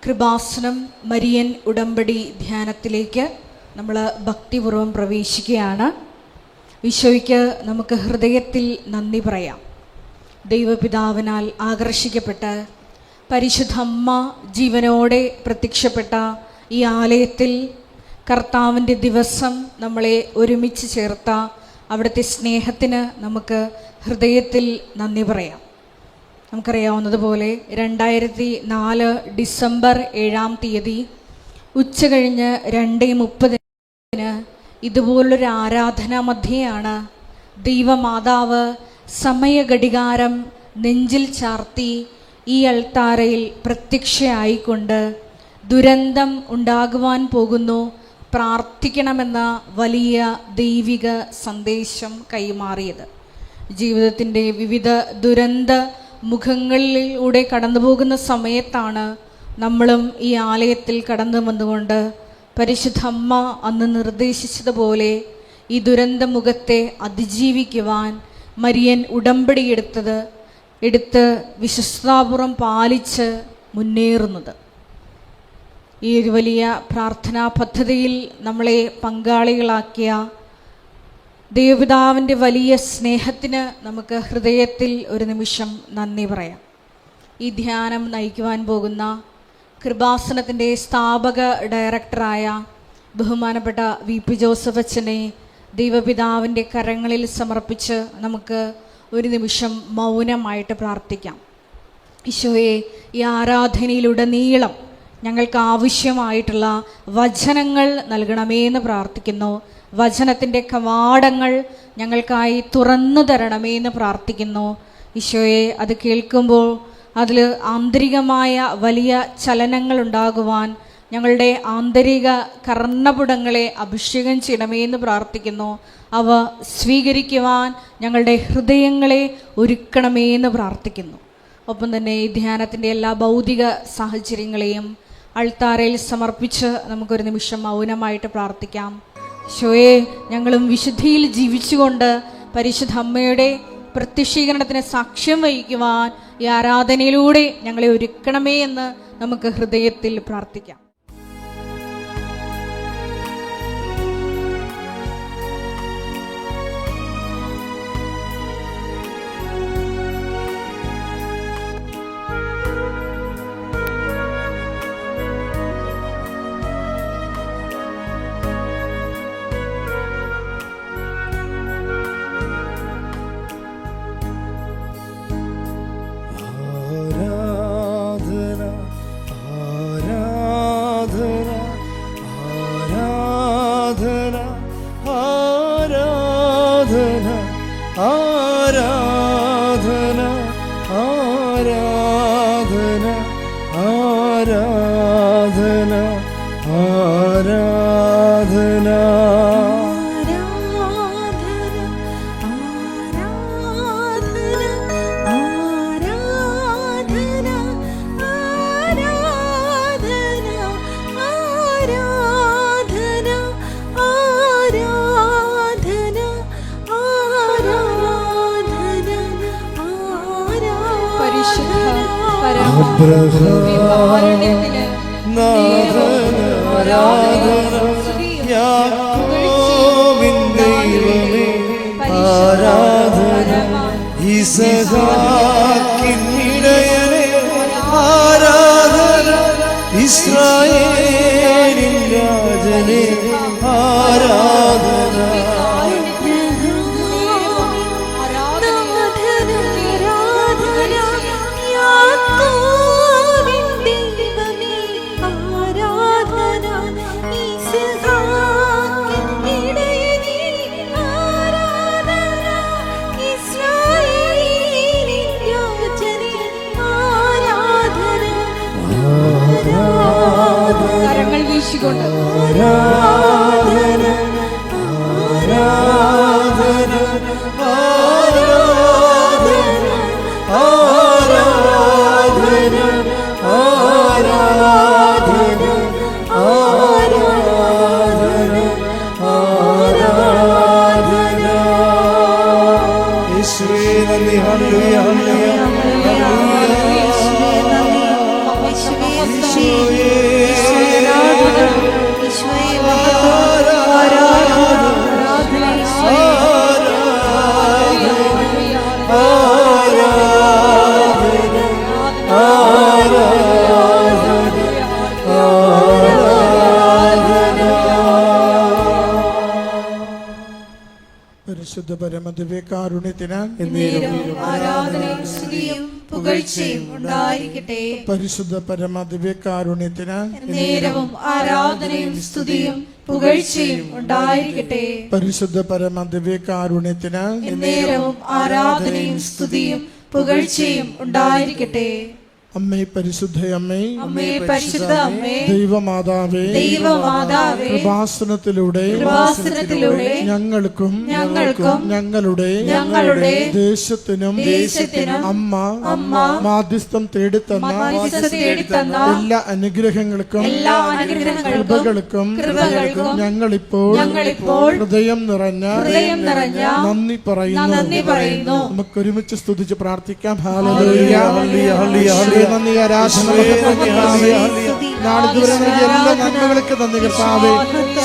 Kripasanam Marian ഉടമ്പടി ധ്യാനത്തിലേക്ക് നമ്മൾ ഭക്തിപൂർവ്വം പ്രവേശിക്കുകയാണ്. ഈശോയ്ക്ക് നമുക്ക് ഹൃദയത്തിൽ നന്ദി പറയാം. ദൈവപിതാവിനാൽ ആകർഷിക്കപ്പെട്ട് പരിശുദ്ധ അമ്മ ജീവനോടെ പ്രത്യക്ഷപ്പെട്ട ഈ ആലയത്തിൽ കർത്താവിൻ്റെ ദിവസം നമ്മളെ ഒരുമിച്ച് ചേർത്ത അവിടുത്തെ സ്നേഹത്തിന് നമുക്ക് ഹൃദയത്തിൽ നന്ദി പറയാം. നമുക്കറിയാവുന്നതുപോലെ 2004 ഡിസംബർ 7 ഉച്ചകഴിഞ്ഞ് 2:30 ഇതുപോലൊരു ആരാധനാ മധ്യയാണ് ദൈവമാതാവ് സമയഘടികാരം നെഞ്ചിൽ ചാർത്തി ഈ അൾത്താരയിൽ പ്രത്യക്ഷയായിക്കൊണ്ട് ദുരന്തം ഉണ്ടാകുവാൻ പോകുന്നു, പ്രാർത്ഥിക്കണമെന്ന വലിയ ദൈവിക സന്ദേശം കൈമാറിയത്. ജീവിതത്തിൻ്റെ വിവിധ ദുരന്ത മുഖങ്ങളിലൂടെ കടന്നു പോകുന്ന സമയത്താണ് നമ്മളും ഈ ആലയത്തിൽ കടന്നു വന്നുകൊണ്ട് പരിശുദ്ധ അമ്മ അന്ന് നിർദ്ദേശിച്ചതുപോലെ ഈ ദുരന്ത മുഖത്തെ അതിജീവിക്കുവാൻ മരിയൻ ഉടമ്പടി എടുത്ത് വിശ്വസ്താപൂർവം പാലിച്ച് മുന്നേറുന്നത്. ഈ ഒരു വലിയ പ്രാർത്ഥനാ പദ്ധതിയിൽ നമ്മളെ പങ്കാളികളാക്കിയ ദൈവപിതാവിൻ്റെ വലിയ സ്നേഹത്തിന് നമുക്ക് ഹൃദയത്തിൽ ഒരു നിമിഷം നന്ദി പറയാം. ഈ ധ്യാനം നയിക്കുവാൻ പോകുന്ന കൃപാസനത്തിൻ്റെ സ്ഥാപക ഡയറക്ടറായ ബഹുമാനപ്പെട്ട VP ജോസഫ് അച്ഛനെ ദൈവപിതാവിൻ്റെ കരങ്ങളിൽ സമർപ്പിച്ച് നമുക്ക് ഒരു നിമിഷം മൗനമായിട്ട് പ്രാർത്ഥിക്കാം. ഈശോയെ, ഈ ആരാധനയിലുടനീളം ഞങ്ങൾക്ക് ആവശ്യമായിട്ടുള്ള വചനങ്ങൾ നൽകണമേ എന്ന് പ്രാർത്ഥിക്കുന്നു. വചനത്തിൻ്റെ കവാടങ്ങൾ ഞങ്ങൾക്കായി തുറന്നു തരണമേ എന്ന് പ്രാർത്ഥിക്കുന്നു. ഈശോയെ, അത് കേൾക്കുമ്പോൾ അതിൽ ആന്തരികമായ വലിയ ചലനങ്ങൾ ഉണ്ടാകുവാൻ ഞങ്ങളുടെ ആന്തരിക കർണപുടങ്ങളെ അഭിഷേകം ചെയ്യണമേ എന്ന് പ്രാർത്ഥിക്കുന്നു. അവ സ്വീകരിക്കുവാൻ ഞങ്ങളുടെ ഹൃദയങ്ങളെ ഒരുക്കണമേ എന്ന് പ്രാർത്ഥിക്കുന്നു. ഒപ്പം തന്നെ ഈ ധ്യാനത്തിൻ്റെ എല്ലാ ഭൗതിക സാഹചര്യങ്ങളെയും അൾത്താരയിൽ സമർപ്പിച്ച് നമുക്കൊരു നിമിഷം മൗനമായിട്ട് പ്രാർത്ഥിക്കാം. ഈശോയെ, ഞങ്ങളും വിശുദ്ധിയിൽ ജീവിച്ചുകൊണ്ട് പരിശുദ്ധ അമ്മയുടെ പ്രത്യക്ഷീകരണത്തിന് സാക്ഷ്യം വഹിക്കുവാൻ ഈ ആരാധനയിലൂടെ ഞങ്ങളെ ഒരുക്കണമേ എന്ന് നമുക്ക് ഹൃദയത്തിൽ പ്രാർത്ഥിക്കാം. ഇസ്രായേലിൻ രാജനെ ആരാധന. കരങ്ങൾ വീശിക്കൊണ്ട് ആരാധന ആരാധന ആരാധന ആരാധന ആരാധന ആരാധന ആരാധന. യേശുവേ നന്ദി. ഹല്ലേലൂയ ഹല്ലേലൂയ. പരിശുദ്ധ പരമദിവ്യകാരുണ്യത്തിന് എന്നേരവും ആരാധനയും സ്തുതിയും പുകഴ്ചയും ഉണ്ടായിരിക്കട്ടെ. പരിശുദ്ധ പരമദിവ്യകാരുണ്യത്തിന് എന്നേരവും ആരാധനയും സ്തുതിയും പുകഴ്ചയും ഉണ്ടായിരിക്കട്ടെ. പരിശുദ്ധ പരമദിവ്യകാരുണ്യത്തിന് എന്നേരവും ആരാധനയും സ്തുതിയും പുകഴ്ചയും ഉണ്ടായിരിക്കട്ടെ. അമ്മേ പരിശുദ്ധയമ്മേ, അമ്മേ പരിശുദ്ധ അമ്മേ, ദൈവമാതാവേ, ദൈവമാതാവേ, കൃപാസനത്തിലൂടെ ഞങ്ങൾക്കും ഞങ്ങളുടെ ദേശത്തിനും അമ്മ മാധ്യസ്ഥം തേടിത്തന്ന എല്ലാ അനുഗ്രഹങ്ങൾക്കും കൃപകൾക്കും ഞങ്ങളിപ്പോൾ ഹൃദയം നിറഞ്ഞ നന്ദി പറയുന്നു. നമുക്ക് ഒരുമിച്ച് സ്തുതിച്ച് പ്രാർത്ഥിക്കാം. ഹല്ലേലൂയ, ഹല്ലേലൂയ, നന്ദി, ആരാധന, നാളിതുവരെ നൽകിയ എല്ലാ നന്മകൾക്ക് നന്ദി കർത്താവേ,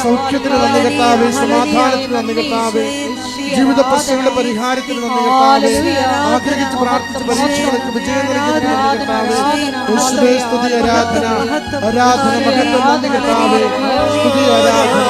സൗഖ്യത്തിന് നന്ദി കർത്താവേ, സമാധാനത്തിന് നന്ദി കർത്താവേ, ജീവിത പ്രശ്നങ്ങളുടെ പരിഹാരത്തിന് നന്ദി കർത്താവേ, ആഗ്രഹിച്ച് പ്രാർത്ഥിച്ച് പരീക്ഷകൾക്ക് വിജയം നൽകിയതിന് നന്ദി കർത്താവേ. യേശുവേ സ്തുതി, ആരാധന, ആരാധന, മഹത്വം, നന്ദി കർത്താവേ, സ്തുതി, ആരാധന,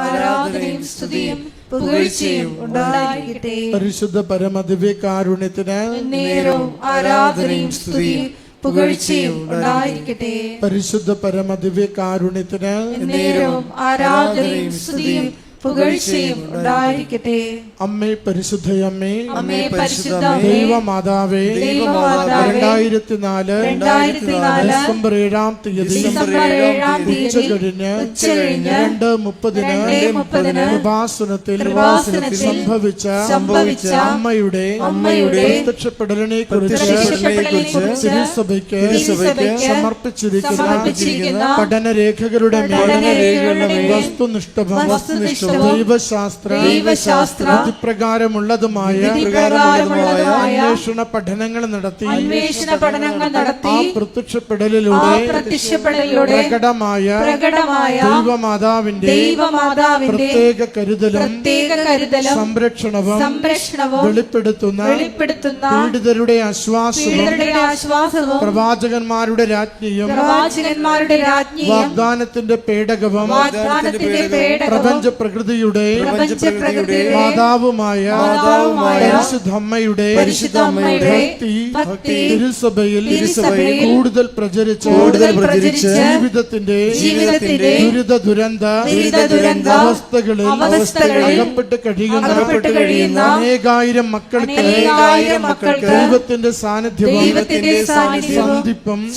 ആരാധനയും സ്തുതിയും പുകഴ്ചയും ഉണ്ടായിരിക്കട്ടെ. പരിശുദ്ധ പരമദിവ്യകാരുണ്യത്തിന് എന്നേരവും ആരാധനയും സ്തുതിയും പുകഴ്ചയും ഉണ്ടായിരിക്കട്ടെ. പരിശുദ്ധ പരമദിവ്യകാരുണ്യത്തിന് എന്നേരവും ആരാധനയും സ്തുതിയും പുകഴ്ചയും ഉണ്ടായിരിക്കട്ടെ. അമ്മേ പരിശുദ്ധയമ്മേ, അമ്മേ പരിശുദ്ധ ദൈവമാതാവേ, 2004 ഡിസംബർ 7-ാം തീയതി ഉച്ചകഴിഞ്ഞ് 2:30 കൃപാസനത്തിൽ സംഭവിച്ച അമ്മയുടെ പ്രത്യക്ഷപ്പെടലിനെ കുറിച്ച് തിരുസഭയ്ക്ക് സമർപ്പിച്ചിരിക്കുന്ന പഠനരേഖകളുടെ വസ്തുനിഷ്ഠവും ദൈവശാസ്ത്ര വിധിപ്രകാരമുള്ളതുമായ അന്വേഷണ പഠനങ്ങൾ നടത്തി ആ പ്രത്യക്ഷപ്പെടലിലൂടെ പ്രകടമായ ദൈവമാതാവിന്റെ പ്രത്യേക കരുതലും സംരക്ഷണവും വെളിപ്പെടുത്തുന്ന പീഡിതരുടെ ആശ്വാസവും പ്രവാചകന്മാരുടെ രാജ്ഞിയും വാഗ്ദാനത്തിന്റെ പേടകവും പ്രപഞ്ച പ്രകൃതിയുടെ മാതാവുമായ പരിശുദ്ധമ്മയുടെ ഭക്തി തിരുസഭയിൽ കൂടുതൽ പ്രചരിച്ച് ജീവിതത്തിന്റെ ദുരിത ദുരന്ത അവസ്ഥകളിൽ അകപ്പെട്ട് കഴിയുന്ന അനേകായിരം മക്കൾക്ക് ദൈവത്തിന്റെ സാന്നിധ്യവും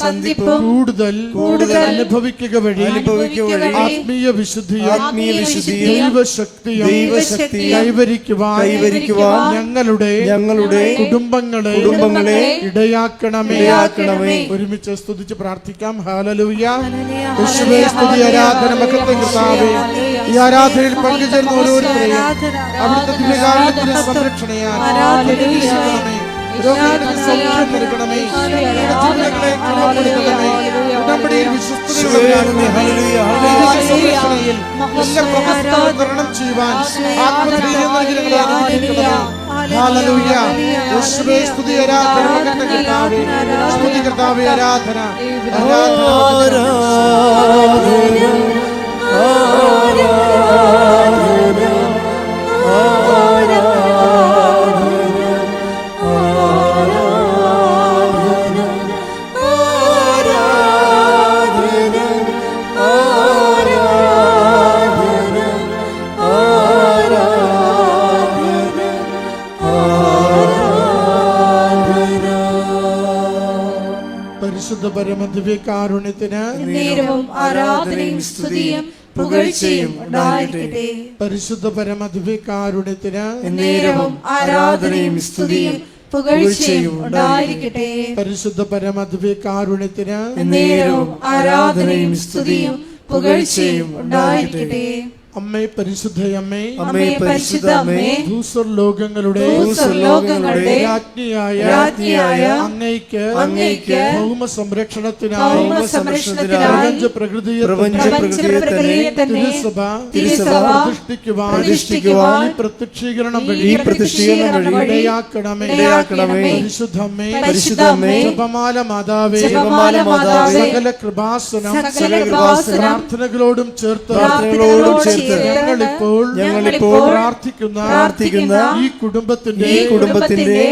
സന്ധിപ്പും കൂടുതൽ അനുഭവിക്കുക വഴി ആത്മീയ വിശുദ്ധിയും ദൈവശക്തി കൈവരിക്കുവാൻ ഞങ്ങളുടെ കുടുംബങ്ങളെ ഇടയാക്കണമേ. ഒരുമിച്ച് സ്തുതിച്ച് പ്രാർത്ഥിക്കാം. ഹല്ലേലൂയ, യേശുവേ സ്തുതി, ആരാധന, മഹത്വം കർത്താവേ. ഈ ആരാധനയിൽ പങ്കുചേർന്ന ഓരോരുത്തരെയും അവിടുത്തെ ദിവ്യകാരുണ്യത്തിന്റെ സംരക്ഷണയാൽ രോഗികൾക്ക് സൗഖ്യം നൽകണമേ, ജീവിതങ്ങളെ ക്രമപ്പെടുത്തണമേ, ഉടമ്പടിയിൽ വിശ്വസ്തതയോടെ സംരക്ഷണയിൽ എല്ലാ പ്രവസ്ഥകളും തരണം ചെയ്യുവാൻ ആത്മധൈര്യം നൽകി ഞങ്ങളെ അനുഗ്രഹിക്കണമേ. ഹല്ലേലൂയ, യേശുവേ സ്തുതി, ആരാധന, മഹത്വം കർത്താവേ, സ്തുതി കർത്താവേ, ആരാധന, പരിശുദ്ധ പരമദിവ്യകാരുണ്യത്തിന് എന്നേരവും ആരാധനയും സ്തുതിയും പുകഴ്ചയും ഉണ്ടായിരിക്കട്ടെ. പരിശുദ്ധ പരമദിവ്യകാരുണ്യത്തിന് എന്നേരവും ആരാധനയും സ്തുതിയും പുകഴ്ചയും ഉണ്ടായിരിക്കട്ടെ. പരിശുദ്ധ പരമദിവ്യകാരുണ്യത്തിന് എന്നേരവും ആരാധനയും സ്തുതിയും പുകഴ്ചയും ഉണ്ടായിരിക്കട്ടെ. അമ്മേ പരിശുദ്ധയമ്മേ, അമ്മേ പരിശുദ്ധ അമ്മേ, ഭൂസ്വർലോകങ്ങളുടെ രാജ്ഞിയായ അങ്ങയ്ക്ക് ഭൗമ സംരക്ഷണത്തിനായി പ്രപഞ്ച പ്രകൃതിയെ തിരുസഭ പ്രതിഷ്ഠിക്കുവാൻ പ്രത്യക്ഷീകരണം വഴി ഇടയാക്കണമേ. പരിശുദ്ധമ്മേ, ജപമാല മാതാവേ, സകല കൃപാസനം പ്രാർത്ഥനകളോടും ചേർത്ത് ഞങ്ങളിപ്പോൾ പ്രാർത്ഥിക്കുന്ന ഈ കുടുംബത്തിന്റെ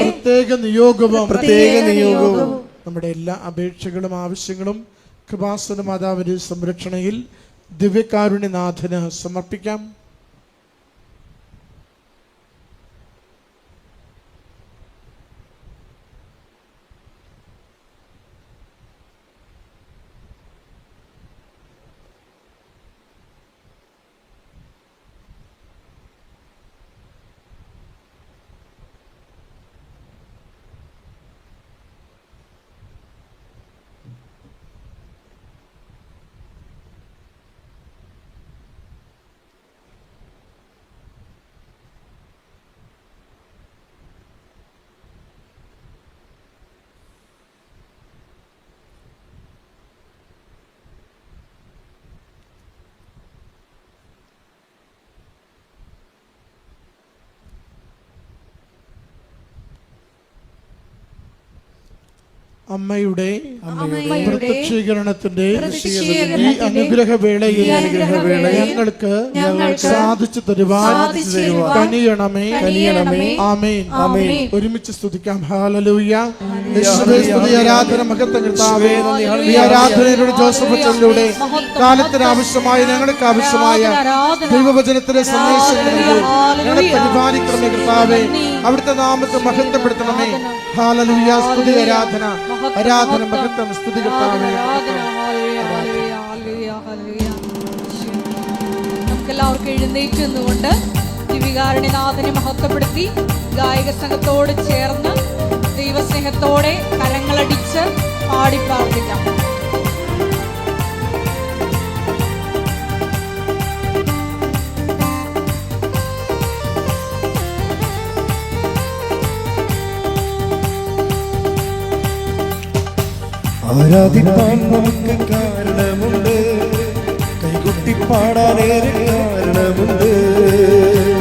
പ്രത്യേക നിയോഗവും നമ്മുടെ എല്ലാ അപേക്ഷകളും ആവശ്യങ്ങളും കൃപാസന മാതാവിന്റെ സംരക്ഷണയിൽ ദിവ്യകാരുണ്യനാഥന് സമർപ്പിക്കാം. അമ്മയുടെ പ്രത്യക്ഷീകരണത്തിന്റെ ഈ അനുഗ്രഹ വേളയിൽ ഞങ്ങൾക്ക് സാധിച്ചു തരുവാൻ കനിയണമേ. ആമേൻ. ഒരുമിച്ച് സ്തുതിക്കാം. ഹല്ലേലൂയ. യേശുവേ സ്തുതി, ആരാധന, മഹത്വം കർത്താവേ. ഈ ആരാധനയിലൂടെ ജോസഫ് അച്ഛനിലൂടെ കാലത്തിന് ആവശ്യമായ ഞങ്ങൾക്ക് ആവശ്യമായ ദൈവവചനത്തിലെ സന്ദേശങ്ങൾ ഞങ്ങളെ പരിപാലിക്കണമേ കർത്താവേ. അവിടുത്തെ നാമത്തെ മഹത്വപ്പെടുത്തണമേ. ഹല്ലേലൂയ. സ്തുതി, ആരാധന, മഹത്വം, സ്തുതി കർത്താവേ. നമുക്കെല്ലാവർക്കും എഴുന്നേറ്റ് നിന്നുകൊണ്ട് ദിവ്യകാരുണ്യനാഥനെ മഹത്വപ്പെടുത്തി ഗായക സംഘത്തോട് ചേർന്ന് ദൈവസ്നേഹത്തോടെ കരങ്ങളടിച്ച് പാടി പ്രാർത്ഥിക്കാം. ആരാധിപ്പാൻ നമുക്ക് കാരണമുണ്ട്, കൈകൊട്ടി പാടാനേറെ കാരണമുണ്ട്.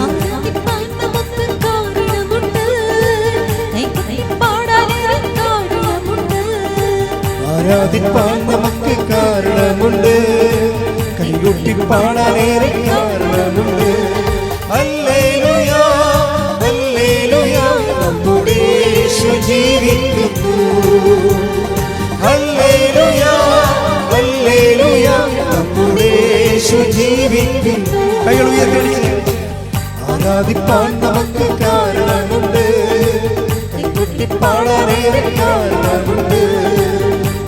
ആരാധിപ്പാൻ നമുക്ക് കാരണമുണ്ട്, കൈകൊട്ടി പാടാനേറെ കാരണമുണ്ട്. ആരാധിപ്പാൻ നമുക്ക് കാരണമുണ്ട്, കൈകൊട്ടി പാടാനേറെ കാരണമുണ്ട്. ഹല്ലേലൂയ, ഹല്ലേലൂയ, നമ്മുടെ യേശു ജീവിക്കുന്നു. ഹല്ലേലൂയ, ഹല്ലേലൂയ, നമ്മുടെ യേശു ജീവിക്കുന്നു. കൈകൾ ഉയർത്തി. ആരാധിപ്പാൻ നമുക്ക് കാരണമുണ്ട്, കൈകൊട്ടി പാടാനേറെ കാരണമുണ്ട്.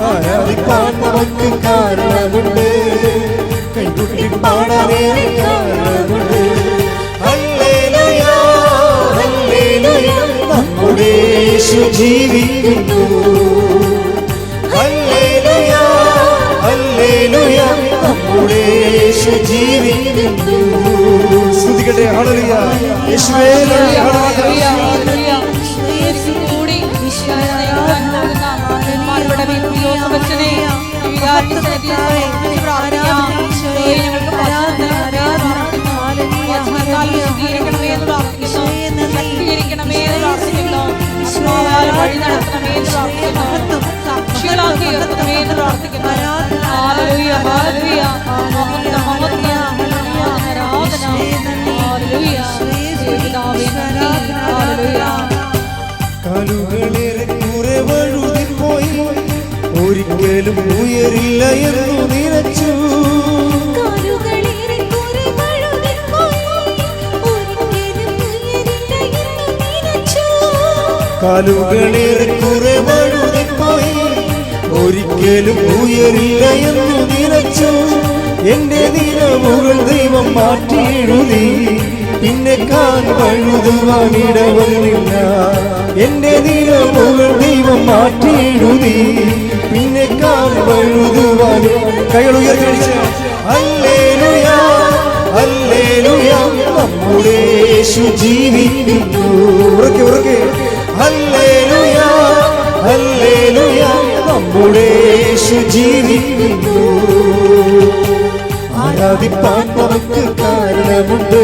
ആരാധിപ്പാൻ നമുക്ക് കാരണമുണ്ട്, കൈകൊട്ടി പാടാനേറെ കാരണമുണ്ട്. ഹല്ലേലൂയ, ഹല്ലേലൂയ, നമ്മുടെ യേശു ജീവിക്കുന്നു. ഹല്ലേലൂയ, ഹല്ലേലൂയ, നമ്മുടെ യേശു ജീവിക്കുന്നു. സ്തുതിക്കട്ടെ. ഹല്ലേലൂയ. യേശുവേ ഹല്ലേലൂയ. കൂടി ഞങ്ങളുടെ വീട്ടിലെ വഴി നടത്തണമേ എന്ന് പ്രാർത്ഥിക്കുന്നു. സാക്ഷികളാക്കി ഉയർത്തണമേ എന്ന് പ്രാർത്ഥിക്കുന്നു. ഹല്ലേലൂയ, ഹല്ലേലൂയ, മഹത്വം, ആരാധന, ഹല്ലേലൂയ, പിതാവേ നന്ദി, ഹല്ലേലൂയ. കാലുകളേറെ കുറെ വഴുതിപ്പോയി, ഒരിക്കലും ഉയരില്ല എന്നു നിലച്ചു. കാലുകളേറെ കുറെ വഴുതിപ്പോയി, ഒരിക്കലും ഉയരില്ല എന്നു നിലച്ചു. കാലുകളേറെ കുറെ വഴുതിപ്പോയി, ഒരിക്കലും ഉയരില്ല എന്നു നിലച്ചു. എന്റെ നിലവുകൾ ദൈവം മാറ്റിയെഴുതി, പിന്നെ കാൽ വഴുതുവാൻ ഇടവന്നില്ല. എന്റെ നിലവുകൾ ദൈവം മാറ്റിയെഴുതി, പിന്നെ കാൽ വഴുതുവാൻ. കൈകൾ ഉയർത്തി. ഹല്ലേലൂയ, ഹല്ലേലൂയ, നമ്മുടെ യേശു ജീവിക്കുന്നു. ഉറക്കെ ഉറക്കെ ഹല്ലേലൂയ ഹല്ലേലൂയ, നമ്മുടെ യേശു ജീവിക്കുന്നു. ആരാധിപ്പാൻ നമുക്ക് കാരണമുണ്ട്,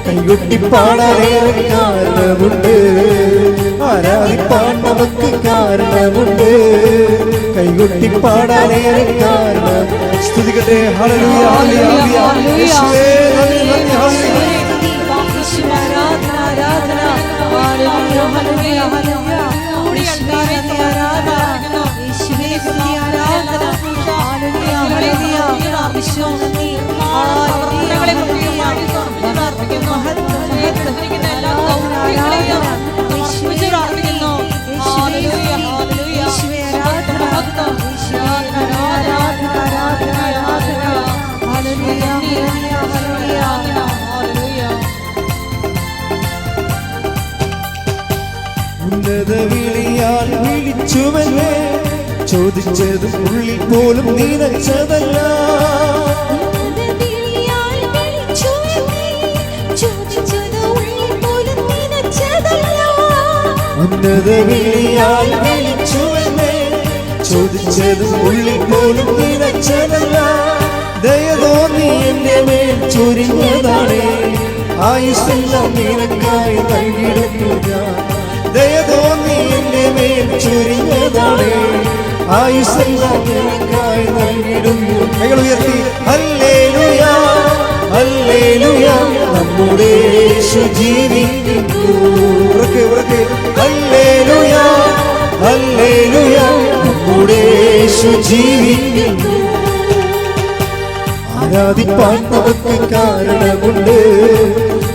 കൈകൊട്ടിപ്പാടാനേറെ കാരണമുണ്ട്. ആരാധിപ്പാൻ നമുക്ക് കാരണമുണ്ട്, കൈകൊട്ടിപ്പാടാനേറെ കാരണം. സ്തുതിക്കട്ടെ. ഹല്ലേലൂയ ഹല്ലേലൂയ. യേശുവേ നന്ദി നന്ദി ഹല്ലേലൂയ. ഉന്നത വിളിയാൽ വിളിച്ചുവല്ലേ, ചോദിച്ചതും ഉള്ളിൽ പോലും നിനച്ചതല്ല. ഉന്നത വിളിയാൽ വിളിച്ചുവല്ലേ, ചോദിച്ചതും ഉള്ളിൽ പോലും നിനച്ചതല്ല. ദയ തോന്നി എന്റെ മേൽ ചൊരിഞ്ഞതാണേ, ആയുസ്സെല്ലാം നിനക്കായി നൽകിയിടുന്നു ഞാൻ. ദയ തോന്നി എന്റെ മേൽ ചൊരിഞ്ഞതാണേ, ആയുസ്സെല്ലാം നിനക്കായി നൽകിയിടുന്നു. കൈകൾ ഉയർത്തി ഹല്ലേലൂയ ഹല്ലേലൂയ, നമ്മുടെ യേശു ജീവിക്കുന്നു. ഉറക്കെ ഉറക്കെ ഹല്ലേലൂയ ഹല്ലേലൂയ, നമ്മുടെ യേശു ജീവിക്കുന്നു. ആരാധിപ്പാൻ നമുക്ക് കാരണമുണ്ട്,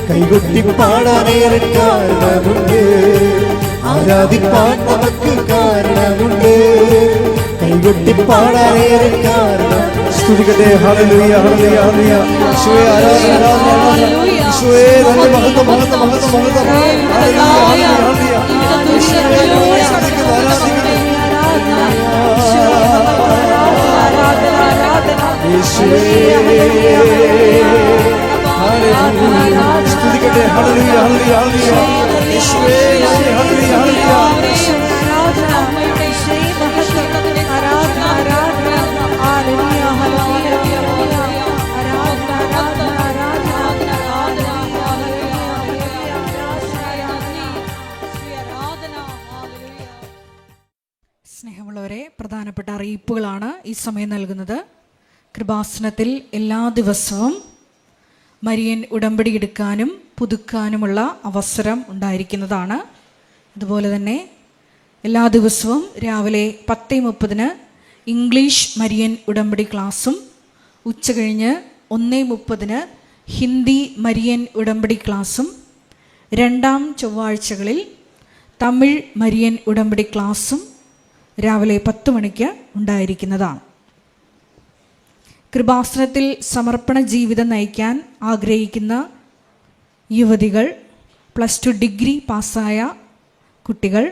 കൈകൊട്ടിപ്പാടാനേറെ കാരണമുണ്ട്. ആരാധിപ്പാൻ നമുക്ക് കാരണമുണ്ട്, കൈകൊട്ടിപ്പാടാനേറെ കാരണം. സ്തുതിക്കട്ടെ. ഹല്ലേലൂയ ഹല്ലേലൂയ ഹല്ലേലൂയ. യേശുവേ ആരാധന ആരാധന. യേശുവേ നന്ദി മഹത്വം മഹത്വം മഹത്വം മഹത്വം. ഹല്ലേലൂയ ഹല്ലേലൂയ ഹല്ലേലൂയ. യേശുവേ ആരാധിക്കുന്നു ആരാധിക്കുന്നു. യേശുവേ ഹല്ലേലൂയ. സ്തുതിക്കട്ടെ. ഹല്ലേലൂയ ഹല്ലേലൂയ ഹല്ലേലൂയ. യേശുവേ നന്ദി ഹല്ലേലൂയ ഹല്ലേലൂയ. സ്നേഹമുള്ളവരെ, പ്രധാനപ്പെട്ട അറിയിപ്പുകളാണ് ഈ സമയം നൽകുന്നത്. കൃപാസനത്തിൽ എല്ലാ ദിവസവും മരിയൻ ഉടമ്പടി എടുക്കാനും പുതുക്കാനുമുള്ള അവസരം ഉണ്ടായിരിക്കുന്നതാണ്. അതുപോലെ തന്നെ എല്ലാ ദിവസവും രാവിലെ 10:30 ഇംഗ്ലീഷ് മരിയൻ ഉടമ്പടി ക്ലാസ്സും ഉച്ചകഴിഞ്ഞ് 1:30 ഹിന്ദി മരിയൻ ഉടമ്പടി ക്ലാസ്സും രണ്ടാം ചൊവ്വാഴ്ചകളിൽ തമിഴ് മരിയൻ ഉടമ്പടി ക്ലാസ്സും രാവിലെ 10 മണിക്ക് ഉണ്ടായിരിക്കുന്നതാണ്. കൃപാസനത്തിൽ സമർപ്പണ ജീവിതം നയിക്കാൻ ആഗ്രഹിക്കുന്ന യുവതികൾ, +2 ഡിഗ്രി പാസ്സായ കുട്ടികൾ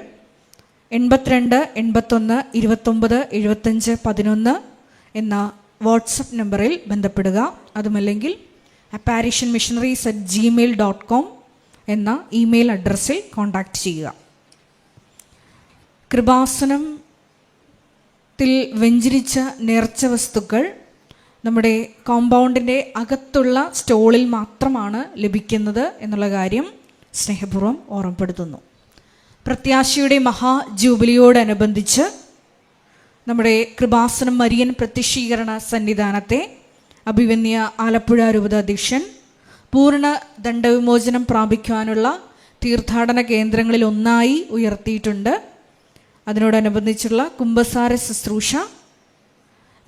82 81 29 75 11 എന്ന വാട്സപ്പ് നമ്പറിൽ ബന്ധപ്പെടുക. അതുമല്ലെങ്കിൽ apparitionmissionaries@gmail.com എന്ന ഇമെയിൽ അഡ്രസ്സിൽ കോൺടാക്റ്റ് ചെയ്യുക. കൃപാസനത്തിൽ വെഞ്ചരിച്ച നേർച്ച വസ്തുക്കൾ നമ്മുടെ കോമ്പൗണ്ടിൻ്റെ അകത്തുള്ള സ്റ്റോളിൽ മാത്രമാണ് ലഭിക്കുന്നത് എന്നുള്ള കാര്യം സ്നേഹപൂർവ്വം ഓർമ്മപ്പെടുത്തുന്നു. പ്രത്യാശയുടെ മഹാ ജൂബിലിയോടനുബന്ധിച്ച് നമ്മുടെ കൃപാസനം മരിയൻ പ്രത്യക്ഷീകരണ സന്നിധാനത്തെ അഭിവന്യ ആലപ്പുഴ രൂപത അധ്യക്ഷൻ പൂർണ്ണ ദണ്ഡവിമോചനം പ്രാപിക്കുവാനുള്ള തീർത്ഥാടന കേന്ദ്രങ്ങളിൽ ഒന്നായി ഉയർത്തിയിട്ടുണ്ട്. അതിനോടനുബന്ധിച്ചുള്ള കുമ്പസാര ശുശ്രൂഷ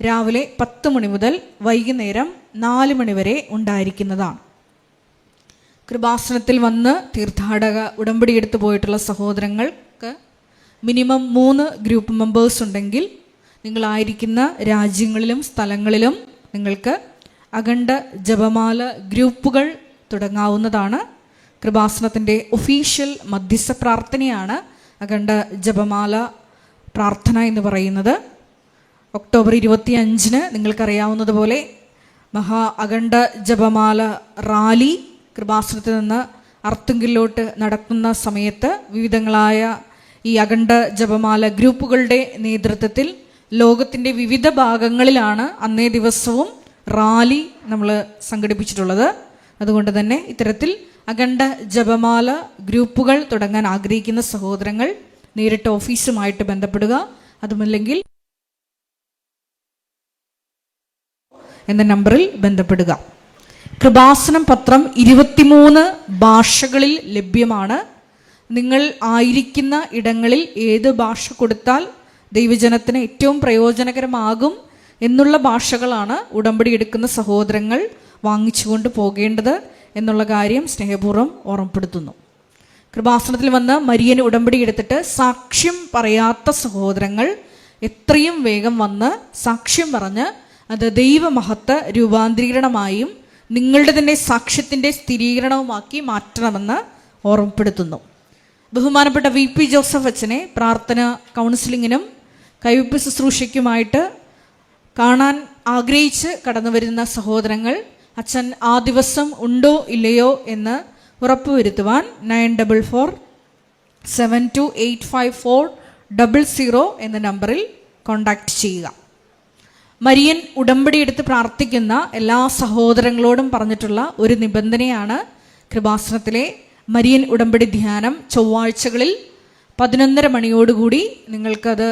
രാവിലെ 10 മണി മുതൽ വൈകുന്നേരം 4 മണി വരെ ഉണ്ടായിരിക്കുന്നതാണ്. കൃപാസനത്തിൽ വന്ന് തീർത്ഥാടക ഉടമ്പടി എടുത്തു പോയിട്ടുള്ള സഹോദരങ്ങൾക്ക് മിനിമം 3 ഗ്രൂപ്പ് മെമ്പേഴ്സ് ഉണ്ടെങ്കിൽ നിങ്ങളായിരിക്കുന്ന രാജ്യങ്ങളിലും സ്ഥലങ്ങളിലും നിങ്ങൾക്ക് അഖണ്ഡ ജപമാല ഗ്രൂപ്പുകൾ തുടങ്ങാവുന്നതാണ്. കൃപാസനത്തിൻ്റെ ഒഫീഷ്യൽ മധ്യസ്ഥ പ്രാർത്ഥനയാണ് അഖണ്ഡ ജപമാല പ്രാർത്ഥന എന്ന് പറയുന്നത്. ഒക്ടോബർ 25 നിങ്ങൾക്കറിയാവുന്നതുപോലെ മഹാ അഖണ്ഡ ജപമാല റാലി കൃപാസനത്തിൽ നിന്ന് അർത്തുങ്കിലോട്ട് നടക്കുന്ന സമയത്ത് വിവിധങ്ങളായ ഈ അഖണ്ഡ ജപമാല ഗ്രൂപ്പുകളുടെ നേതൃത്വത്തിൽ ലോകത്തിൻ്റെ വിവിധ ഭാഗങ്ങളിലാണ് അന്നേ ദിവസവും റാലി നമ്മൾ സംഘടിപ്പിച്ചിട്ടുള്ളത്. അതുകൊണ്ട് തന്നെ ഇത്തരത്തിൽ അഖണ്ഡ ജപമാല ഗ്രൂപ്പുകൾ തുടങ്ങാൻ ആഗ്രഹിക്കുന്ന സഹോദരങ്ങൾ നേരിട്ട് ഓഫീസുമായിട്ട് ബന്ധപ്പെടുക. അതുമല്ലെങ്കിൽ എന്ന നമ്പറിൽ ബന്ധപ്പെടുക. കൃപാസനം പത്രം 23 ഭാഷകളിൽ ലഭ്യമാണ്. നിങ്ങൾ ആയിരിക്കുന്ന ഇടങ്ങളിൽ ഏത് ഭാഷ കൊടുത്താൽ ദൈവജനത്തിന് ഏറ്റവും പ്രയോജനകരമാകും എന്നുള്ള ഭാഷകളാണ് ഉടമ്പടി എടുക്കുന്ന സഹോദരങ്ങൾ വാങ്ങിച്ചുകൊണ്ട് പോകേണ്ടത് എന്നുള്ള കാര്യം സ്നേഹപൂർവ്വം ഓർമ്മപ്പെടുത്തുന്നു. കൃപാസനത്തിൽ വന്ന് മരിയൻ ഉടമ്പടി എടുത്തിട്ട് സാക്ഷ്യം പറയാത്ത സഹോദരങ്ങൾ എത്രയും വേഗം വന്ന് സാക്ഷ്യം പറഞ്ഞ് അത് ദൈവമഹത്വ രൂപാന്തരീകരണമായും നിങ്ങളുടെ തന്നെ സാക്ഷ്യത്തിൻ്റെ സ്ഥിരീകരണവുമാക്കി മാറ്റണമെന്ന് ഓർമ്മപ്പെടുത്തുന്നു. ബഹുമാനപ്പെട്ട VP ജോസഫ് അച്ഛനെ പ്രാർത്ഥന കൗൺസിലിങ്ങിനും കൈവയ്പ് ശുശ്രൂഷയ്ക്കുമായിട്ട് കാണാൻ ആഗ്രഹിച്ച് കടന്നു വരുന്ന സഹോദരങ്ങൾ അച്ഛൻ ആ ദിവസം ഉണ്ടോ ഇല്ലയോ എന്ന് ഉറപ്പുവരുത്തുവാൻ 9447285400 എന്ന നമ്പറിൽ കോൺടാക്റ്റ് ചെയ്യുക. മരിയൻ ഉടമ്പടി എടുത്ത് പ്രാർത്ഥിക്കുന്ന എല്ലാ സഹോദരങ്ങളോടും പറഞ്ഞിട്ടുള്ള ഒരു നിബന്ധനയാണ് കൃപാസനത്തിലെ മരിയൻ ഉടമ്പടി ധ്യാനം ചൊവ്വാഴ്ചകളിൽ 11:30 മണിയോടുകൂടി നിങ്ങൾക്കത്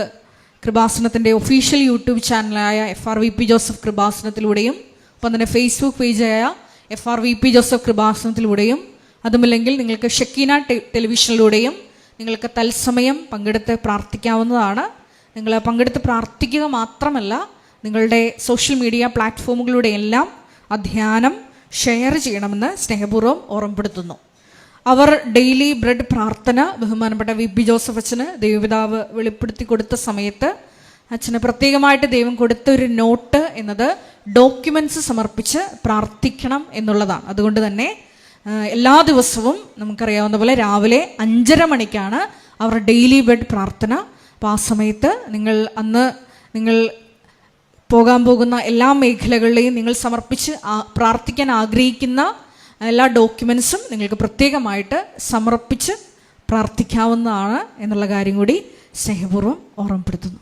കൃപാസനത്തിൻ്റെ ഒഫീഷ്യൽ യൂട്യൂബ് ചാനലായ FRVP ജോസഫ് കൃപാസനത്തിലൂടെയും ഒപ്പം തന്നെ ഫേസ്ബുക്ക് പേജായ FRVP ജോസഫ് കൃപാസനത്തിലൂടെയും അതുമല്ലെങ്കിൽ നിങ്ങൾക്ക് ഷക്കീന ടെലിവിഷനിലൂടെയും നിങ്ങൾക്ക് തത്സമയം പങ്കെടുത്ത് പ്രാർത്ഥിക്കാവുന്നതാണ്. നിങ്ങൾ പങ്കെടുത്ത് പ്രാർത്ഥിക്കുക മാത്രമല്ല, നിങ്ങളുടെ സോഷ്യൽ മീഡിയ പ്ലാറ്റ്ഫോമുകളുടെയെല്ലാം ആ ധ്യാനം ഷെയർ ചെയ്യണമെന്ന് സ്നേഹപൂർവ്വം ഓർമ്മപ്പെടുത്തുന്നു. അവർ ഡെയിലി ബ്രെഡ് പ്രാർത്ഥന ബഹുമാനപ്പെട്ട VP ജോസഫ് അച്ഛന് ദൈവപിതാവ് വെളിപ്പെടുത്തി കൊടുത്ത സമയത്ത് അച്ഛന് പ്രത്യേകമായിട്ട് ദൈവം കൊടുത്ത ഒരു നോട്ട് എന്നത് ഡോക്യുമെൻറ്റ്സ് സമർപ്പിച്ച് പ്രാർത്ഥിക്കണം എന്നുള്ളതാണ്. അതുകൊണ്ട് തന്നെ എല്ലാ ദിവസവും നമുക്കറിയാവുന്ന പോലെ രാവിലെ 5:30 മണിക്കാണ് അവർ ഡെയിലി ബ്രെഡ് പ്രാർത്ഥന. അപ്പോൾ ആ സമയത്ത് നിങ്ങൾ പോകാൻ പോകുന്ന എല്ലാ മേഖലകളിലെയും നിങ്ങൾ സമർപ്പിച്ച് പ്രാർത്ഥിക്കാൻ ആഗ്രഹിക്കുന്ന എല്ലാ ഡോക്യുമെൻസും നിങ്ങൾക്ക് പ്രത്യേകമായിട്ട് സമർപ്പിച്ച് പ്രാർത്ഥിക്കാവുന്നതാണ് എന്നുള്ള കാര്യം കൂടി സ്നേഹപൂർവ്വം ഓർമ്മപ്പെടുത്തുന്നു.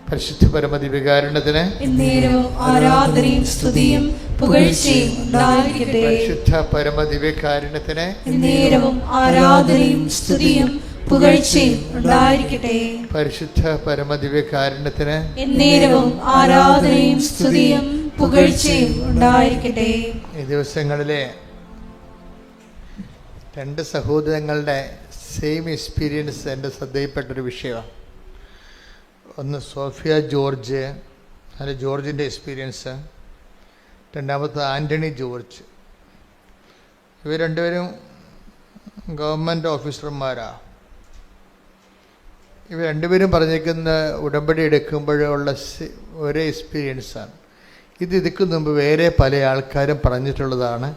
പരിശുദ്ധ പരമദിവ്യകാരുണ്യത്തിന് എന്നേരവും ആരാധനയും സ്തുതിയും പുകഴ്ചയും ഉണ്ടായിരിക്കട്ടെ. പരിശുദ്ധ പരമദിവ്യകാരുണ്യത്തിന് എന്നേരവും ആരാധനയും സ്തുതിയും പുകഴ്ചയും ഉണ്ടായിരിക്കട്ടെ. പരിശുദ്ധ പരമദിവ്യകാരുണ്യത്തിന് എന്നേരവും ആരാധനയും സ്തുതിയും പുകഴ്ചയും ഉണ്ടായിരിക്കട്ടെ. ഈ ദിവസങ്ങളിലെ 2 സഹോദരങ്ങളുടെ സെയിം എക്സ്പീരിയൻസ് എൻ്റെ ശ്രദ്ധയിൽപ്പെട്ടൊരു വിഷയമാണ്. ഒന്ന് സോഫിയ ജോർജ്, അതിൽ ജോർജിൻ്റെ എക്സ്പീരിയൻസ്. രണ്ടാമത്തെ ആൻ്റണി ജോർജ്. ഇവർ രണ്ടുപേരും ഗവൺമെൻറ് ഓഫീസർമാരാണ്. ഇവർ രണ്ടുപേരും പറഞ്ഞിരിക്കുന്ന ഉടമ്പടി എടുക്കുമ്പോഴുള്ള ഒരേ എക്സ്പീരിയൻസാണ്. ഇതിക്ക് മുമ്പ് വേറെ പല ആൾക്കാരും പറഞ്ഞിട്ടുള്ളതാണ്.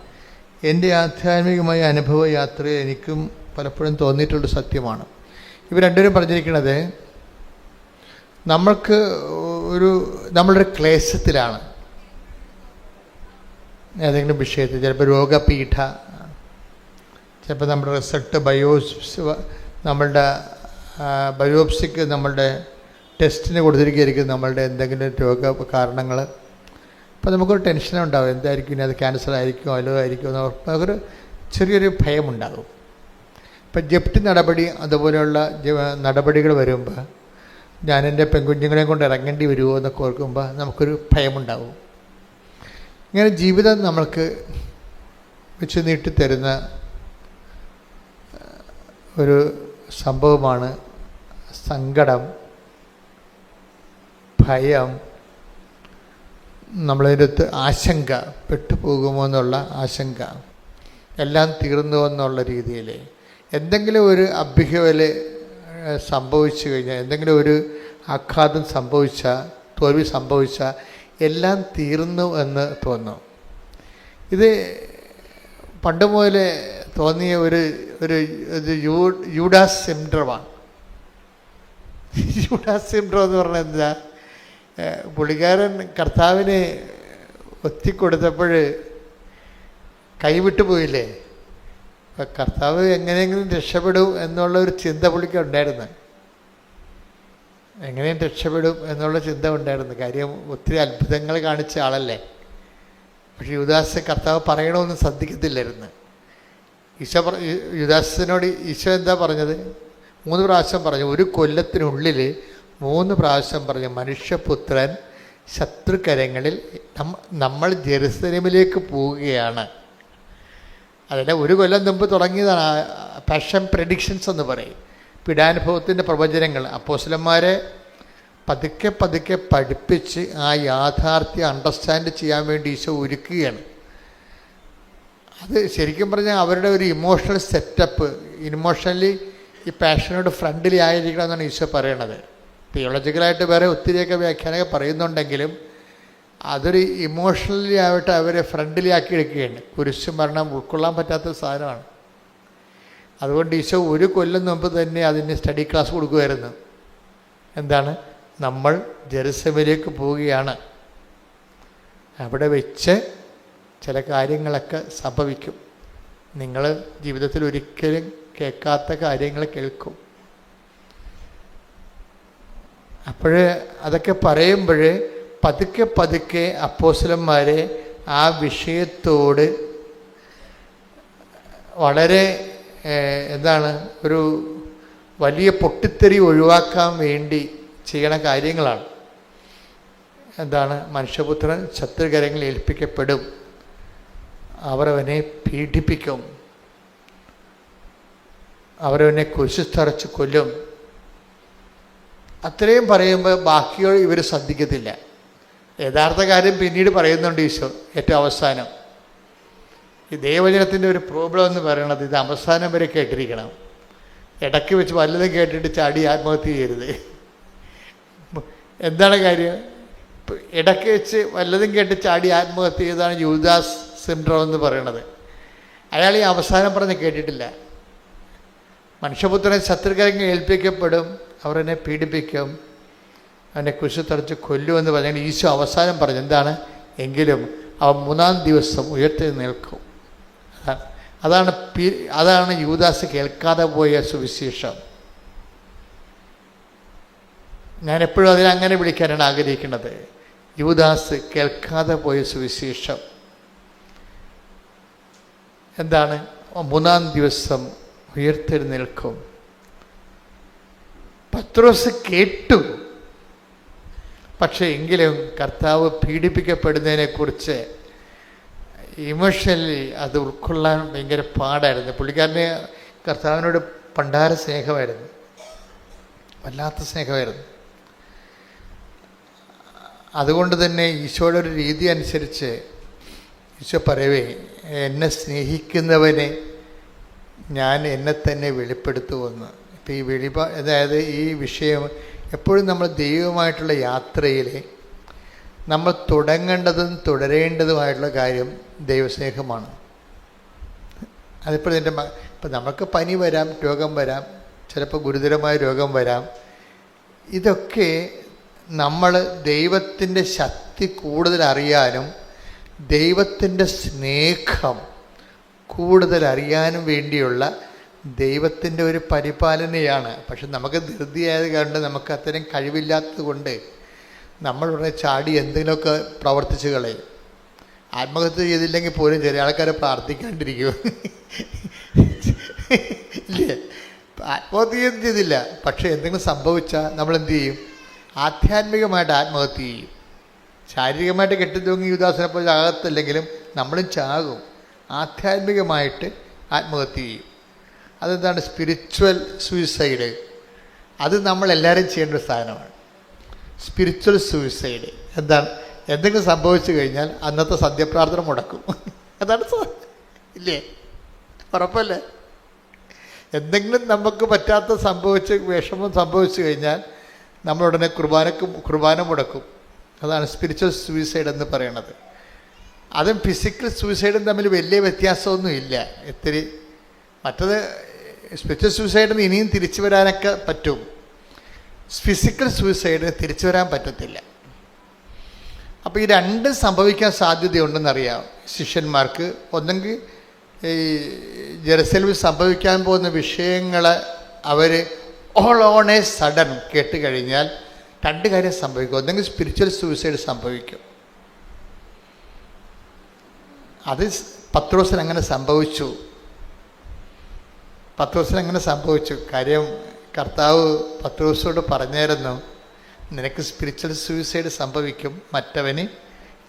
എൻ്റെ ആധ്യാത്മികമായ അനുഭവ യാത്രയിൽ എനിക്കും പലപ്പോഴും തോന്നിയിട്ടുള്ള സത്യമാണ്. ഇവർ രണ്ടുപേരും പറഞ്ഞിരിക്കുന്നത് നമ്മളൊരു ക്ലേശത്തിലാണ് ഏതെങ്കിലും വിഷയത്തിൽ. ചിലപ്പോൾ രോഗപീഠ, ചിലപ്പോൾ നമ്മുടെ റിസൾട്ട് നമ്മളുടെ ബയോപ്സിക്ക് നമ്മളുടെ ടെസ്റ്റിന് കൊടുത്തിരിക്കുകയായിരിക്കും നമ്മളുടെ എന്തെങ്കിലും രോഗ കാരണങ്ങൾ. അപ്പോൾ നമുക്കൊരു ടെൻഷനുണ്ടാവും, എന്തായിരിക്കും ഇനി അത് ക്യാൻസർ ആയിരിക്കുമോ അല്ലോ ആയിരിക്കുമോ എന്ന് നമുക്കൊരു ചെറിയൊരു ഭയമുണ്ടാകും. ഇപ്പം ജപ്തി നടപടി അതുപോലെയുള്ള നടപടികൾ വരുമ്പോൾ ഞാൻ എൻ്റെ പെൺകുഞ്ഞുങ്ങളെയും കൊണ്ട് ഇറങ്ങേണ്ടി വരുമോ എന്നൊക്കെ ഓർക്കുമ്പോൾ നമുക്കൊരു ഭയമുണ്ടാവും. ഇങ്ങനെ ജീവിതം നമ്മൾക്ക് വെച്ച് നീട്ടിത്തരുന്ന ഒരു സംഭവമാണ് സങ്കടം, ഭയം, നമ്മളതിൻ്റെ അടുത്ത് ആശങ്ക, പെട്ടുപോകുമോ എന്നുള്ള ആശങ്ക, എല്ലാം തീർന്നു എന്നുള്ള രീതിയിൽ എന്തെങ്കിലും ഒരു അഭ്യൂഹവല് സംഭവിച്ചു കഴിഞ്ഞാൽ, എന്തെങ്കിലും ഒരു ആഘാതം സംഭവിച്ചാൽ, തോൽവി സംഭവിച്ചാൽ എല്ലാം തീർന്നു എന്ന് തോന്നും. ഇത് പണ്ട് മുതലേ തോന്നിയ ഒരു യൂഡാസ് സിൻഡ്രോമാണ്. യൂഡാസ് സിൻഡ്രോം എന്ന് പറഞ്ഞാൽ എന്താ? പുള്ളിക്കാരൻ കർത്താവിനെ ഒത്തിക്കൊടുത്തപ്പോൾ കൈവിട്ടു പോയില്ലേ? അപ്പം കർത്താവ് എങ്ങനെയെങ്കിലും രക്ഷപ്പെടും എന്നുള്ള ഒരു ചിന്ത പുള്ളിക്ക് ഉണ്ടായിരുന്നു. എങ്ങനെയും രക്ഷപ്പെടും എന്നുള്ള ചിന്ത ഉണ്ടായിരുന്നു. കാര്യം ഒത്തിരി അത്ഭുതങ്ങൾ കാണിച്ച ആളല്ലേ. പക്ഷെ യൂദാസ് കർത്താവ് പറയണമെന്ന് ശ്രദ്ധിക്കത്തില്ലായിരുന്നു. യൂദാസിനോട് ഈശോ എന്താ പറഞ്ഞത്? 3 പ്രാവശ്യം പറഞ്ഞു. ഒരു കൊല്ലത്തിനുള്ളിൽ 3 പ്രാവശ്യം പറഞ്ഞു, മനുഷ്യപുത്രൻ ശത്രുകരങ്ങളിൽ നമ്മൾ ജെറുസലേമിലേക്ക് പോവുകയാണ്. അതിൻ്റെ 1 കൊല്ലം മുമ്പ് തുടങ്ങിയതാണ് പാഷൻ പ്രെഡിക്ഷൻസ് എന്ന് പറയും. പീഡാനുഭവത്തിൻ്റെ പ്രവചനങ്ങൾ അപ്പോസ്തലന്മാരെ പതുക്കെ പതുക്കെ പഠിപ്പിച്ച് ആ യാഥാർത്ഥ്യം അണ്ടർസ്റ്റാൻഡ് ചെയ്യാൻ വേണ്ടി ഈശോ ഒരുക്കുകയാണ്. അത് ശരിക്കും പറഞ്ഞാൽ അവരുടെ ഒരു ഇമോഷണൽ സെറ്റപ്പ്, ഇമോഷണലി ഈ പാഷനോട് ഫ്രണ്ട്ലി ആയിരിക്കണം എന്നാണ് ഈശോ പറയണത്. തിയോളജിക്കലായിട്ട് വേറെ ഒത്തിരിയൊക്കെ വ്യാഖ്യാനമൊക്കെ പറയുന്നുണ്ടെങ്കിലും അതൊരു ഇമോഷണലി ആയിട്ട് അവരെ ഫ്രണ്ട്ലി ആക്കി എടുക്കുകയാണ്. കുരിശ് മരണം ഉൾക്കൊള്ളാൻ പറ്റാത്ത സാധനമാണ്. അതുകൊണ്ട് ഈശോ 1 കൊല്ലം മുമ്പ് തന്നെ അതിന് സ്റ്റഡി ക്ലാസ് കൊടുക്കുമായിരുന്നു. എന്താണ്? നമ്മൾ ജെറുസലേമിലേക്ക് പോവുകയാണ്, അവിടെ വെച്ച് ചില കാര്യങ്ങളൊക്കെ സംഭവിക്കും, നിങ്ങൾ ജീവിതത്തിൽ ഒരിക്കലും കേൾക്കാത്ത കാര്യങ്ങൾ കേൾക്കും. അപ്പോൾ അതൊക്കെ പറയുമ്പോൾ പതുക്കെ പതുക്കെ അപ്പോസ്തലന്മാരെ ആ വിഷയത്തോട് വളരെ ഒരു വലിയ പൊട്ടിത്തെറി ഒഴിവാക്കാൻ വേണ്ടി ചെയ്യണ കാര്യങ്ങളാണ്. മനുഷ്യപുത്രൻ ശത്രുകരങ്ങളിൽ ഏൽപ്പിക്കപ്പെടും, അവർ അവനെ പീഡിപ്പിക്കും, അവരവനെ കുരിശിൽ കൊല്ലും. അത്രയും പറയുമ്പോൾ ബാക്കിയോ ഇവർ ശ്രദ്ധിക്കത്തില്ല. യഥാർത്ഥ കാര്യം പിന്നീട് പറയുന്നുണ്ട് ഈശോ ഏറ്റവും അവസാനം. ഈ ദൈവവചനത്തിൻ്റെ ഒരു പ്രോബ്ലം എന്ന് പറയണത് ഇത് അവസാനം വരെ കേട്ടിരിക്കണം. ഇടയ്ക്ക് വെച്ച് വല്ലതും കേട്ടിട്ട് ചാടി ആത്മഹത്യ ചെയ്യരുത്. എന്താണ് കാര്യം? ഇടയ്ക്ക് വെച്ച് വല്ലതും കേട്ട് ചാടി ആത്മഹത്യ ചെയ്താണ് യൂദാസ് സിൻഡ്രോം എന്ന് പറയണത്. അയാൾ ഈ അവസാനം പറഞ്ഞ് കേട്ടിട്ടില്ല. മനുഷ്യപുത്രനെ ശത്രുക്കരങ്ങൾ ഏൽപ്പിക്കപ്പെടും, അവർ എന്നെ പീഡിപ്പിക്കും, അവനെ കുരിശിൽ കൊല്ലുമെന്ന് പറഞ്ഞാൽ ഈശോ അവസാനം പറഞ്ഞു എന്താണ്? എങ്കിലും അവൻ 3-ാം ദിവസം ഉയർത്തെഴുന്നേൽക്കും. അതാണ് യൂദാസ് കേൾക്കാതെ പോയ സുവിശേഷം. ഞാൻ എപ്പോഴും അതിനങ്ങനെ വിളിക്കാനാണ് ആഗ്രഹിക്കുന്നത്. യൂദാസ് കേൾക്കാതെ പോയ സുവിശേഷം എന്താണ്? 3-ാം ദിവസം ഉയർത്തെഴുന്നേൽക്കും. പത്രോസ് കേട്ടു, പക്ഷേ എങ്കിലും കർത്താവ് പീഡിപ്പിക്കപ്പെടുന്നതിനെക്കുറിച്ച് ഇമോഷണലി അത് ഉൾക്കൊള്ളാൻ ഭയങ്കര പാടായിരുന്നു. പുള്ളിക്കാരന് കർത്താവിനോട് പണ്ടാര സ്നേഹമായിരുന്നു, വല്ലാത്ത സ്നേഹമായിരുന്നു. അതുകൊണ്ട് തന്നെ ഈശോയുടെ ഒരു രീതി അനുസരിച്ച് ഈശോ പറയവേ, എന്നെ സ്നേഹിക്കുന്നവനെ ഞാൻ എന്നെ തന്നെ വെളിപ്പെടുത്തുമെന്ന്. ഇപ്പോൾ ഈ അതായത് ഈ വിഷയം എപ്പോഴും നമ്മൾ ദൈവമായിട്ടുള്ള യാത്രയിൽ നമ്മൾ തുടങ്ങേണ്ടതും തുടരേണ്ടതുമായിട്ടുള്ള കാര്യം ദൈവസ്നേഹമാണ്. അതിപ്പോൾ ഇപ്പം നമുക്ക് പനി വരാം, രോഗം വരാം, ചിലപ്പോൾ ഗുരുതരമായ രോഗം വരാം. ഇതൊക്കെ നമ്മൾ ദൈവത്തിൻ്റെ ശക്തി കൂടുതൽ അറിയാനും ദൈവത്തിൻ്റെ സ്നേഹം കൂടുതൽ അറിയാനും വേണ്ടിയുള്ള ദൈവത്തിൻ്റെ ഒരു പരിപാലനയാണ്. പക്ഷെ നമുക്ക് ധൃതിയായത് കൊണ്ട്, നമുക്ക് അത്രയും കഴിവില്ലാത്തത് കൊണ്ട് നമ്മളുടനെ ചാടി എന്തെങ്കിലുമൊക്കെ പ്രവർത്തിച്ച് കളയും. ആത്മഹത്യ ചെയ്തില്ലെങ്കിൽ പോലും ചില ആൾക്കാരെ പ്രാർത്ഥിക്കാണ്ടിരിക്കും. ഇല്ലേ? ആത്മഹത്യ ചെയ്തില്ല, പക്ഷെ എന്തെങ്കിലും സംഭവിച്ചാൽ നമ്മളെന്ത് ചെയ്യും? ആധ്യാത്മികമായിട്ട് ആത്മഹത്യ ചെയ്യും. ശാരീരികമായിട്ട് കെട്ടിത്തൂങ്ങി യൂദാസിനെ പോലെ ചാകത്തില്ലെങ്കിലും നമ്മളും ചാകും. ആധ്യാത്മികമായിട്ട് ആത്മഹത്യ ചെയ്യും. അതെന്താണ്? Spiritual suicide. അത് നമ്മളെല്ലാവരും ചെയ്യേണ്ട ഒരു സാധനമാണ്. സ്പിരിച്വൽ സൂയിസൈഡ് എന്താണ്? എന്തെങ്കിലും സംഭവിച്ചു കഴിഞ്ഞാൽ അന്നത്തെ സന്ധ്യപ്രാർത്ഥന മുടക്കും. അതാണ് ഇല്ലേ? ഉറപ്പല്ലേ? എന്തെങ്കിലും നമുക്ക് പറ്റാത്ത വിഷമം സംഭവിച്ചു കഴിഞ്ഞാൽ നമ്മളുടനെ കുർബാന മുടക്കും. അതാണ് സ്പിരിച്വൽ സൂയിസൈഡ് എന്ന് പറയുന്നത്. അതും ഫിസിക്കൽ സൂയിസൈഡും തമ്മിൽ വലിയ വ്യത്യാസമൊന്നും ഇല്ല. ഇത്തിരി മറ്റത് സ്പിരിച്വൽ സൂയിസൈഡിന് ഇനിയും തിരിച്ചു വരാനൊക്കെ പറ്റും, ഫിസിക്കൽ സൂയിസൈഡിന് തിരിച്ചു വരാൻ പറ്റത്തില്ല. അപ്പോൾ ഈ രണ്ടും സംഭവിക്കാൻ സാധ്യതയുണ്ടെന്നറിയാം ശിഷ്യന്മാർക്ക്. ഒന്നെങ്കിൽ ഈ ജെറുസലേമിൽ സംഭവിക്കാൻ പോകുന്ന വിഷയങ്ങൾ അവർ ഓൾ ഓൺ എ സഡൻ കേട്ട് കഴിഞ്ഞാൽ രണ്ട് കാര്യം സംഭവിക്കും. ഒന്നെങ്കിൽ സ്പിരിച്വൽ സൂയിസൈഡ് സംഭവിക്കും. അത് പത്രോസിന് അങ്ങനെ സംഭവിച്ചു. കാര്യം കർത്താവ് പത്രോസോട് പറഞ്ഞായിരുന്നു, നിനക്ക് സ്പിരിച്വൽ സൂയിസൈഡ് സംഭവിക്കും, മറ്റവന്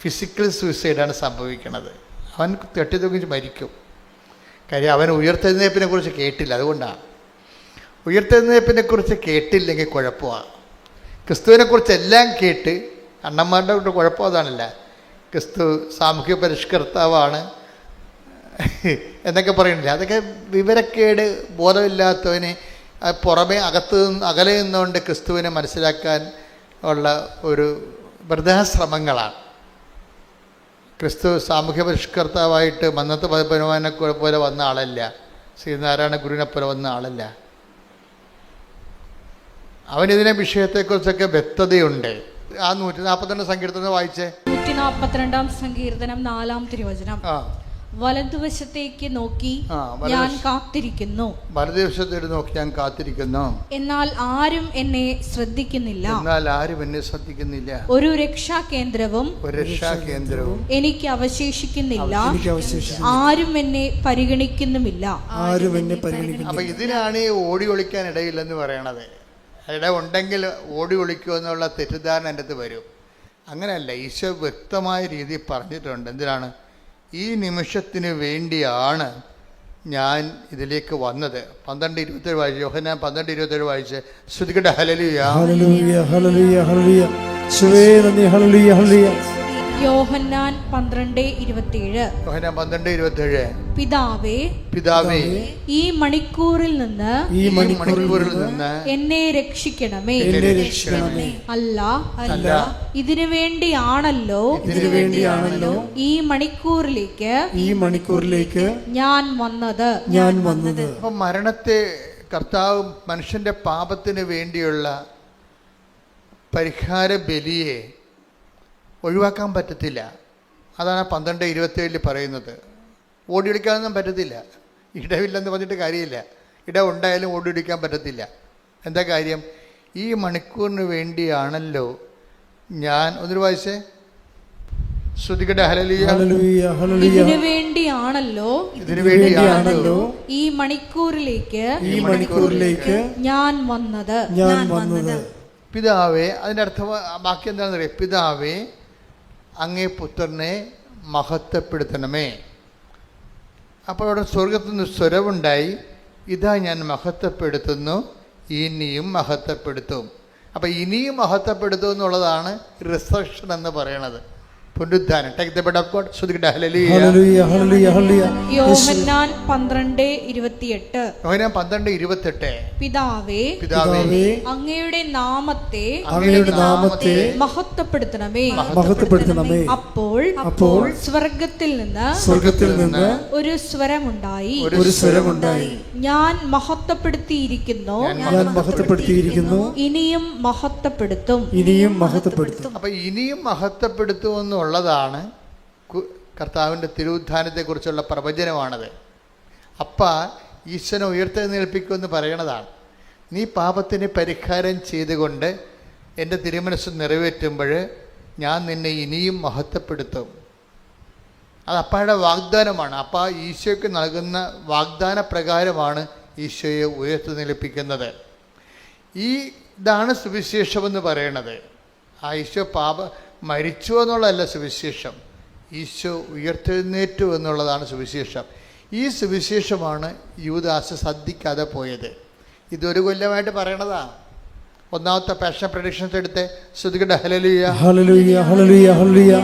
ഫിസിക്കൽ സൂയിസൈഡാണ് സംഭവിക്കുന്നത്. അവൻ തട്ടിത്തൂക്കി മരിക്കും. കാര്യം അവൻ ഉയർത്തെഴുന്നേൽപ്പിനെ കുറിച്ച് കേട്ടില്ല. അതുകൊണ്ടാണ്. ഉയർത്തെഴുന്നേൽപ്പിനെക്കുറിച്ച് കേട്ടില്ലെങ്കിൽ കുഴപ്പമാണ്. ക്രിസ്തുവിനെക്കുറിച്ച് എല്ലാം കേട്ട് അണ്ണന്മാരുടെ കൊണ്ട് കുഴപ്പം അതാണല്ല, ക്രിസ്തു സാമൂഹ്യ പരിഷ്കർത്താവാണ് എന്നൊക്കെ പറയുന്നില്ല. അതൊക്കെ വിവരക്കേട്, ബോധമില്ലാത്തവന് പുറമേ അകലെ നിന്നുകൊണ്ട് ക്രിസ്തുവിനെ മനസ്സിലാക്കാൻ ഉള്ള ഒരു വൃഥാശ്രമങ്ങളാണ്. ക്രിസ്തു സാമൂഹ്യ പരിഷ്കർത്താവായിട്ട് മന്നത്ത് പരമാനെ പോലെ വന്ന ആളല്ല, ശ്രീനാരായണ ഗുരുവിനെ പോലെ വന്ന ആളല്ല. അവനിതിനെ വിഷയത്തെക്കുറിച്ചൊക്കെ വ്യക്തതയുണ്ട്. ആ 142 സങ്കീർത്തനം വായിച്ചേ. 142 സങ്കീർത്തനം 4-ാം തിരുവചനം. വലതുവശത്തേക്ക് നോക്കി ഞാൻ കാത്തിരിക്കുന്നു. വലതുവശത്തേക്ക് നോക്കി ഞാൻ കാത്തിരിക്കുന്നു. എന്നാൽ ആരും എന്നെ ശ്രദ്ധിക്കുന്നില്ല. ഒരു രക്ഷാകേന്ദ്രവും എനിക്ക് അവശേഷിക്കുന്നില്ല. ആരും എന്നെ പരിഗണിക്കുന്നുമില്ല. അപ്പൊ ഇതിനാണ് ഈ ഓടി ഒളിക്കാൻ ഇടയില്ലെന്ന് പറയണത്. ഇട ഉണ്ടെങ്കിൽ ഓടി ഒളിക്കുക എന്നുള്ള തെറ്റിദ്ധാരണ എൻ്റെ അടുത്ത് വരും. അങ്ങനെയല്ല, ഈശോ വ്യക്തമായ രീതിയിൽ പറഞ്ഞിട്ടുണ്ട്. എന്തിനാണ്? ഈ നിമിഷത്തിന് വേണ്ടിയാണ് ഞാൻ ഇതിലേക്ക് വന്നത്. 12:27 വായിച്ചു. യോഹന്നാൻ 12:27 വായിച്ച്. ശ്രുതികട്ടെ. ഹല്ലേലൂയ, ഹല്ലേലൂയ, ഹല്ലേലൂയ, ഹല്ലേലൂയ. യേശുവേ നന്ദി. ഹല്ലേലൂയ, ഹല്ലേലൂയ. യോഹന്നാൻ 12:27. യോഹന്നാൻ 12:27. പിതാവേ, ഈ മണിക്കൂറിൽ നിന്ന് എന്നെ രക്ഷിക്കണമേ. അല്ല, ഇതിനു വേണ്ടിയാണല്ലോ ഈ മണിക്കൂറിലേക്ക് ഞാൻ വന്നത്. അപ്പൊ മരണത്തെ കർത്താവ് മനുഷ്യന്റെ പാപത്തിന് വേണ്ടിയുള്ള പരിഹാര ബലിയെ ഒഴിവാക്കാൻ പറ്റത്തില്ല. അതാണ് 12:27 പറയുന്നത്. ഓടിയൊളിക്കാനൊന്നും പറ്റത്തില്ല. ഇടവില്ലെന്ന് പറഞ്ഞിട്ട് കാര്യമില്ല. ഇടം ഉണ്ടായാലും ഓടിയൊളിക്കാൻ പറ്റത്തില്ല. എന്താ കാര്യം? ഈ മണിക്കൂറിന് വേണ്ടിയാണല്ലോ ഞാൻ. ഒന്നൊരു വായിച്ചേ. ശ്രുതികട്ടെ. ഹല്ലേലൂയ, ഹല്ലേലൂയ. ഇതിനു വേണ്ടിയാണല്ലോ ഈ മണിക്കൂറിലേക്ക് ഞാൻ വന്നത്. പിതാവേ, അതിൻ്റെ അർത്ഥം ബാക്കി എന്താണെന്ന് അറിയാം. പിതാവേ, അങ്ങേ പുത്രനെ മഹത്വപ്പെടുത്തണമേ. അപ്പോൾ അവിടെ സ്വർഗത്തിൽ നിന്ന് സ്വരവുണ്ടായി, ഇതാ ഞാൻ മഹത്വപ്പെടുത്തുന്നു, ഇനിയും മഹത്വപ്പെടുത്തും. അപ്പം ഇനിയും മഹത്വപ്പെടുത്തും എന്നുള്ളതാണ് റിസറക്ഷൻ എന്ന് പറയണത്, പുനരുദ്ധാനം. Take the word of God. ശ്രുതികട്ടെ. ഹല്ലേലൂയ, ഹല്ലേലൂയ, ഹല്ലേലൂയ. യോഹന്നാൻ 12:28. യോഹന്നാൻ 12:28. പിതാവേ, അങ്ങയുടെ നാമത്തെ മഹത്വപ്പെടുത്തണമേ. അപ്പോൾ സ്വർഗത്തിൽ നിന്ന് ഒരു സ്വരമുണ്ടായി, ഞാൻ മഹത്വപ്പെടുത്തിയിരിക്കുന്നു, ഇനിയും മഹത്വപ്പെടുത്തും. അപ്പൊ ഇനിയും മഹത്വപ്പെടുത്തും എന്നുള്ളതാണ് കർത്താവിൻ്റെ തിരുവുദ്ധാനത്തെക്കുറിച്ചുള്ള പ്രവചനമാണത്. അപ്പ ഈശ്വരനെ ഉയർത്തെഴുന്നേൽപ്പിക്കുമെന്ന് പറയണതാണ്. നീ പാപത്തിന് പരിഹാരം ചെയ്തുകൊണ്ട് എൻ്റെ തിരുമനസ് നിറവേറ്റുമ്പോൾ ഞാൻ നിന്നെ ഇനിയും മഹത്വപ്പെടുത്തും. അത് അപ്പയുടെ വാഗ്ദാനമാണ്. അപ്പ ഈശോയ്ക്ക് നൽകുന്ന വാഗ്ദാന പ്രകാരമാണ് ഈശോയെ ഉയർത്തെഴുന്നേൽപ്പിക്കുന്നത്. ഇതാണ് സുവിശേഷമെന്ന് പറയണത്. ആ ഈശോ മരിച്ചു എന്നുള്ളതല്ല സുവിശേഷം, ഈശോ ഉയർത്തെഴുന്നേറ്റു എന്നുള്ളതാണ് സുവിശേഷം. ഈ സുവിശേഷമാണ് യൂദാസ് ശ്രദ്ധിക്കാതെ പോയത്. ഇതൊരു കൊല്ലമായിട്ട് പറയണതാണ്. ഒന്നാമത്തെ പാഷൻ പ്രഡിക്ഷൻസ് എടുത്ത് ശ്രുതികട്ടെ. ഹല്ലേലൂയ, ഹല്ലേലൂയ, ഹല്ലേലൂയ, ഹല്ലേലൂയ.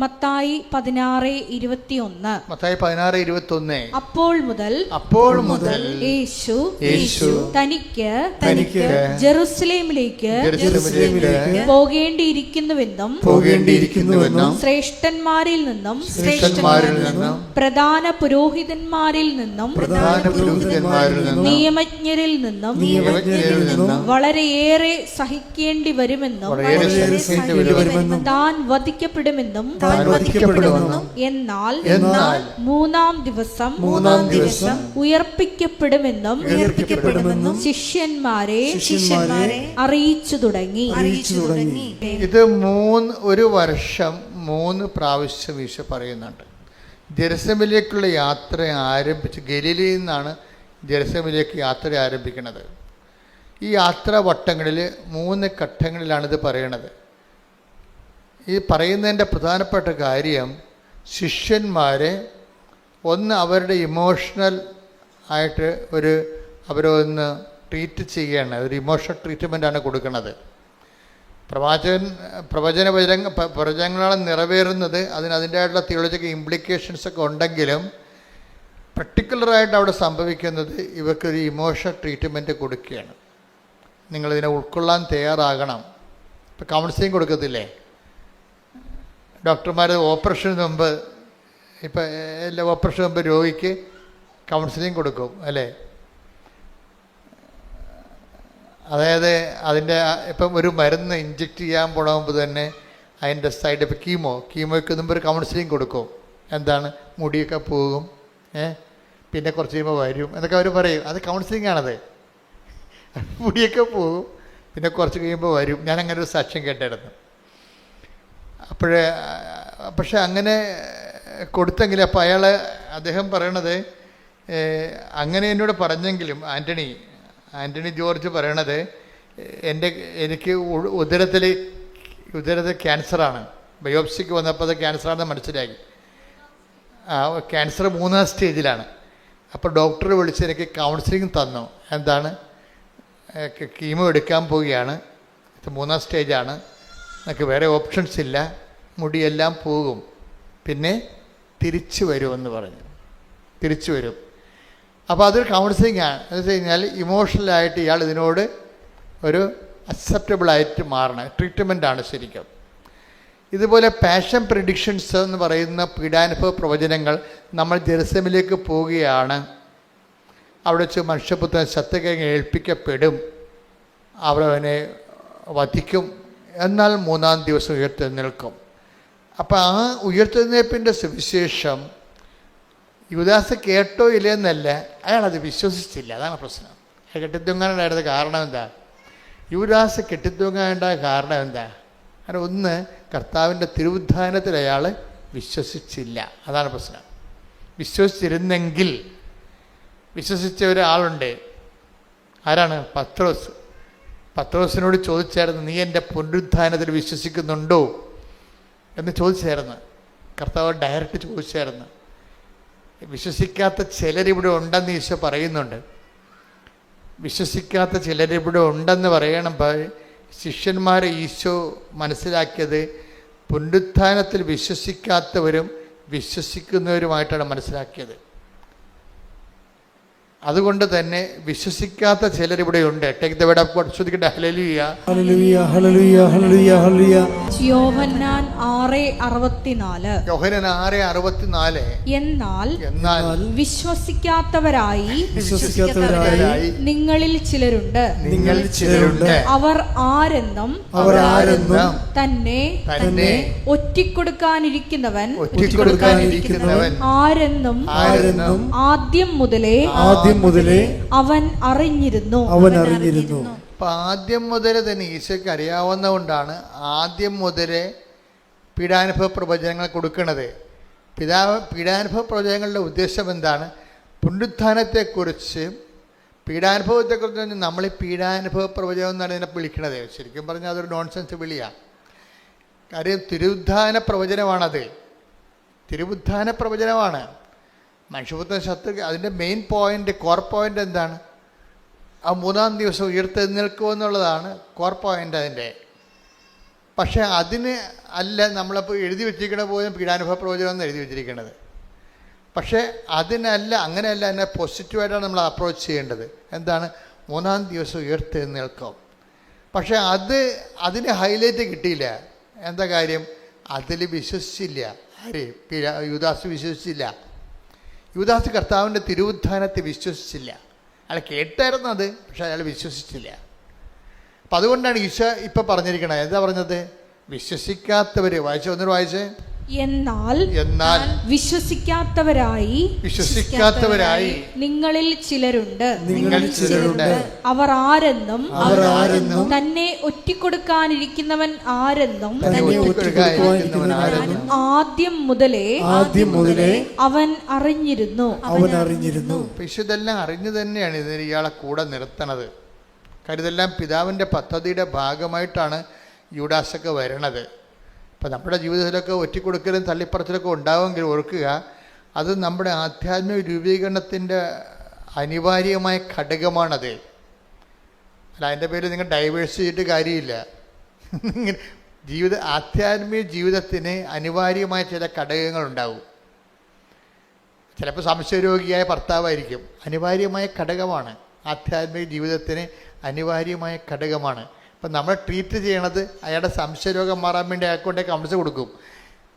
മത്തായി 16:21. മത്തായി 16:21. അപ്പോൾ മുതൽ യേശു തനിക്ക് ജെറുസലേമിലേക്ക് പോകേണ്ടിയിരിക്കുന്നുവെന്നും ശ്രേഷ്ഠന്മാരിൽ നിന്നും പ്രധാന പുരോഹിതന്മാരിൽ നിന്നും നിയമജ്ഞരിൽ നിന്നും വളരെയേറെ സഹിക്കേണ്ടി വരുമെന്നും താൻ വധിക്കപ്പെടുമെന്നും താൻ വധിക്കപ്പെടുമെന്നും എന്നാൽ എന്നാൽ മൂന്നാം ദിവസം ഉയർപ്പിക്കപ്പെടുമെന്നും ശിഷ്യന്മാരെ അറിയിച്ചു തുടങ്ങി. ഇത് ഒരു വർഷം 3 പ്രാവശ്യം ഈശോ പറയുന്നുണ്ട്. ജെറുസലേമിലേക്കുള്ള യാത്ര ആരംഭിച്ച് ഗലീലയിൽ നിന്നാണ് ജെറുസലേമിലേക്ക് യാത്ര ആരംഭിക്കുന്നത്. ഈ യാത്രാ വട്ടങ്ങളിൽ 3 ഘട്ടങ്ങളിലാണിത് പറയണത്. ഈ പറയുന്നതിൻ്റെ പ്രധാനപ്പെട്ട കാര്യം ശിഷ്യന്മാരെ അവരുടെ ഇമോഷണൽ ആയിട്ട് അവരൊന്ന് ട്രീറ്റ് ചെയ്യുകയാണ്. ഒരു ഇമോഷണൽ ട്രീറ്റ്മെൻറ്റാണ് കൊടുക്കുന്നത്. പ്രവചനങ്ങളാണ് നിറവേറുന്നത്. അതിൻ്റെതായിട്ടുള്ള തിയോളജിക്കൽ ഇംപ്ലിക്കേഷൻസൊക്കെ ഉണ്ടെങ്കിലും പർട്ടിക്കുലറായിട്ട് അവിടെ സംഭവിക്കുന്നത് ഇവർക്കൊരു ഇമോഷണൽ ട്രീറ്റ്മെൻറ്റ് കൊടുക്കുകയാണ്. നിങ്ങളിതിനെ ഉൾക്കൊള്ളാൻ തയ്യാറാകണം. ഇപ്പോൾ കൗൺസിലിംഗ് കൊടുക്കത്തില്ലേ ഡോക്ടർമാർ? ഓപ്പറേഷന് മുമ്പ് എല്ലാ ഓപ്പറേഷന് മുമ്പ് രോഗിക്ക് കൗൺസിലിംഗ് കൊടുക്കും അല്ലേ? അതായത് അതിൻ്റെ ഇപ്പം ഒരു മരുന്ന് ഇഞ്ചെക്റ്റ് ചെയ്യാൻ പോണ തന്നെ അതിൻ്റെ സൈഡ് എഫക്ട് കീമോയ്ക്ക് മുമ്പ് ഒരു കൗൺസിലിംഗ് കൊടുക്കും. എന്താണ്? മുടിയൊക്കെ പോകും, പിന്നെ കുറച്ച് കഴിയുമ്പോൾ വരും എന്നൊക്കെ അവർ പറയും. അത് കൗൺസിലിംഗ് ആണത്. മുടിയൊക്കെ പോകും, പിന്നെ കുറച്ച് കഴിയുമ്പോൾ വരും. ഞാനങ്ങനെ ഒരു സാക്ഷ്യം കേട്ടായിരുന്നു. പക്ഷെ അങ്ങനെ കൊടുത്തെങ്കിൽ അപ്പോൾ അദ്ദേഹം പറയണത് അങ്ങനെ എന്നോട് പറഞ്ഞെങ്കിലും ആൻ്റണി ജോർജ് പറയണത് എനിക്ക് ഉദരത്തിൽ ക്യാൻസറാണ്. ബയോപ്സിക്ക് വന്നപ്പോൾ അത് ക്യാൻസറാണെന്ന് മനസ്സിലാക്കി. ക്യാൻസർ 3ാം സ്റ്റേജിലാണ്. അപ്പോൾ ഡോക്ടർ വിളിച്ച് എനിക്ക് കൗൺസിലിംഗ് തന്നു. എന്താണ്? കീമോ എടുക്കാൻ പോവുകയാണ്, ഇത് 3ാം സ്റ്റേജാണ്, എനിക്ക് വേറെ ഓപ്ഷൻസ് ഇല്ല, മുടിയെല്ലാം പോകും, പിന്നെ തിരിച്ചു വരുമെന്ന് പറഞ്ഞു. തിരിച്ചു വരും. അപ്പോൾ അതൊരു കൗൺസിലിംഗ് ആണ്. എന്ന് വെച്ച് കഴിഞ്ഞാൽ ഇമോഷണലായിട്ട് ഇയാൾ ഇതിനോട് ഒരു അക്സെപ്റ്റബിളായിട്ട് മാറണം. ട്രീറ്റ്മെൻറ്റാണ് ശരിക്കും. ഇതുപോലെ പാഷൻ പ്രിഡിക്ഷൻസ് എന്ന് പറയുന്ന പീഡാനുഭവ പ്രവചനങ്ങൾ നമ്മൾ ജെറുസലേമിലേക്ക് പോവുകയാണ്. അവിടെ വെച്ച് മനുഷ്യപുത്രൻ സത്യകേങ്ങ ഏൽപ്പിക്കപ്പെടും, അവനെ വധിക്കും, എന്നാൽ 3ാം ദിവസം ഉയർത്തെഴുന്നേൽക്കും. അപ്പോൾ ആ ഉയർത്തെഴുന്നേൽപ്പിൻ്റെ സുവിശേഷം യൂദാസ് കേട്ടോ ഇല്ലെന്നല്ല, അയാളത് വിശ്വസിച്ചില്ല. അതാണ് പ്രശ്നം. അയാൾ കെട്ടിത്തൂങ്ങാനുണ്ടായിരുന്ന കാരണം എന്താ? യൂദാസ് കെട്ടിത്തൂങ്ങാനുണ്ടായ കാരണം എന്താ? കാരണം ഒന്ന്, കർത്താവിൻ്റെ തിരുവുദ്ധാനത്തിൽ അയാൾ വിശ്വസിച്ചില്ല. അതാണ് പ്രശ്നം. വിശ്വസിച്ചിരുന്നെങ്കിൽ, വിശ്വസിച്ച ഒരാളുണ്ട്, ആരാണ്? പത്രോസിനോട് ചോദിച്ചായിരുന്നു, നീ എൻ്റെ പുനരുദ്ധാനത്തിൽ വിശ്വസിക്കുന്നുണ്ടോ എന്ന് ചോദിച്ചായിരുന്നു. കർത്താവ് ഡയറക്റ്റ് ചോദിച്ചായിരുന്നു. വിശ്വസിക്കാത്ത ചിലരിവിടെ ഉണ്ടെന്ന് ഈശോ പറയുന്നുണ്ട്. വിശ്വസിക്കാത്ത ചിലരിവിടെ ഉണ്ടെന്ന് പറയണപ്പോൾ ശിഷ്യന്മാരെ ഈശോ മനസ്സിലാക്കിയത് പുനരുത്ഥാനത്തിൽ വിശ്വസിക്കാത്തവരും വിശ്വസിക്കുന്നവരുമായിട്ടാണ് മനസ്സിലാക്കിയത്. അതുകൊണ്ട് തന്നെ വിശ്വസിക്കാത്ത ചിലരിവിടെയുണ്ട്. Take the word of God. ശ്രദ്ധിക്കട്ടെ. ഹല്ലേലൂയ, ഹല്ലേലൂയ, ഹല്ലേലൂയ, ഹല്ലേലൂയ, ഹല്ലേലൂയ. യോഹന്നാൻ 6:64. യോഹന്നാൻ 6:64. എന്നാൽ വിശ്വസിക്കാത്തവരായി നിങ്ങളിൽ ചിലരുണ്ട്. അവർ ആരെന്നും തന്നെ ഒറ്റിക്കൊടുക്കാനിരിക്കുന്നവൻ ആരെന്നും ആദ്യം മുതലേ അവൻ അറിഞ്ഞിരുന്നു. അപ്പൊ ആദ്യം മുതലേ തന്നെ ഈശോയ്ക്ക് അറിയാവുന്നതുകൊണ്ടാണ് ആദ്യം മുതലേ പീഡാനുഭവ പ്രവചനങ്ങൾ കൊടുക്കുന്നത്. പീഡാനുഭവ പ്രവചനങ്ങളുടെ ഉദ്ദേശം എന്താണ്? പുനരുത്ഥാനത്തെക്കുറിച്ച്, പീഡാനുഭവത്തെക്കുറിച്ച് നമ്മൾ ഈ പീഡാനുഭവ പ്രവചനം എന്നാണ് ഇതിനെ വിളിക്കുന്നത്. ശരിക്കും പറഞ്ഞാൽ അതൊരു നോൺസെൻസ് വിളിയാണ്. കാര്യം തിരുവുദ്ധാന പ്രവചനമാണത്. തിരുവുദ്ധാന പ്രവചനമാണ്. മനുഷ്യപുത്രൻ അതിൻ്റെ മെയിൻ പോയിൻ്റ്, കോർ പോയിൻ്റ് എന്താണ്? ആ 3ാം ദിവസം ഉയർത്തെഴുന്നേൽക്കുമെന്നുള്ളതാണ് കോർ പോയിൻ്റ് അതിൻ്റെ. പക്ഷേ അതിന് അല്ല നമ്മളപ്പോൾ എഴുതി വെച്ചിരിക്കണ പോലും പീഡാനുഭവ പ്രവചനം എന്ന് എഴുതി വെച്ചിരിക്കുന്നത്. പക്ഷേ അതിനല്ല, അങ്ങനെയല്ല, അതിനെ പോസിറ്റീവായിട്ടാണ് നമ്മൾ അപ്രോച്ച് ചെയ്യേണ്ടത്. എന്താണ്? 3ാം ദിവസം ഉയർത്തെഴുന്നേൽക്കും. പക്ഷേ അതിന് ഹൈലൈറ്റ് കിട്ടിയില്ല. എന്താ കാര്യം? അതിൽ വിശ്വസിച്ചില്ല. ആര്? യൂദാസ് വിശ്വസിച്ചില്ല. യൂദാസ് കർത്താവിൻ്റെ തിരുവുദ്ധാനത്തെ വിശ്വസിച്ചില്ല. അയാൾ കേട്ടായിരുന്നു അത്, പക്ഷെ അയാൾ വിശ്വസിച്ചില്ല. അപ്പം അതുകൊണ്ടാണ് ഈശോ ഇപ്പം പറഞ്ഞിരിക്കണത്. എന്താ പറഞ്ഞത്? വിശ്വസിക്കാത്തവർ, ഒന്നൂടെ വായിച്ചേ. എന്നാൽ വിശ്വസിക്കാത്തവരായി നിങ്ങളിൽ ചിലരുണ്ട്. അവർ ആരെന്നും തന്നെ ഒറ്റിക്കൊടുക്കാനിരിക്കുന്നവൻ ആരെന്നും ആദ്യം മുതലേ അവൻ അറിഞ്ഞിരുന്നു. ഇതെല്ലാം അറിഞ്ഞു തന്നെയാണ് ഇതിന് ഇയാളെ കൂടെ നിർത്തണത്. കാര്യം ഇതെല്ലാം പിതാവിൻ്റെ പദ്ധതിയുടെ ഭാഗമായിട്ടാണ് യൂദാസൊക്കെ വരണത്. അപ്പം നമ്മുടെ ജീവിതത്തിലൊക്കെ ഒറ്റിക്കൊടുക്കലും തള്ളിപ്പറച്ചിലൊക്കെ ഉണ്ടാവുമെങ്കിൽ ഓർക്കുക, അത് നമ്മുടെ ആധ്യാത്മിക രൂപീകരണത്തിൻ്റെ അനിവാര്യമായ ഘടകമാണത്. അല്ല, അതിൻ്റെ പേരിൽ നിങ്ങൾ ഡൈവേഴ്സ് ചെയ്തിട്ട് കാര്യമില്ല. ആധ്യാത്മിക ജീവിതത്തിന് അനിവാര്യമായ ചില ഘടകങ്ങളുണ്ടാവും. ചിലപ്പോൾ സംശയരോഗിയായ ഭർത്താവായിരിക്കും. അനിവാര്യമായ ഘടകമാണ്, ആധ്യാത്മിക ജീവിതത്തിന് അനിവാര്യമായ ഘടകമാണ്. അപ്പം നമ്മൾ ട്രീറ്റ് ചെയ്യണത് അയാളുടെ സംശയരോഗം മാറാൻ വേണ്ടി അയാൾക്കൊണ്ട് കൗൺസിൽ കൊടുക്കും,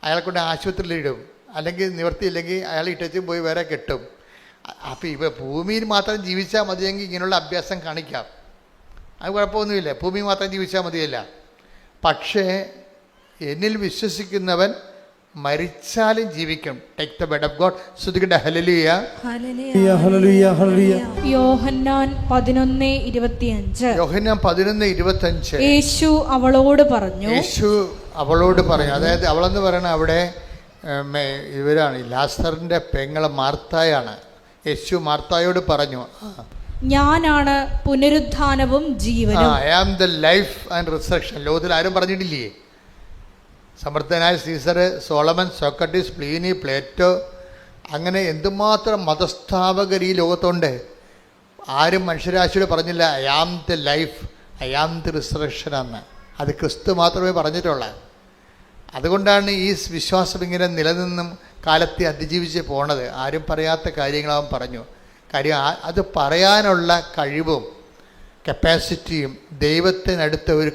അയാൾക്കൊണ്ട് ആശുപത്രിയിലിടും, അല്ലെങ്കിൽ നിവർത്തിയില്ലെങ്കിൽ അയാൾ ഇട്ടച്ചും പോയി വേറെ കെട്ടും. അപ്പോൾ ഭൂമിയിൽ മാത്രം ജീവിച്ചാൽ മതിയെങ്കിൽ ഇങ്ങനെയുള്ള അഭ്യാസം കാണിക്കാം, അത് കുഴപ്പമൊന്നുമില്ല. ഭൂമിയിൽ മാത്രം ജീവിച്ചാൽ മതിയല്ല. പക്ഷേ എന്നിൽ വിശ്വസിക്കുന്നവൻ മരിച്ചാലും ജീവിക്കും. Take the word of God. ശ്രുതിക്കട്ടെ ഹല്ലേലൂയ, ഹല്ലേലൂയ, ഹല്ലേലൂയ. യോഹന്നാൻ 11:25. യോഹന്നാൻ 11:25. യേശു അവളോട് പറഞ്ഞു. അതായത് അവളെന്ന് പറയണ അവിടെ ഇവരാണ്, ലാസറിന്റെ പെങ്ങളെ മാർത്തായാണ്. യേശു മാർത്തായോട് പറഞ്ഞു, ഞാനാണ് പുനരുത്ഥാനവും ജീവനും. I am the life and resurrection. ലോകത്തിൽ ആരും പറഞ്ഞിട്ടില്ലേ? സമർത്ഥനായ Caesar, Solomon, Socrates, Pliny, Plato, അങ്ങനെ എന്തുമാത്രം മതസ്ഥാപകർ ഈ ലോകത്തുണ്ട്. ആരും മനുഷ്യരാശിയോട് പറഞ്ഞില്ല I am the life, I am the resurrection എന്ന്. അത് ക്രിസ്തു മാത്രമേ പറഞ്ഞിട്ടുള്ളൂ. അതുകൊണ്ടാണ് ഈ വിശ്വാസം ഇങ്ങനെ നിലനിന്നും കാലത്തെ അതിജീവിച്ച് പോണത്. ആരും പറയാത്ത കാര്യങ്ങളവൻ പറഞ്ഞു. കാര്യം അത് പറയാനുള്ള കഴിവും കപ്പാസിറ്റിയും ദൈവത്തിനടുത്ത ഒരു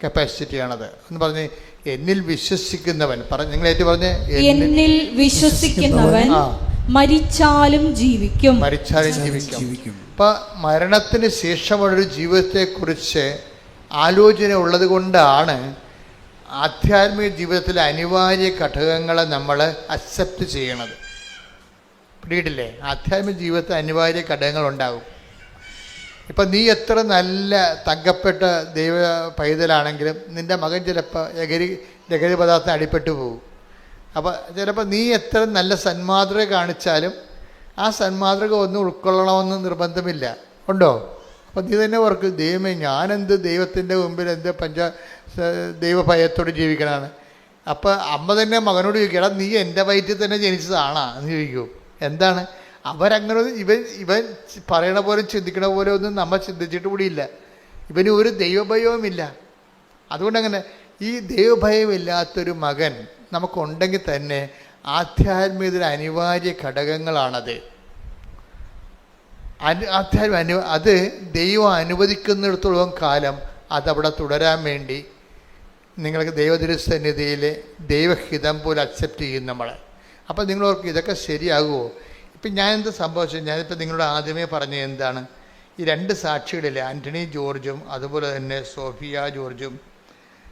കപ്പാസിറ്റിയാണത് എന്ന് പറഞ്ഞ് എന്നിൽ വിശ്വസിക്കുന്നവൻ നിങ്ങളേറ്റ് പറഞ്ഞ് എന്നിൽ വിശ്വസിക്കുന്നവൻ മരിച്ചാലും ജീവിക്കും. അപ്പൊ മരണത്തിന് ശേഷമുള്ളൊരു ജീവിതത്തെക്കുറിച്ച് ആലോചന ഉള്ളത് കൊണ്ടാണ് ആധ്യാത്മിക ജീവിതത്തിലെ അനിവാര്യ ഘടകങ്ങളെ നമ്മൾ അക്സെപ്റ്റ് ചെയ്യണത്. പിടിയിട്ടില്ലേ? ആധ്യാത്മിക ജീവിതത്തിൽ അനിവാര്യ ഘടകങ്ങളുണ്ടാകും. ഇപ്പം നീ എത്ര നല്ല തങ്കപ്പെട്ട ദൈവ പൈതലാണെങ്കിലും നിൻ്റെ മകൻ ചിലപ്പോൾ ലഹരി പദാർത്ഥം അടിപ്പെട്ടു പോകും. അപ്പോൾ ചിലപ്പോൾ നീ എത്ര നല്ല സന്മാതൃക കാണിച്ചാലും ആ സന്മാതൃക ഒന്നും ഉൾക്കൊള്ളണമെന്ന് നിർബന്ധമില്ല. ഉണ്ടോ? അപ്പോൾ നീ തന്നെ ഓർക്ക്, ദൈവമേ ഞാനെന്ത് ദൈവത്തിൻ്റെ മുമ്പിൽ ദൈവഭയത്തോട് ജീവിക്കണമാണ്. അപ്പോൾ അമ്മ തന്നെ മകനോട് ചോദിക്കണം, നീ എൻ്റെ വയറ്റിൽ തന്നെ ജനിച്ചതാണാ എന്ന് ചോദിക്കൂ. എന്താണ് അവരങ്ങനെ ഇവൻ പറയണ പോലെ ചിന്തിക്കണ പോലെ ഒന്നും നമ്മൾ ചിന്തിച്ചിട്ട് കൂടിയില്ല. ഇവന് ഒരു ദൈവഭയവുമില്ല. അതുകൊണ്ടങ്ങനെ ഈ ദൈവഭയമില്ലാത്തൊരു മകൻ നമുക്കുണ്ടെങ്കിൽ തന്നെ ആധ്യാത്മികതയുടെ അനിവാര്യ ഘടകങ്ങളാണത്. അത് ദൈവം അനുവദിക്കുന്നിടത്തോളം കാലം അതവിടെ തുടരാൻ വേണ്ടി നിങ്ങൾക്ക് ദൈവതിരുസന്നിധിയിൽ ദൈവഹിതം പോലെ അക്സെപ്റ്റ് ചെയ്യും നമ്മളെ. അപ്പോൾ നിങ്ങളോർക്ക് ഇതൊക്കെ ശരിയാകുമോ? ഇപ്പം ഞാൻ എന്ത് സംഭവിച്ചത്, ഞാനിപ്പോൾ നിങ്ങളോട് ആദ്യമേ പറഞ്ഞത് എന്താണ്, ഈ രണ്ട് സാക്ഷികളില്ലേ, ആൻ്റണി ജോർജും അതുപോലെ തന്നെ സോഫിയ ജോർജും.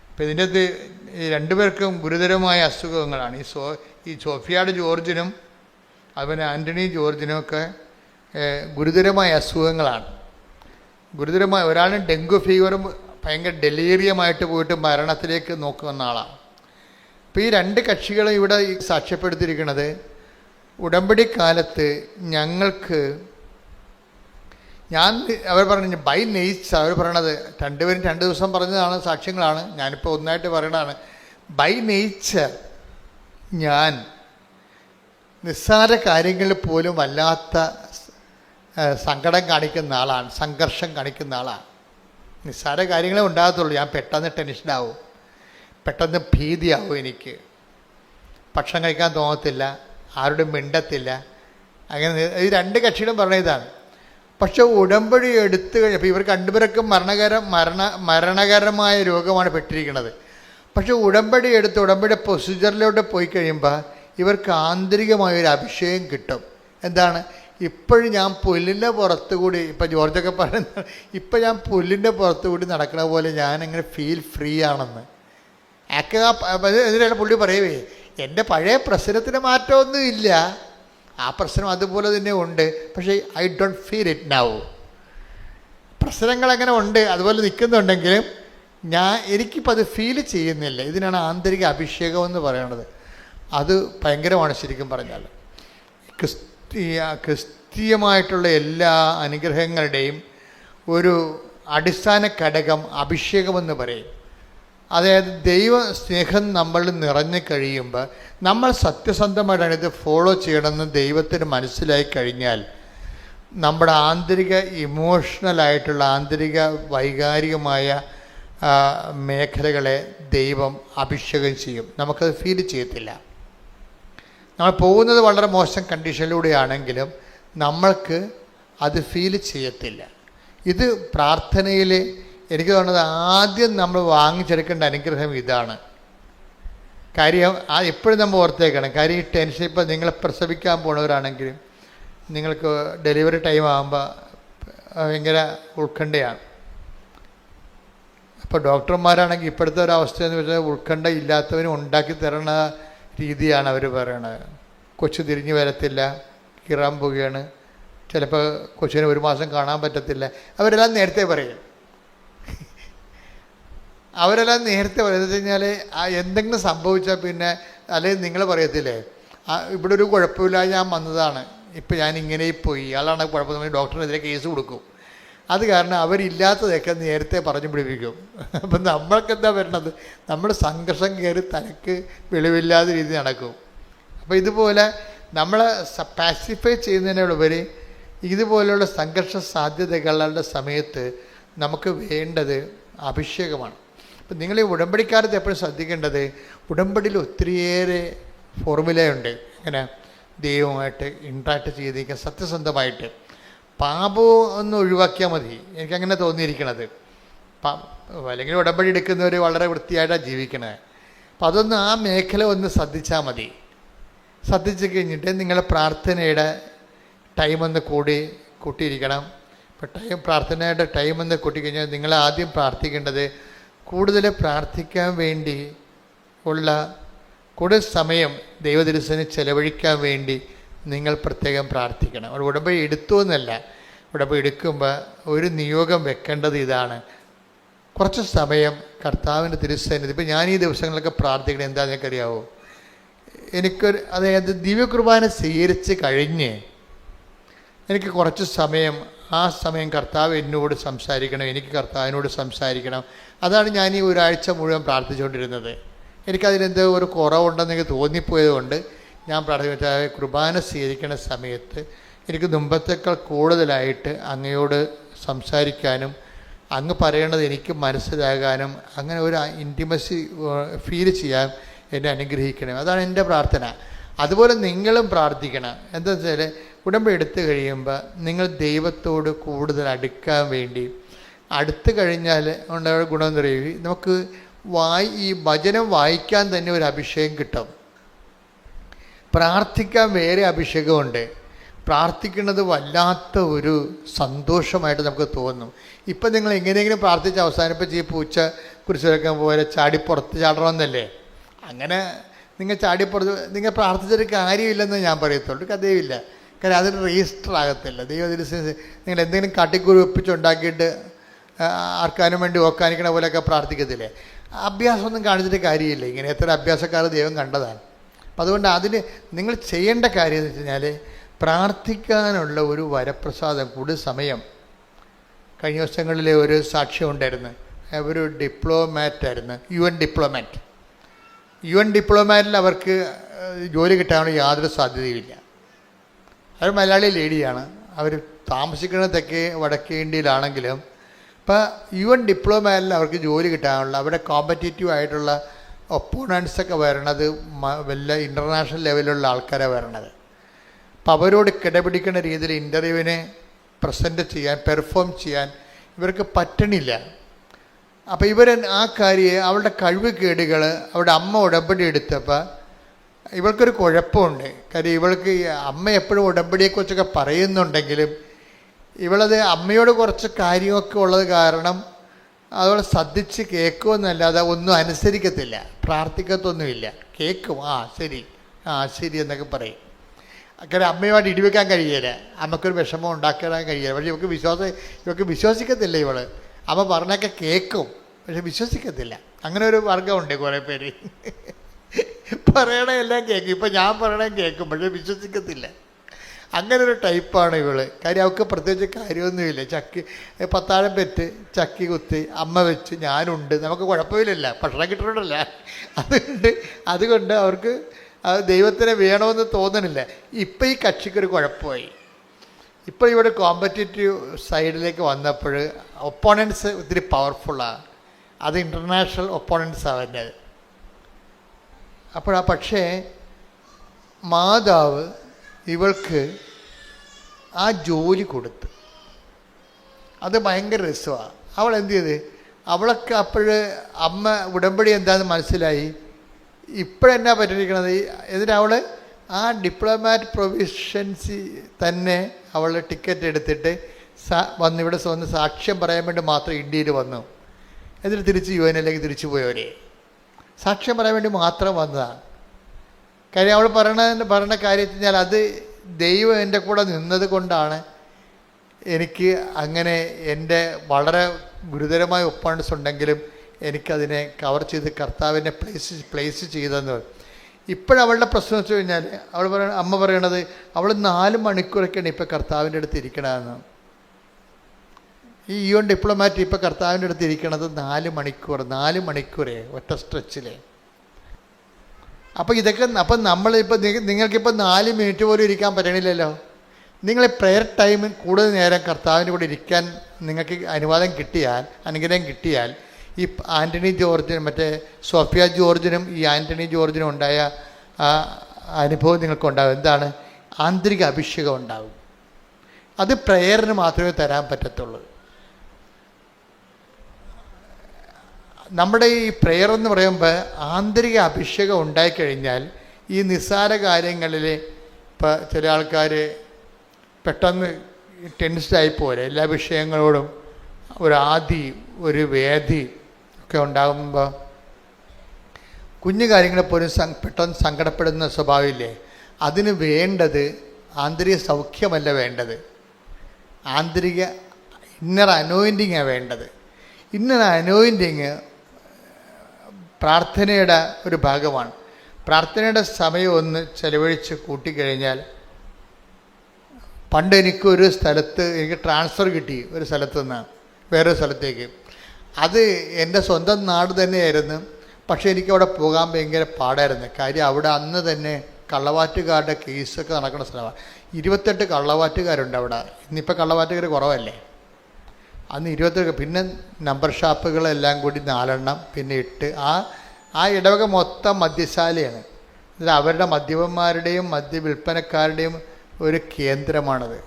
ഇപ്പം ഇതിൻ്റെ അകത്ത് ഈ രണ്ടുപേർക്കും ഗുരുതരമായ അസുഖങ്ങളാണ്. ഈ സോഫിയയുടെ ജോർജിനും അതുപോലെ ആൻ്റണി ജോർജിനുമൊക്കെ ഗുരുതരമായ അസുഖങ്ങളാണ്. ഗുരുതരമായ ഒരാളിന് ഡെങ്കു ഫീവറും ഭയങ്കര ഡെലീറിയമായിട്ട് പോയിട്ട് മരണത്തിലേക്ക് നോക്കുന്ന ആളാണ്. അപ്പോൾ ഈ രണ്ട് കക്ഷികളും ഇവിടെ സാക്ഷ്യപ്പെടുത്തിയിരിക്കുന്നത് ഉടമ്പടി കാലത്ത് ഞങ്ങൾക്ക് അവർ പറഞ്ഞു ബൈ നെയ്ച്ച്, അവർ പറയണത് രണ്ടുപേരും 2 ദിവസം പറഞ്ഞതാണ്, സാക്ഷ്യങ്ങളാണ്. ഞാനിപ്പോൾ ഒന്നായിട്ട് പറയണതാണ്. ബൈ നേച്ചർ ഞാൻ നിസ്സാര കാര്യങ്ങളിൽ പോലും വല്ലാത്ത സങ്കടം കാണിക്കുന്ന ആളാണ്, സംഘർഷം കാണിക്കുന്ന ആളാണ്. നിസ്സാര കാര്യങ്ങളെ ഉണ്ടാകത്തുള്ളൂ. ഞാൻ പെട്ടെന്ന് ടെൻഷനാവും, പെട്ടെന്ന് ഭീതിയാവും, എനിക്ക് ഭക്ഷണം കഴിക്കാൻ തോന്നത്തില്ല, ആരോടും മിണ്ടത്തില്ല. അങ്ങനെ ഈ രണ്ട് കക്ഷികളും പറഞ്ഞ ഇതാണ്. പക്ഷെ ഉടമ്പടി എടുത്തു കഴിഞ്ഞപ്പോൾ ഇവർ രണ്ടുപേർക്കും മരണകരമായ രോഗമാണ് പെട്ടിരിക്കുന്നത്. പക്ഷെ ഉടമ്പടി എടുത്ത് ഉടമ്പടി പ്രൊസീജിയറിലോട്ട് പോയി കഴിയുമ്പോൾ ഇവർക്ക് ആന്തരികമായൊരു അഭിഷേകം കിട്ടും. എന്താണ്? ഇപ്പോഴും ഞാൻ പുല്ലിൻ്റെ പുറത്തു കൂടി, ഇപ്പം ജോർജൊക്കെ പറയുന്നത്, ഇപ്പം ഞാൻ പുല്ലിൻ്റെ പുറത്തു കൂടി നടക്കണ പോലെ ഞാനങ്ങനെ ഫീൽ ഫ്രീ ആണെന്ന്. ഇതിനാണ് പുള്ളി പറയുവേ, എൻ്റെ പഴയ പ്രശ്നത്തിന് മാറ്റമൊന്നും ഇല്ല, ആ പ്രശ്നം അതുപോലെ തന്നെ ഉണ്ട്. പക്ഷേ I don't feel it now. പ്രശ്നങ്ങൾ അങ്ങനെ ഉണ്ട്, അതുപോലെ നിൽക്കുന്നുണ്ടെങ്കിലും എനിക്കിപ്പോൾ അത് ഫീൽ ചെയ്യുന്നില്ല. ഇതിനാണ് ആന്തരിക അഭിഷേകം എന്ന് പറയുന്നത്. അത് ഭയങ്കരമാണ് ശരിക്കും പറഞ്ഞാൽ. ക്രിസ്തീയമായിട്ടുള്ള എല്ലാ അനുഗ്രഹങ്ങളുടെയും ഒരു അടിസ്ഥാന ഘടകം അഭിഷേകമെന്ന് പറയും. അതായത് ദൈവ സ്നേഹം നമ്മളിൽ നിറഞ്ഞു കഴിയുമ്പോൾ നമ്മൾ സത്യസന്ധമായിട്ടാണ് ഇത് ഫോളോ ചെയ്യണമെന്ന് ദൈവത്തിന് മനസ്സിലായി കഴിഞ്ഞാൽ നമ്മുടെ ആന്തരിക ഇമോഷണലായിട്ടുള്ള ആന്തരിക വൈകാരികമായ മേഖലകളെ ദൈവം അഭിഷേകം ചെയ്യും. നമുക്കത് ഫീൽ ചെയ്യത്തില്ല. നമ്മൾ പോകുന്നത് വളരെ മോശം കണ്ടീഷനിലൂടെയാണെങ്കിലും നമ്മൾക്ക് അത് ഫീൽ ചെയ്യത്തില്ല. ഇത് പ്രാർത്ഥനയിൽ എനിക്ക് തോന്നുന്നത് ആദ്യം നമ്മൾ വാങ്ങിച്ചെടുക്കേണ്ട അനുഗ്രഹം ഇതാണ്. കാര്യം എപ്പോഴും നമ്മൾ ഓർത്തേക്കണം. കാര്യം ഈ ടെൻഷൻ, ഇപ്പോൾ നിങ്ങൾ പ്രസവിക്കാൻ പോണവരാണെങ്കിലും നിങ്ങൾക്ക് ഡെലിവറി ടൈം ആകുമ്പോൾ ഭയങ്കര ഉത്കണ്ഠയാണ്. അപ്പോൾ ഡോക്ടർമാരാണെങ്കിൽ ഇപ്പോഴത്തെ ഒരവസ്ഥ എന്ന് വെച്ചാൽ ഉത്കണ്ഠ ഇല്ലാത്തവനും ഉണ്ടാക്കി തരണ രീതിയാണ് അവർ പറയണത്. കൊച്ചു തിരിഞ്ഞു വരത്തില്ല, കീറാൻ പോവുകയാണ്, ചിലപ്പോൾ കൊച്ചിനെ 1 മാസം കാണാൻ പറ്റത്തില്ല. അവരെല്ലാം നേരത്തെ പറയും. അവരെല്ലാം നേരത്തെ പറയുന്നത് വെച്ച് കഴിഞ്ഞാൽ എന്തെങ്കിലും സംഭവിച്ചാൽ പിന്നെ, അല്ലെങ്കിൽ നിങ്ങൾ പറയത്തില്ലേ ഇവിടെ ഒരു കുഴപ്പമില്ല, ഞാൻ വന്നതാണ്, ഇപ്പം ഞാൻ ഇങ്ങനെ പോയി, ആളാണ് കുഴപ്പം, ഡോക്ടറിനെതിരെ കേസ് കൊടുക്കും. അത് കാരണം അവരില്ലാത്തതൊക്കെ നേരത്തെ പറഞ്ഞു പിടിപ്പിക്കും. അപ്പം നമ്മൾക്കെന്താ വരണത്? നമ്മൾ സംഘർഷം കയറി തലക്ക് വെളിവില്ലാത്ത രീതി നടക്കും. അപ്പോൾ ഇതുപോലെ നമ്മളെ പാസിഫൈ ചെയ്യുന്നതിനുപരി ഇതുപോലെയുള്ള സംഘർഷ സാധ്യതകളുടെ സമയത്ത് നമുക്ക് വേണ്ടത് അഭിഷേകമാണ്. അപ്പം നിങ്ങൾ ഈ ഉടമ്പടിക്കാലത്ത് എപ്പോഴും ശ്രദ്ധിക്കേണ്ടത്, ഉടമ്പടിയിൽ ഒത്തിരിയേറെ ഫോർമുലയുണ്ട്. ഇങ്ങനെ ദൈവമായിട്ട് ഇൻട്രാക്ട് ചെയ്തിരിക്കാൻ സത്യസന്ധമായിട്ട്. പാപവും ഒന്ന് ഒഴിവാക്കിയാൽ മതി, എനിക്കങ്ങനെ തോന്നിയിരിക്കണത്. അല്ലെങ്കിൽ ഉടമ്പടി എടുക്കുന്നവർ വളരെ വൃത്തിയായിട്ടാണ് ജീവിക്കണത്. അപ്പം അതൊന്ന് ആ മേഖല ഒന്ന് ശ്രദ്ധിച്ചാൽ മതി. ശ്രദ്ധിച്ച് കഴിഞ്ഞിട്ട് നിങ്ങളുടെ പ്രാർത്ഥനയുടെ ടൈം ഒന്ന് കൂട്ടിയിരിക്കണം. ഇപ്പം പ്രാർത്ഥനയുടെ ടൈം ഒന്ന് കൂട്ടിക്കഴിഞ്ഞാൽ നിങ്ങൾ ആദ്യം പ്രാർത്ഥിക്കേണ്ടത് കൂടുതൽ പ്രാർത്ഥിക്കാൻ വേണ്ടി ഉള്ള കൂടുതൽ സമയം ദൈവദിവസത്തിന് ചെലവഴിക്കാൻ വേണ്ടി നിങ്ങൾ പ്രത്യേകം പ്രാർത്ഥിക്കണം. അവിടെ ഉടമ്പടി എടുത്തു എന്നല്ല, ഉടമ്പടി എടുക്കുമ്പോൾ ഒരു നിയോഗം വെക്കേണ്ടത് ഇതാണ്: കുറച്ച് സമയം കർത്താവിൻ്റെ തിരുസന്നിധി. ഇപ്പം ഞാൻ ഈ ദിവസങ്ങളൊക്കെ പ്രാർത്ഥിക്കണം എന്താണെന്ന് എനിക്കറിയാവോ? അതായത് ദിവ്യകുർബാന സ്വീകരിച്ച് കഴിഞ്ഞ് എനിക്ക് കുറച്ച് സമയം, ആ സമയം കർത്താവ് എന്നോട് സംസാരിക്കണം, എനിക്ക് കർത്താവിനോട് സംസാരിക്കണം. അതാണ് ഞാൻ ഈ ഒരാഴ്ച മുഴുവൻ പ്രാർത്ഥിച്ചുകൊണ്ടിരുന്നത്. എനിക്കതിലെന്തോ ഒരു കുറവുണ്ടെന്ന് എനിക്ക് തോന്നിപ്പോയതുകൊണ്ട് ഞാൻ പ്രാർത്ഥിക്കുന്നത്, കുർബാന സ്വീകരിക്കുന്ന സമയത്ത് എനിക്ക് മുമ്പത്തേക്കാൾ കൂടുതലായിട്ട് അങ്ങയോട് സംസാരിക്കാനും അങ്ങ് പറയണത് എനിക്ക് മനസ്സിലാകാനും അങ്ങനെ ഒരു ഇൻറ്റിമസി ഫീൽ ചെയ്യാൻ എന്നെ അനുഗ്രഹിക്കണം. അതാണ് എൻ്റെ പ്രാർത്ഥന. അതുപോലെ നിങ്ങളും പ്രാർത്ഥിക്കണം. എന്താ വെച്ചാൽ ഉടമ്പടി എടുത്തു കഴിയുമ്പോൾ നിങ്ങൾ ദൈവത്തോട് കൂടുതൽ അടുക്കാൻ വേണ്ടി, അടുത്ത് കഴിഞ്ഞാൽ ഉണ്ടായ ഗുണം എന്ന് പറയുക, നമുക്ക് ഈ വചനം വായിക്കാൻ തന്നെ ഒരു അഭിഷേകം കിട്ടും. പ്രാർത്ഥിക്കാൻ വേറെ അഭിഷേകമുണ്ട്. പ്രാർത്ഥിക്കുന്നത് വല്ലാത്ത ഒരു സന്തോഷമായിട്ട് നമുക്ക് തോന്നും. ഇപ്പം നിങ്ങൾ എങ്ങനെയെങ്കിലും പ്രാർത്ഥിച്ച് അവസാനിപ്പിച്ച് ഈ പൂച്ച കുറിച്ച് വെക്കാൻ പോലെ ചാടിപ്പുറത്ത് ചാടണമെന്നല്ലേ? അങ്ങനെ നിങ്ങൾ ചാടിപ്പുറത്ത് നിങ്ങൾ പ്രാർത്ഥിച്ചൊരു കാര്യമില്ലെന്ന് ഞാൻ പറയത്തുള്ളൂ. കഥയുമില്ല. കാര്യം അതിന് രജിസ്റ്റർ ആകത്തില്ല. ദൈവദിവസം നിങ്ങൾ എന്തെങ്കിലും കാട്ടിക്കൂറി ഒപ്പിച്ചുണ്ടാക്കിയിട്ട് ആർക്കാനും വേണ്ടി ഓക്കാനിക്കണ പോലെയൊക്കെ പ്രാർത്ഥിക്കത്തില്ലേ? അഭ്യാസമൊന്നും കാണിച്ചിട്ട് കാര്യമില്ല. ഇങ്ങനെ എത്ര അഭ്യാസക്കാർ ദൈവം കണ്ടതാണ്. അപ്പം അതുകൊണ്ട് അതിന് നിങ്ങൾ ചെയ്യേണ്ട കാര്യം എന്ന് വെച്ച് കഴിഞ്ഞാൽ പ്രാർത്ഥിക്കാനുള്ള ഒരു വരപ്രസാദം, കൂടുതൽ സമയം. കഴിഞ്ഞ ദിവസങ്ങളിലെ ഒരു സാക്ഷ്യം ഉണ്ടായിരുന്നു. ഒരു ഡിപ്ലോമാറ്റായിരുന്നു, UN ഡിപ്ലോമാറ്റിൽ അവർക്ക് ജോലി കിട്ടാനുള്ള യാതൊരു സാധ്യതയുമില്ല. അവർ മലയാളി ലേഡിയാണ്. അവർ താമസിക്കുന്നത് വടക്കേ ഇന്ത്യയിലാണെങ്കിലും ഇപ്പോൾ UN ഡിപ്ലോമാറ്റിൽ അവർക്ക് ജോലി കിട്ടാനുള്ള, അവിടെ കോമ്പറ്റേറ്റീവ് ആയിട്ടുള്ള ഒപ്പോണൻസൊക്കെ വരണത് വല്ല ഇൻ്റർനാഷണൽ ലെവലിലുള്ള ആൾക്കാരാണ് വരണത്. അപ്പോൾ അവരോട് കിടപിടിക്കുന്ന രീതിയിൽ ഇൻ്റർവ്യൂവിനെ പ്രസൻറ്റ് ചെയ്യാൻ, പെർഫോം ചെയ്യാൻ ഇവർക്ക് പറ്റണില്ല. അപ്പോൾ ആ കാര്യം അവളുടെ കഴിവ് കേടുകൾ അവളുടെ അമ്മ ഉടമ്പടി എടുത്തപ്പോൾ ഇവൾക്കൊരു കുഴപ്പമുണ്ട്. കാര്യം ഇവൾക്ക് അമ്മ എപ്പോഴും ഉടമ്പടിയെക്കുറിച്ചൊക്കെ പറയുന്നുണ്ടെങ്കിലും ഇവളത് അമ്മയോട് കുറച്ച് കാര്യമൊക്കെ ഉള്ളത് കാരണം അതോടെ ശ്രദ്ധിച്ച് കേൾക്കുമെന്നല്ലാതെ ഒന്നും അനുസരിക്കത്തില്ല, പ്രാർത്ഥിക്കത്തൊന്നുമില്ല, കേൾക്കും. ആ ശരി, ആ ശരി എന്നൊക്കെ പറയും. അങ്ങനെ അമ്മയുമായിട്ട് ഇടിവെക്കാൻ കഴിയില്ല, അമ്മക്കൊരു വിഷമം ഉണ്ടാക്കാൻ കഴിയില്ല. പക്ഷേ ഇവർക്ക് വിശ്വസിക്കത്തില്ല. ഇവള് അമ്മ പറഞ്ഞൊക്കെ കേൾക്കും, പക്ഷെ വിശ്വസിക്കത്തില്ല. അങ്ങനെ ഒരു വർഗമുണ്ട് കുറേ പേര്. പറയണ എല്ലാം കേൾക്കും, ഇപ്പം ഞാൻ പറയണേ കേൾക്കും, പക്ഷെ വിശ്വസിക്കത്തില്ല. അങ്ങനെ ഒരു ടൈപ്പാണ് ഇവള്. കാര്യം അവൾക്ക് പ്രത്യേകിച്ച് കാര്യമൊന്നുമില്ല. പത്താഴം പെറ്റ് ചക്കി കുത്തി അമ്മ വെച്ച് ഞാനുണ്ട്, നമുക്ക് കുഴപ്പമില്ലല്ല, ഭക്ഷണം കിട്ടുന്നുണ്ടല്ല. അതുകൊണ്ട് അവർക്ക് ദൈവത്തിനെ വേണമെന്ന് തോന്നണില്ല. ഇപ്പം ഈ കക്ഷിക്കൊരു കുഴപ്പമായി. ഇപ്പോൾ ഇവിടെ കോമ്പറ്റേറ്റീവ് സൈഡിലേക്ക് വന്നപ്പോൾ ഒപ്പോണൻസ് ഒത്തിരി പവർഫുള്ളാണ്. അത് ഇൻ്റർനാഷണൽ ഒപ്പോണൻസാണ് വരുന്നത്. പക്ഷേ മാതാവ് ഇവൾക്ക് ആ ജോലി കൊടുത്ത്, അത് ഭയങ്കര രസമാണ്. അവൾ എന്ത് ചെയ്ത്, അവളൊക്കെ അമ്മ ഉടമ്പടി എന്താണെന്ന് മനസ്സിലായി. ഇപ്പോഴെന്നാ പറ്റിയിരിക്കണത്, എന്നിട്ട് ആ ഡിപ്ലോമാറ്റ് പ്രൊവിഷൻസി തന്നെ അവൾ ടിക്കറ്റ് എടുത്തിട്ട് ഇവിടെ വന്ന് സാക്ഷ്യം പറയാൻ വേണ്ടി മാത്രം ഇന്ത്യയിൽ വന്നു. എന്നിട്ട് തിരിച്ച് UN-ലേക്ക് തിരിച്ചു പോയവരെ സാക്ഷ്യം പറയാൻ വേണ്ടി മാത്രം വന്നതാണ്. കാര്യം അവൾ പറയണ കാര്യം വെച്ച് കഴിഞ്ഞാൽ അത് ദൈവം എൻ്റെ കൂടെ നിന്നത് കൊണ്ടാണ് എനിക്ക് അങ്ങനെ എൻ്റെ വളരെ ഗുരുതരമായ ഒപ്പോണൻസ് ഉണ്ടെങ്കിലും എനിക്കതിനെ കവർ ചെയ്ത് കർത്താവിനെ പ്ലേസ് ചെയ്തെന്ന് പറയും. ഇപ്പോഴവളുടെ പ്രശ്നം വെച്ച് കഴിഞ്ഞാൽ അമ്മ പറയണത് അവൾ 4 മണിക്കൂറൊക്കെയാണ് ഇപ്പോൾ കർത്താവിൻ്റെ അടുത്ത് ഇരിക്കണമെന്ന്. ഈ UN ഡിപ്ലോമാറ്റ് ഇപ്പോൾ കർത്താവിൻ്റെ അടുത്ത് ഇരിക്കണത് 4 മണിക്കൂറേ ഒറ്റ സ്ട്രെച്ചിൽ. അപ്പോൾ നമ്മളിപ്പോൾ നിങ്ങൾക്കിപ്പോൾ 4 മിനിറ്റ് പോലും ഇരിക്കാൻ പറ്റണില്ലല്ലോ. നിങ്ങൾ പ്രെയർ ടൈം കൂടുതൽ നേരം കർത്താവിൻ്റെ കൂടെ ഇരിക്കാൻ നിങ്ങൾക്ക് അനുഗ്രഹം കിട്ടിയാൽ ഈ ആൻ്റണി ജോർജിനും സോഫിയ ജോർജിനും ഈ ആൻ്റണി ജോർജിനും ഉണ്ടായ ആ അനുഭവം നിങ്ങൾക്കുണ്ടാകും. എന്താണ്? ആന്തരിക അഭിഷേകം ഉണ്ടാകും. അത് പ്രെയറിന് മാത്രമേ തരാൻ പറ്റത്തുള്ളൂ. നമ്മുടെ ഈ പ്രെയർ എന്ന് പറയുമ്പോൾ ആന്തരിക അഭിഷേകം ഉണ്ടായിക്കഴിഞ്ഞാൽ ഈ നിസ്സാര കാര്യങ്ങളിൽ ഇപ്പോൾ ചില ആൾക്കാർ പെട്ടെന്ന് ടെൻസ്ഡായി പോലെ എല്ലാ വിഷയങ്ങളോടും ഒരു വേദി ഒക്കെ ഉണ്ടാകുമ്പോൾ കുഞ്ഞു കാര്യങ്ങളെപ്പോലും പെട്ടെന്ന് സങ്കടപ്പെടുന്ന സ്വഭാവമില്ലേ? അതിന് വേണ്ടത് ആന്തരിക സൗഖ്യമല്ല വേണ്ടത്, ആന്തരിക ഇന്നർ അനോയിൻറ്റിങ്ങാണ് വേണ്ടത്. ഇന്നർ അനോയിൻറ്റിങ് പ്രാർത്ഥനയുടെ ഒരു ഭാഗമാണ്. പ്രാർത്ഥനയുടെ സമയം ഒന്ന് ചെലവഴിച്ച് കൂട്ടിക്കഴിഞ്ഞാൽ, പണ്ട് എനിക്കൊരു സ്ഥലത്ത് എനിക്ക് ട്രാൻസ്ഫർ കിട്ടി, ഒരു സ്ഥലത്ത് നിന്ന് വേറൊരു സ്ഥലത്തേക്ക്. അത് എൻ്റെ സ്വന്തം നാട് തന്നെയായിരുന്നു. പക്ഷേ എനിക്കവിടെ പോകാൻ ഭയങ്കര പാടായിരുന്നു. കാര്യം അവിടെ അന്ന് തന്നെ കള്ളവാറ്റുകാരുടെ കേസൊക്കെ നടക്കുന്ന സ്ഥലമാണ്. 28 കള്ളവാറ്റുകാരുണ്ട് അവിടെ. ഇന്നിപ്പോൾ കള്ളവാറ്റുകാർ കുറവല്ലേ, അന്ന് 28. പിന്നെ നമ്പർ ഷാപ്പുകളെല്ലാം കൂടി 4 പിന്നെ 8. ആ ഇടവക മൊത്തം മദ്യശാലയാണ്. ഇത് അവരുടെ മദ്യപന്മാരുടെയും മദ്യവിൽപ്പനക്കാരുടെയും ഒരു കേന്ദ്രമാണത്.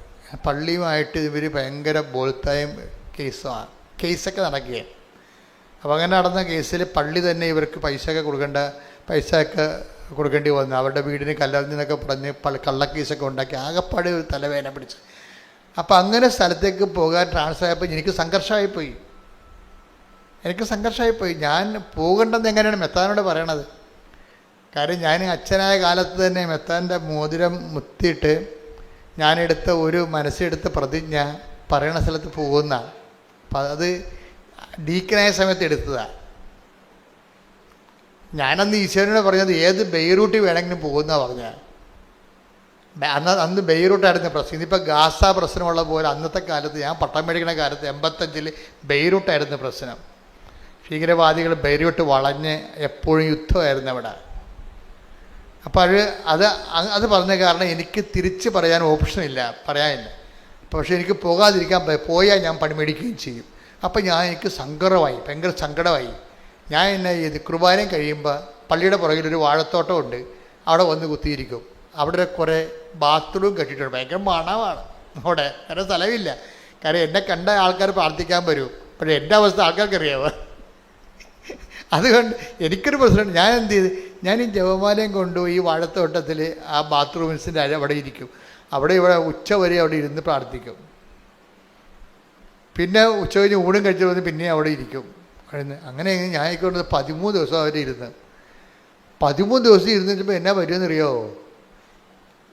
പള്ളിയുമായിട്ട് ഇവർ ഭയങ്കര ബോൾത്തായും കേസൊക്കെ നടക്കുകയാണ്. അപ്പോൾ അങ്ങനെ നടന്ന കേസിൽ പള്ളി തന്നെ ഇവർക്ക് പൈസയൊക്കെ കൊടുക്കേണ്ടി വന്നു. അവരുടെ വീടിന് കല്ലെറിഞ്ഞെന്നൊക്കെ പറഞ്ഞ് കള്ളക്കേസൊക്കെ ഉണ്ടാക്കി ആകെപ്പാട് ഒരു തലവേദന പിടിച്ച്. അപ്പം അങ്ങനെ സ്ഥലത്തേക്ക് പോകാൻ ട്രാൻസ്ഫർ ആയപ്പോൾ എനിക്ക് സംഘർഷമായിപ്പോയി. ഞാൻ പോകേണ്ടത് എങ്ങനെയാണ് മെത്താനോട് പറയണത്. കാര്യം ഞാൻ അച്ഛനായ കാലത്ത് തന്നെ മെത്താൻ്റെ മോതിരം മുത്തിയിട്ട് ഞാനെടുത്ത മനസ്സെടുത്ത പ്രതിജ്ഞ പറയണ സ്ഥലത്ത് പോകുന്ന. അപ്പം അത് ഡീക്കനായ സമയത്ത് എടുത്തതാണ്. ഞാനന്ന് ഈശോനോട് പറഞ്ഞത് ഏത് ബെയ്റൂട്ടിൽ വേണമെങ്കിലും പോകുന്ന പറഞ്ഞാൽ. അന്ന് ബെയ്റൂട്ടായിരുന്നു പ്രശ്നം. ഇന്നിപ്പോൾ ഗാസ പ്രശ്നമുള്ള പോലെ അന്നത്തെ കാലത്ത് ഞാൻ പട്ടം മേടിക്കുന്ന കാലത്ത് 85 ബെയ്റൂട്ടായിരുന്നു പ്രശ്നം. ഭീകരവാദികൾ ബെയ്റൂട്ട് വളഞ്ഞ് എപ്പോഴും യുദ്ധമായിരുന്നു അവിടെ. അപ്പോൾ അത് പറഞ്ഞ കാരണം എനിക്ക് തിരിച്ച് പറയാൻ ഓപ്ഷനില്ല, പറയാനില്ല. പക്ഷേ എനിക്ക് പോയാൽ ഞാൻ പണി മേടിക്കുകയും ചെയ്യും. അപ്പോൾ എനിക്ക് ഭയങ്കര സങ്കടമായി. ഞാൻ എന്നെ ചെയ്ത് കുർബാനയും കഴിയുമ്പോൾ പള്ളിയുടെ പുറകിലൊരു വാഴത്തോട്ടമുണ്ട്, അവിടെ വന്ന് കുത്തിയിരിക്കും. അവിടെ കുറേ ബാത്റൂം കെട്ടിയിട്ടുണ്ട്. ഭയങ്കര മണമാണ് അവിടെ, വേറെ സ്ഥലമില്ല. കാരണം എന്നെ കണ്ട ആൾക്കാർ പ്രാർത്ഥിക്കാൻ വരും. പക്ഷേ എൻ്റെ അവസ്ഥ ആൾക്കാർക്കറിയാമോ? അതുകൊണ്ട് എനിക്കൊരു പ്രശ്നമുണ്ട്. ഞാൻ എന്ത് ചെയ്ത്, ഞാൻ ഈ ജപമാലയും കൊണ്ടുപോയി ഈ വാഴത്തോട്ടത്തിൽ ആ ബാത്റൂംസിൻ്റെ അവിടെ ഇരിക്കും. ഇവിടെ ഉച്ച വരെ അവിടെ ഇരുന്ന് പ്രാർത്ഥിക്കും. പിന്നെ ഉച്ച കഴിഞ്ഞ് ഊണും കഴിച്ചു വന്ന് പിന്നെ അവിടെ ഇരിക്കും. അങ്ങനെ ഞാൻ കൊണ്ട് 13 ദിവസം അവർ ഇരുന്ന്. 13 ദിവസം ഇരുന്നിട്ടപ്പോൾ എന്നാ വരുമെന്നറിയോ?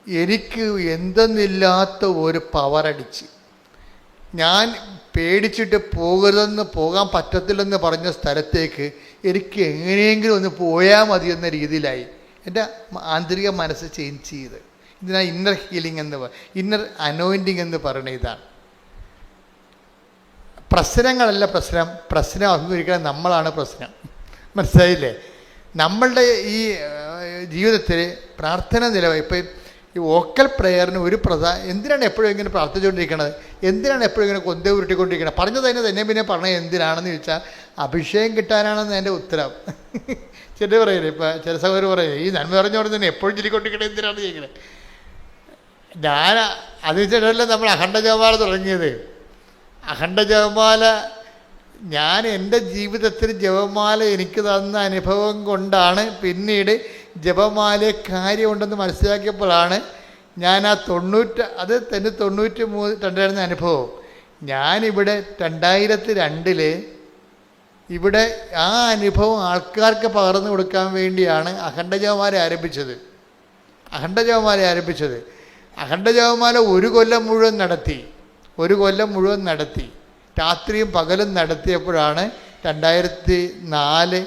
എനിക്ക് എന്തെന്നില്ലാത്ത ഒരു പവറടിച്ച്, ഞാൻ പേടിച്ചിട്ട് പോകാൻ പറ്റത്തില്ലെന്ന് പറഞ്ഞ സ്ഥലത്തേക്ക് എനിക്ക് എങ്ങനെയെങ്കിലും ഒന്ന് പോയാൽ മതി എന്ന രീതിയിലായി എൻ്റെ ആന്തരിക മനസ്സ് ചേഞ്ച് ചെയ്ത്. ഇതിനാ ഇന്നർ ഹീലിംഗ് ഇന്നർ അനോയിൻറ്റിങ് എന്ന് പറയുന്നത്. ഇതാണ് പ്രശ്നങ്ങളല്ല പ്രശ്നം അഭിമുഖീകരിക്കാൻ നമ്മളാണ് പ്രശ്നം. മനസ്സിലായില്ലേ? നമ്മളുടെ ഈ ജീവിതത്തിൽ പ്രാർത്ഥന നിലവായി ഇപ്പം ഈ വോക്കൽ പ്രെയറിന് ഒരു എന്തിനാണ് എപ്പോഴും ഇങ്ങനെ പ്രാർത്ഥിച്ചുകൊണ്ടിരിക്കണത്? എന്തിനാണ് എപ്പോഴും ഇങ്ങനെ കൊന്ത ഉരുട്ടിക്കൊണ്ടിരിക്കണത്? പറഞ്ഞത് തന്നെ പിന്നെ പറഞ്ഞത് എന്തിനാണെന്ന് ചോദിച്ചാൽ അഭിഷേകം കിട്ടാനാണെന്ന് എൻ്റെ ഉത്തരം. ചില പറയില്ലേ, ഇപ്പം ചില സഹോദരർ പറയില്ലേ, ഈ നന്മ പറഞ്ഞോടെ തന്നെ എപ്പോഴും ചൊല്ലിക്കൊണ്ടിരിക്കണേ എന്തിനാണ് ചോദിക്കണേ? ഞാൻ അത് വെച്ചിട്ടല്ല നമ്മൾ അഖണ്ഡ ജപമാല തുടങ്ങിയത്. അഖണ്ഡ ജപമാല ഞാൻ എൻ്റെ ജീവിതത്തിൽ ജപമാല എനിക്ക് തന്ന അനുഭവം കൊണ്ടാണ് പിന്നീട് ജപമാല കാര്യമുണ്ടെന്ന് മനസ്സിലാക്കിയപ്പോഴാണ് ഞാൻ അത് 93 അനുഭവം. ഞാനിവിടെ 2002 ഇവിടെ ആ അനുഭവം ആൾക്കാർക്ക് പകർന്നു കൊടുക്കാൻ വേണ്ടിയാണ് അഖണ്ഡ ജപമാല ആരംഭിച്ചത്. അഖണ്ഡ ജപമാല ഒരു കൊല്ലം മുഴുവൻ നടത്തി രാത്രിയും പകലും നടത്തിയപ്പോഴാണ് 2004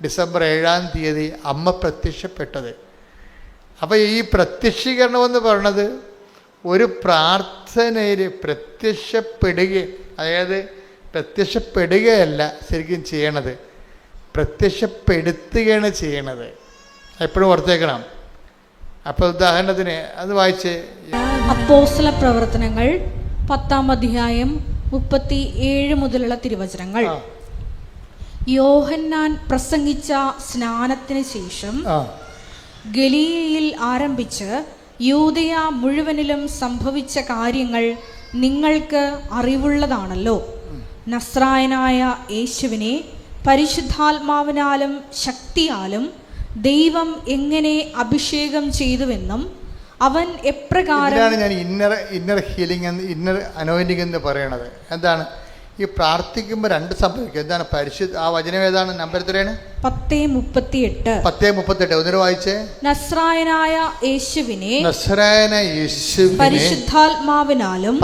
ഡിസംബർ 7-ാം തീയതി അമ്മ പ്രത്യക്ഷപ്പെട്ടത്. അപ്പോൾ ഈ പ്രത്യക്ഷീകരണമെന്ന് പറയണത് ഒരു പ്രാർത്ഥനയിൽ പ്രത്യക്ഷപ്പെടുകയല്ല ശരിക്കും ചെയ്യണത്, പ്രത്യക്ഷപ്പെടുത്തുകയാണ് ചെയ്യണത്. എപ്പോഴും ഓർത്തേക്കണം. അപ്പോൾ ഉദാഹരണത്തിന് അത് വായിച്ച് അപ്പോസ്തല പ്രവർത്തനങ്ങൾ 10-ാം അധ്യായം 37 മുതലുള്ള തിരുവചനങ്ങൾ. യോഹന്നാൻ പ്രസംഗിച്ച സ്നാനത്തിന് ശേഷം ഗലീലയിൽ ആരംഭിച്ച് യൂദയ മുഴുവനിലും സംഭവിച്ച കാര്യങ്ങൾ നിങ്ങൾക്ക് അറിവുള്ളതാണല്ലോ. നസ്രായനായ യേശുവിനെ പരിശുദ്ധാത്മാവിനാലും ശക്തിയാലും ദൈവം എങ്ങനെ അഭിഷേകം ചെയ്തുവെന്നും അവൻ എപ്രകാരം. ഞാൻ ഇന്നർ ഹീലിംഗ് ഇന്നർ അനോയിന്റിംഗ് എന്ന് പറയണത് എന്താണ്? ഈ പ്രാർത്ഥിക്കുമ്പോൾ രണ്ട് സംഭവിക്കും. എന്താണ് ആ വചനം ഏതാണ്? നമ്പർ എത്രയാണ്? 10:38. ഒന്നിനു വായിച്ചേ. നസ്രായനായ യേശുവിനെ പരിശുദ്ധാത്മാവിനാലും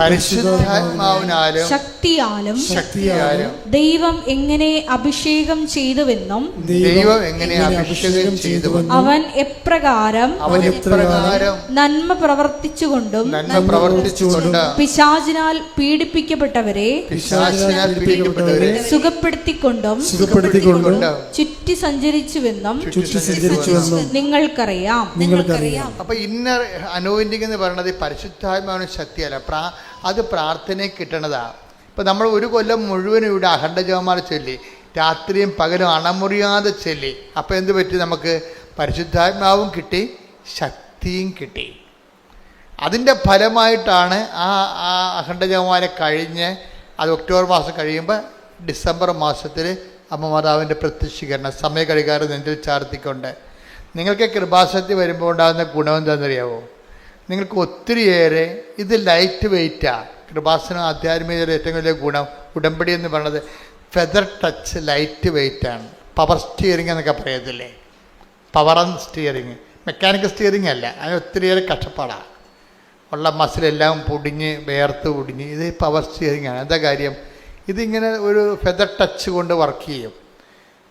ശക്തിയാലും ദൈവം എങ്ങനെ അഭിഷേകം ചെയ്തുവെന്നും അവൻ എപ്രകാരം നന്മ പ്രവർത്തിച്ചുകൊണ്ടും പിശാചിനാൽ പീഡിപ്പിക്കപ്പെട്ടവരെ സുഖപ്പെടുത്തിക്കൊണ്ടും ചുറ്റി സഞ്ചരിച്ചുവെന്നും നിങ്ങൾക്കറിയാം. അപ്പൊ ഇന്നർ അനോയിന്റിംഗ് എന്ന് പറയുന്നത് പരിശുദ്ധാത്മാവിന് ശക്തിയല്ല, അത് പ്രാർത്ഥനയിൽ കിട്ടണതാ. ഇപ്പൊ നമ്മൾ ഒരു കൊല്ലം മുഴുവനും ഇവിടെ അഖണ്ഡ ജപമാല ചൊല്ലി രാത്രിയും പകലും അണമുറിയാതെ ചൊല്ലി. അപ്പൊ എന്ത് പറ്റി? നമുക്ക് പരിശുദ്ധാത്മാവും കിട്ടി, ശക്തിയും കിട്ടി. അതിൻ്റെ ഫലമായിട്ടാണ് ആ അഖണ്ഡ ജപമാല കഴിഞ്ഞ് അത് ഒക്ടോബർ മാസം കഴിയുമ്പോൾ ഡിസംബർ മാസത്തിൽ അമ്മ മാതാവിൻ്റെ പ്രത്യക്ഷീകരണം സമയഘടികാരം നെഞ്ചിൽ ചാർത്തിക്കൊണ്ട്. നിങ്ങൾക്ക് കൃപാസക്തി വരുമ്പോൾ ഉണ്ടാകുന്ന ഗുണം എന്താണെന്നറിയാവോ? നിങ്ങൾക്ക് ഒത്തിരിയേറെ ഇത് ലൈറ്റ് വെയ്റ്റാണ്. കൃപാസനം ആധ്യാത്മികതയുടെ ഏറ്റവും വലിയ ഗുണം ഉടമ്പടി എന്ന് പറയുന്നത് ഫെദർ ടച്ച്, ലൈറ്റ് വെയ്റ്റാണ്. പവർ സ്റ്റിയറിംഗ് എന്നൊക്കെ പറയത്തില്ലേ? Power and steering, mechanical steering അല്ല. അതിന് ഒത്തിരിയേറെ കഷ്ടപ്പാടാണ്. ഉള്ള മസിലെല്ലാം പൊടിഞ്ഞ് വേർത്ത് പൊടിഞ്ഞ് ഇത് പവർ സ്റ്റിയറിംഗ് ആണ്. എന്താ കാര്യം? ഇതിങ്ങനെ ഒരു ഫെദർ ടച്ച് കൊണ്ട് വർക്ക് ചെയ്യും.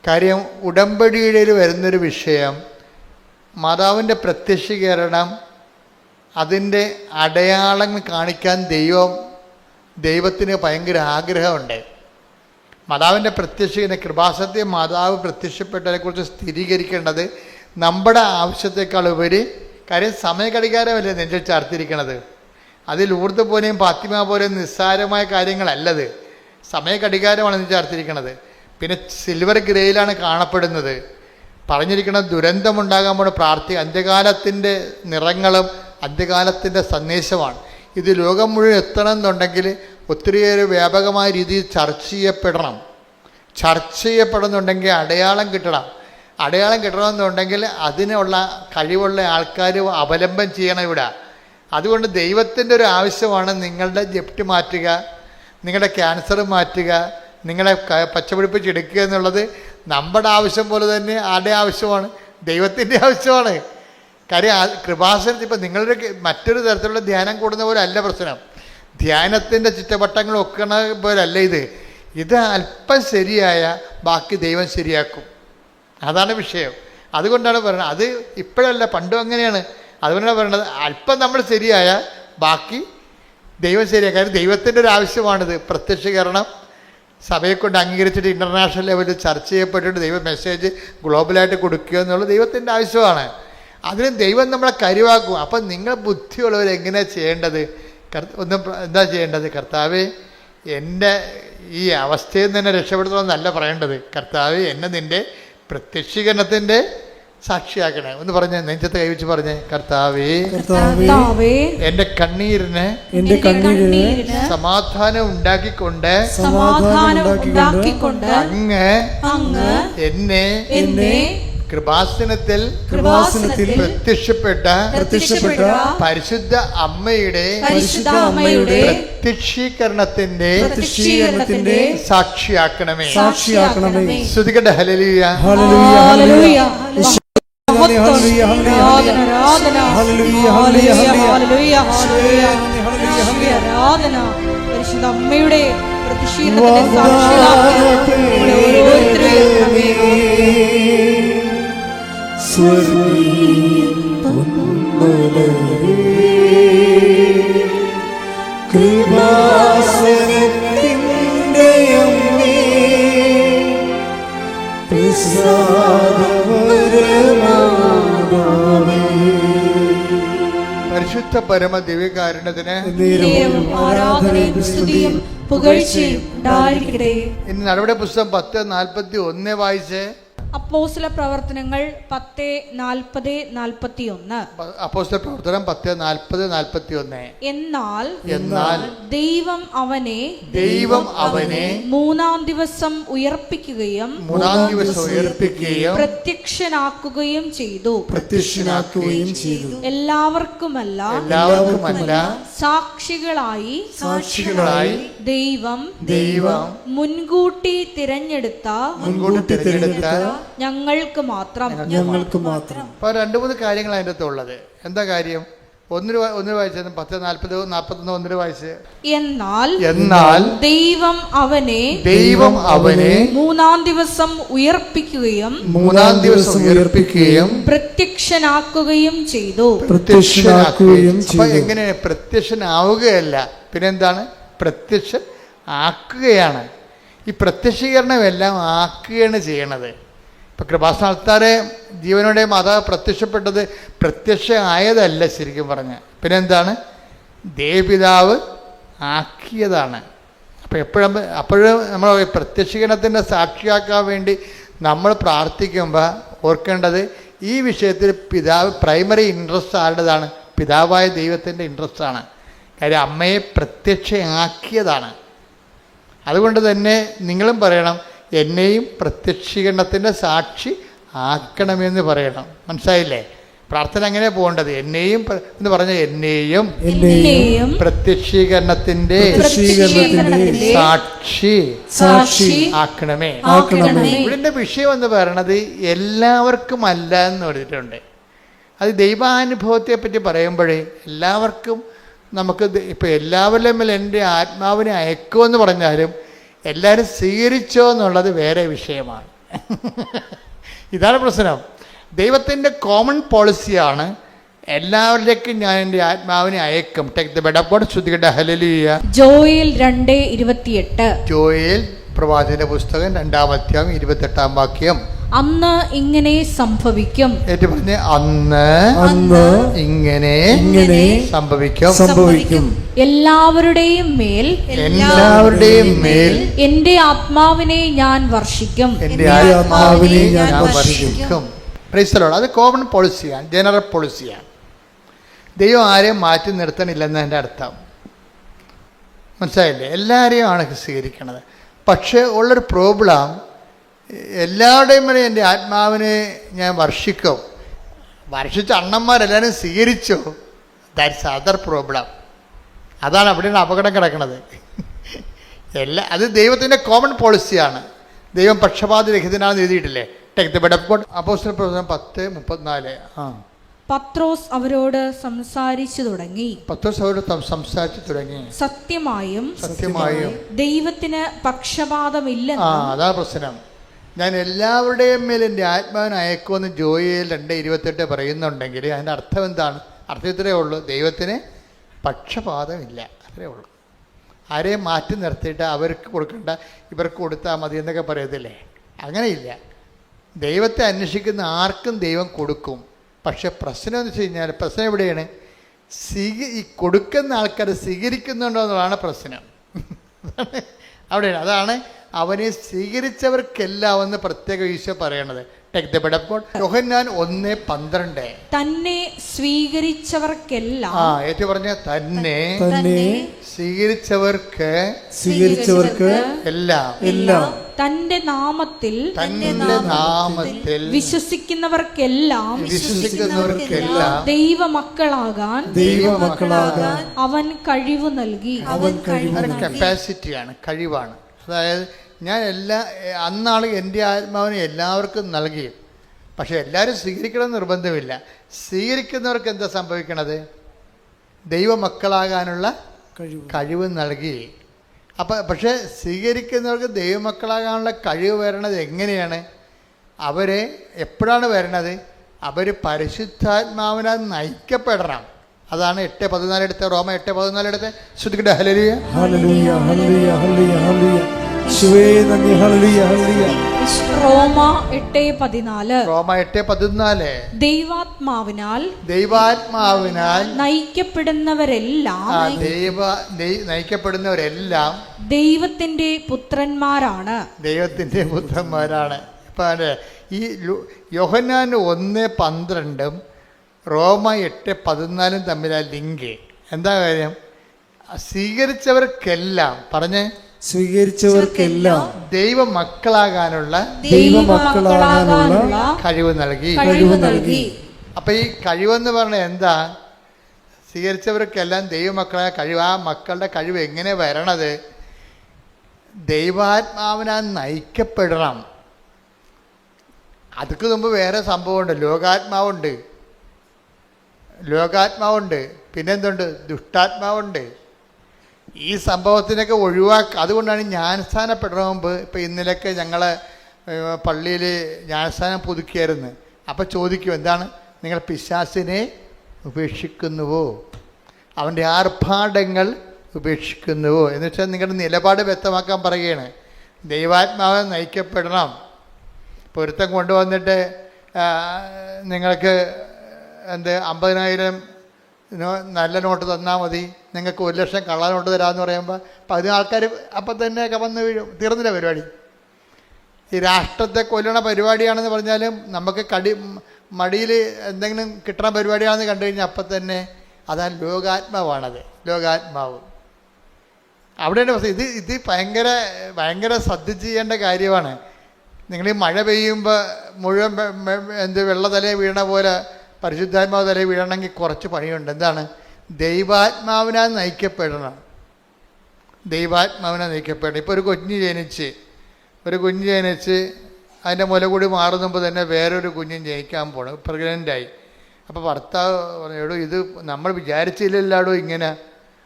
കാര്യം ഉടമ്പടിയിൽ വരുന്നൊരു വിഷയം മാതാവിൻ്റെ പ്രത്യക്ഷീകരണം, അതിൻ്റെ അടയാളങ്ങൾ കാണിക്കാൻ ദൈവത്തിന് ഭയങ്കര ആഗ്രഹമുണ്ട്. മാതാവിൻ്റെ പ്രത്യക്ഷീകരണം കൃപാസത്യ മാതാവ് പ്രത്യക്ഷപ്പെട്ടതിനെക്കുറിച്ച് സ്ഥിരീകരിക്കേണ്ടത് നമ്മുടെ ആവശ്യത്തെക്കാൾ ഉപരി. കാര്യം സമയഘടികാരമല്ലേ നെഞ്ചിൽ ചാർത്തിരിക്കണത്. അതിൽ ലൂർദ് പോലെയും ഫാത്തിമ പോലെയും നിസ്സാരമായ കാര്യങ്ങളല്ലത്. സമയഘടികാരമാണ് നെഞ്ചിൽ ചാർത്തിരിക്കണത്. പിന്നെ സിൽവർ ഗ്രേയിലാണ് കാണപ്പെടുന്നത്. പറഞ്ഞിരിക്കുന്നത് ദുരന്തമുണ്ടാകാൻ പോണ അന്ത്യകാലത്തിൻ്റെ നിറങ്ങളും അന്ത്യകാലത്തിൻ്റെ സന്ദേശമാണ്. ഇത് ലോകം മുഴുവൻ എത്തണം എന്നുണ്ടെങ്കിൽ ഒത്തിരിയേറെ വ്യാപകമായ രീതിയിൽ ചർച്ച ചെയ്യപ്പെടുന്നുണ്ടെങ്കിൽ അടയാളം കിട്ടണമെന്നുണ്ടെങ്കിൽ അതിനുള്ള കഴിവുള്ള ആൾക്കാർ അവലംബം ചെയ്യണം ഇവിടെ. അതുകൊണ്ട് ദൈവത്തിൻ്റെ ഒരു ആവശ്യമാണ് നിങ്ങളുടെ ജപ്തി മാറ്റുക, നിങ്ങളുടെ ക്യാൻസർ മാറ്റുക, നിങ്ങളെ പച്ചപിടിപ്പിച്ചെടുക്കുക എന്നുള്ളത് നമ്മുടെ ആവശ്യം പോലെ തന്നെ ആരുടെ ആവശ്യമാണ്? ദൈവത്തിൻ്റെ ആവശ്യമാണ്. കാര്യം കൃപാസനത്തിൽ ഇപ്പം നിങ്ങളുടെ മറ്റൊരു തരത്തിലുള്ള ധ്യാനം കൂടുന്ന പോലെ അല്ല പ്രശ്നം. ധ്യാനത്തിൻ്റെ ചുറ്റവട്ടങ്ങൾ ഒക്കണ പോലല്ല ഇത് അല്പം ശരിയായ ബാക്കി ദൈവം ശരിയാക്കും. അതാണ് വിഷയം. അതുകൊണ്ടാണ് പറയുന്നത്. അത് ഇപ്പോഴല്ല, പണ്ടും അങ്ങനെയാണ്. അതുകൊണ്ടാണ് പറയുന്നത് അല്പം നമ്മൾ ശരിയായ ബാക്കി ദൈവം ശരിയാക്കും. കാര്യം ദൈവത്തിൻ്റെ ഒരു ആവശ്യമാണിത്. പ്രത്യക്ഷീകരണം സഭയെ കൊണ്ട് അംഗീകരിച്ചിട്ട് ഇൻ്റർനാഷണൽ ലെവലിൽ ചർച്ച ചെയ്യപ്പെട്ടിട്ട് ദൈവ മെസ്സേജ് ഗ്ലോബലായിട്ട് കൊടുക്കുക എന്നുള്ളത് ദൈവത്തിൻ്റെ ആവശ്യമാണ്. അതിന് ദൈവം നമ്മളെ കരുവാക്കും. അപ്പം നിങ്ങൾ ബുദ്ധിയുള്ളവർ എങ്ങനെയാണ് ചെയ്യേണ്ടത്? എന്താ ചെയ്യേണ്ടത്? കർത്താവേ, എൻ്റെ ഈ അവസ്ഥയിൽ നിന്ന് തന്നെ രക്ഷപ്പെടുത്തണമെന്നല്ല പറയേണ്ടത്. കർത്താവേ, എന്നെ നിൻ്റെ പ്രത്യക്ഷീകരണത്തിൻ്റെ സാക്ഷിയാക്കണേ. ഒന്ന് പറഞ്ഞേ, നെഞ്ചത്ത് കൈവച്ച് പറഞ്ഞേ, കർത്താവേ, എൻ്റെ കണ്ണീരിന് സമാധാനം ഉണ്ടാക്കിക്കൊണ്ട് അങ്ങ് എന്നെ കൃപാസനത്തിൽ പ്രത്യക്ഷപ്പെട്ട പരിശുദ്ധ അമ്മയുടെ പ്രത്യക്ഷീകരണത്തിന്റെ സാക്ഷിയാക്കണമേ. സ്തുതിക്കട്ടെ. ഹല്ലേലൂയ, ഹല്ലേലൂയ. പരിശുദ്ധ അമ്മയുടെ പ്രതിഷേധത്തിന്റെ സാക്ഷികളാക്കി കൃപാസനത്തിൻ്റെ അമ്മേ, പരിശുദ്ധ പരമ ദിവ്യകാരുണ്യത്തിന് ആരാധനയും സ്തുതിയും പുകഴ്ചയും ഉണ്ടായിരിക്കട്ടെ. ഇനി നടപടി പുസ്തകം 10:41 വായിച്ചേ. അപ്പോസ്തല പ്രവർത്തനങ്ങൾ 10:40-41. അപ്പോസ്തല പ്രവർത്തനം 10:40-41. എന്നാൽ ദൈവം അവനെ മൂന്നാം ദിവസം ഉയർപ്പിക്കുകയും പ്രത്യക്ഷനാക്കുകയും ചെയ്തു. എല്ലാവർക്കുമല്ല സാക്ഷികളായി ദൈവം മുൻകൂട്ടി തിരഞ്ഞെടുത്ത ഞങ്ങൾക്ക് മാത്രം. അപ്പോൾ 2-3 കാര്യങ്ങൾ അതിൻ്റെ അകത്ത് ഉള്ളത്. എന്താ കാര്യം? ഒന്ന് വായിച്ചത് 10:40-41 വായിച്ച്. എന്നാൽ ദൈവം അവനെ മൂന്നാം ദിവസം ഉയർപ്പിക്കുകയും പ്രത്യക്ഷനാക്കുകയും ചെയ്തു. അപ്പൊ എങ്ങനെ? പ്രത്യക്ഷനാവുകയല്ല, പിന്നെന്താണ്? പ്രത്യക്ഷൻ ആക്കുകയാണ്. ഈ പ്രത്യക്ഷീകരണം എല്ലാം ആക്കുകയാണ് ചെയ്യണത്. ഇപ്പം കൃപാസനത്താറെ ജീവനോടെ മാതാവ് പ്രത്യക്ഷപ്പെട്ടത് പ്രത്യക്ഷ ആയതല്ല ശരിക്കും പറഞ്ഞ. പിന്നെന്താണ്? ദേവപിതാവ് ആക്കിയതാണ്. അപ്പോൾ അപ്പോഴും നമ്മൾ പ്രത്യക്ഷീകരണത്തിൻ്റെ സാക്ഷിയാക്കാൻ വേണ്ടി നമ്മൾ പ്രാർത്ഥിക്കുമ്പോൾ ഓർക്കേണ്ടത് ഈ വിഷയത്തിൽ പിതാവ് പ്രൈമറി ഇൻട്രസ്റ്റ് ആരുടേതാണ്? പിതാവായ ദൈവത്തിൻ്റെ ഇൻട്രസ്റ്റാണ്. കാര്യം അമ്മയെ പ്രത്യക്ഷയാക്കിയതാണ്. അതുകൊണ്ട് തന്നെ നിങ്ങളും പറയണം, എന്നെയും പ്രത്യക്ഷീകരണത്തിൻ്റെ സാക്ഷി ആക്കണമെന്ന് പറയണം. മനസ്സിലായില്ലേ? പ്രാർത്ഥന അങ്ങനെ പോകേണ്ടത്. എന്നെയും എന്ന് പറഞ്ഞ എന്നെയും പ്രത്യക്ഷീകരണത്തിൻ്റെ സാക്ഷി ആക്കണമേ. ഇവിടെ വിഷയം എന്ന് പറയണത് എല്ലാവർക്കും അല്ല എന്ന് പറഞ്ഞിട്ടുണ്ട്. അത് ദൈവാനുഭവത്തെ പറ്റി പറയുമ്പോഴേ എല്ലാവർക്കും നമുക്ക് ഇപ്പോൾ എല്ലാവരുടെ മേൽ എൻ്റെ ആത്മാവിനെ അയക്കുമെന്ന് പറഞ്ഞാലും എല്ലാവരും സ്വീകരിച്ചോ എന്നുള്ളത് വേറെ വിഷയമാണ്. ഇതാണ് പ്രശ്നം. ദൈവത്തിൻ്റെ കോമൺ പോളിസിയാണ് എല്ലാവരിലേക്കും ഞാൻ എൻ്റെ ആത്മാവിനെ അയക്കും. Take the word of God. ശ്രുതികട്ടെ. ഹല്ലേലൂയ. ജോയേൽ 2:28. ജോയേൽ പ്രവാചകന്റെ പുസ്തകം 2-ാം അധ്യായം 28-ാം വാക്യം. അന്ന് ഇങ്ങനെ സംഭവിക്കും. അന്ന് ഇങ്ങനെ സംഭവിക്കും. എല്ലാവരുടെയും മേൽ എന്റെ ആത്മാവിനെ ഞാൻ വർഷിക്കും. Praise the lord. അത് കോമൺ പോളിസിയാണ്, ജനറൽ പോളിസിയാണ്. ദൈവം ആരെയും മാറ്റി നിർത്തണില്ലെന്ന് എൻ്റെ അർത്ഥം. മനസ്സിലായില്ലേ? എല്ലാവരെയും ആണ് സ്വീകരിക്കണത്. പക്ഷേ ഉള്ളൊരു പ്രോബ്ലം, എല്ലാവരുടെയും മേലെ എൻ്റെ ആത്മാവിനെ ഞാൻ വർഷിക്കും. വർഷിച്ച അണ്ണന്മാരെല്ലാവരും സ്വീകരിച്ചോ? That's other problem. അതാണ് അവിടെയാണ് അപകടം കിടക്കുന്നത്. അത് ദൈവത്തിൻ്റെ കോമൺ പോളിസിയാണ്. ദൈവം പക്ഷപാതരഹിതനാണെന്ന് എഴുതിയിട്ടില്ലേ? Take the word of God. അപ്പോസ്തല പ്രവർത്തനം 10:34. പത്രോസ് അവരോട് സംസാരിച്ചു തുടങ്ങി. പത്രോസ് അവരോട് സംസാരിച്ചു തുടങ്ങി. സത്യമായും ദൈവത്തിന് പക്ഷപാതമില്ലെന്ന്. അതാണ് പ്രശ്നം. ഞാൻ എല്ലാവരുടെയും മേൽ എൻ്റെ ആത്മാവിനെ അയക്കുമെന്ന് ജോയേൽ 2:28 പറയുന്നുണ്ടെങ്കിൽ അതിൻ്റെ അർത്ഥം എന്താണ്? അർത്ഥം ഇത്രയേ ഉള്ളൂ, ദൈവത്തിന് പക്ഷപാതമില്ല, അത്രേ ഉള്ളൂ. ആരെയും മാറ്റി നിർത്തിയിട്ട് അവർക്ക് കൊടുക്കണ്ട, ഇവർക്ക് കൊടുത്താൽ മതി എന്നൊക്കെ പറയത്തില്ലേ, അങ്ങനെയില്ല. ദൈവത്തെ അന്വേഷിക്കുന്ന ആർക്കും ദൈവം കൊടുക്കും. പക്ഷെ പ്രശ്നം എന്ന് വെച്ച് കഴിഞ്ഞാൽ, പ്രശ്നം എവിടെയാണ്? ഈ കൊടുക്കുന്ന ആൾക്കാർ സ്വീകരിക്കുന്നുണ്ടോ എന്നുള്ളതാണ് പ്രശ്നം. അവിടെയാണ്. അതാണ് അവനെ സ്വീകരിച്ചവർക്കെല്ലാം എന്ന് പ്രത്യേക ഈശോ പറയണത്. Take the word of God. യോഹന്നാൻ 1:12. തന്നെ സ്വീകരിച്ചവർക്കെല്ലാം. ഏറ്റു പറഞ്ഞ തന്നെ സ്വീകരിച്ചവർക്ക് എല്ലാം തന്റെ നാമത്തിൽ വിശ്വസിക്കുന്നവർക്കെല്ലാം ദൈവമക്കളാകാൻ അവൻ കഴിവ് നൽകി. കപ്പാസിറ്റിയാണ്, കഴിവാണ്. അതായത് ഞാൻ അന്നാൾ എൻ്റെ ആത്മാവിനെ എല്ലാവർക്കും നൽകി. പക്ഷെ എല്ലാവരും സ്വീകരിക്കണം നിർബന്ധമില്ല. സ്വീകരിക്കുന്നവർക്ക് എന്താ സംഭവിക്കണത്? ദൈവമക്കളാകാനുള്ള കഴിവ് നൽകി. പക്ഷേ സ്വീകരിക്കുന്നവർക്ക് ദൈവമക്കളാകാനുള്ള കഴിവ് വരണത് എങ്ങനെയാണ്? അവരെ എപ്പോഴാണ് വരണത്? അവർ പരിശുദ്ധാത്മാവിനാൽ നയിക്കപ്പെടണം. അതാണ് 8:14 എടുത്ത്, റോമ 8:14 എടുത്ത് ശ്രുതിക്കട്ടെ. ഹല്ലേലൂയ ഹല്ലേലൂയ ഹല്ലേലൂയ ഹല്ലേലൂയ യേശുവേ നന്ദി. ഹല്ലേലൂയ ഹല്ലേലൂയ. റോമ 8:14. റോമ 8:14. ദൈവാത്മാവിനാൽ നയിക്കപ്പെടുന്നവരെല്ലാം ദൈവത്തിന്റെ പുത്രന്മാരാണ്. ഇപ്പം ഈ യോഹന്നാൻ 1:12 റോമ 8:14 തമ്മിലാ ലിങ്ക്. എന്താ കാര്യം? സ്വീകരിച്ചവർക്കെല്ലാം ദൈവമക്കളാകാനുള്ള കഴിവ് നൽകി. അപ്പൊ ഈ കഴിവെന്ന് പറഞ്ഞാൽ എന്താ? സ്വീകരിച്ചവർക്കെല്ലാം ദൈവമക്കളായ കഴിവ്. ആ മക്കളുടെ കഴിവ് എങ്ങനെ വരണത്? ദൈവാത്മാവിനാൽ നയിക്കപ്പെടണം. അതൊക്കെ മുമ്പ് വേറെ സംഭവമുണ്ട്. ലോകാത്മാവുണ്ട്, പിന്നെന്തുണ്ട്? ദുഷ്ടാത്മാവുണ്ട്. ഈ സംഭവത്തിനൊക്കെ അതുകൊണ്ടാണ് ജ്ഞാനസ്ഥാനപ്പെടുന്ന മുമ്പ്, ഇപ്പം ഇന്നലെയൊക്കെ ഞങ്ങൾ പള്ളിയിൽ ജ്ഞാനസ്ഥാനം പുതുക്കിയായിരുന്നു. അപ്പം ചോദിക്കും, എന്താണ് നിങ്ങൾ പിശാചിനെ ഉപേക്ഷിക്കുന്നുവോ, അവൻ്റെ ആർഭാടങ്ങൾ ഉപേക്ഷിക്കുന്നുവോ എന്ന് വെച്ചാൽ നിങ്ങളുടെ നിലപാട് വ്യക്തമാക്കാൻ പറയുകയാണ്. ദൈവാത്മാവ് നയിക്കപ്പെടണം. പൊരുത്തം കൊണ്ടുവന്നിട്ട് നിങ്ങൾക്ക് 50,000 നല്ല നോട്ട് തന്നാൽ മതി, നിങ്ങൾക്ക് 1,00,000 കള്ള നോട്ട് തരാമെന്ന് പറയുമ്പോൾ 10 ആൾക്കാർ അപ്പം തന്നെ വന്ന് വീഴും. തീർന്നില്ല പരിപാടി. ഈ രാഷ്ട്രത്തെ കൊല്ലണ പരിപാടിയാണെന്ന് പറഞ്ഞാലും നമുക്ക് മടിയിൽ എന്തെങ്കിലും കിട്ടണ പരിപാടിയാണെന്ന് കണ്ടു കഴിഞ്ഞാൽ അപ്പം തന്നെ അതാണ് ലോകാത്മാവ്. അവിടെയാണ് പ്രശ്നം. ഇത് ഭയങ്കര ശ്രദ്ധിച്ച് ചെയ്യേണ്ട കാര്യമാണ്. നിങ്ങൾ ഈ മഴ പെയ്യുമ്പോൾ മുഴുവൻ വെള്ള തലയെ വീഴണ പോലെ പരിശുദ്ധാത്മാവ് തലയെ വീഴണമെങ്കിൽ കുറച്ച് പണിയുണ്ട്. എന്താണ്? ദൈവാത്മാവിനാൽ നയിക്കപ്പെടണം. ഇപ്പോൾ ഒരു കുഞ്ഞ് ജനിച്ച് അതിൻ്റെ മുല കൂടി മാറുന്നുമ്പോൾ തന്നെ വേറൊരു കുഞ്ഞും ജനിക്കാൻ പോകണം, പ്രഗ്നൻ്റായി. അപ്പോൾ ഭർത്താവ് പറഞ്ഞു, എടോ ഇത് നമ്മൾ വിചാരിച്ചില്ലല്ലോ ഇങ്ങനെ,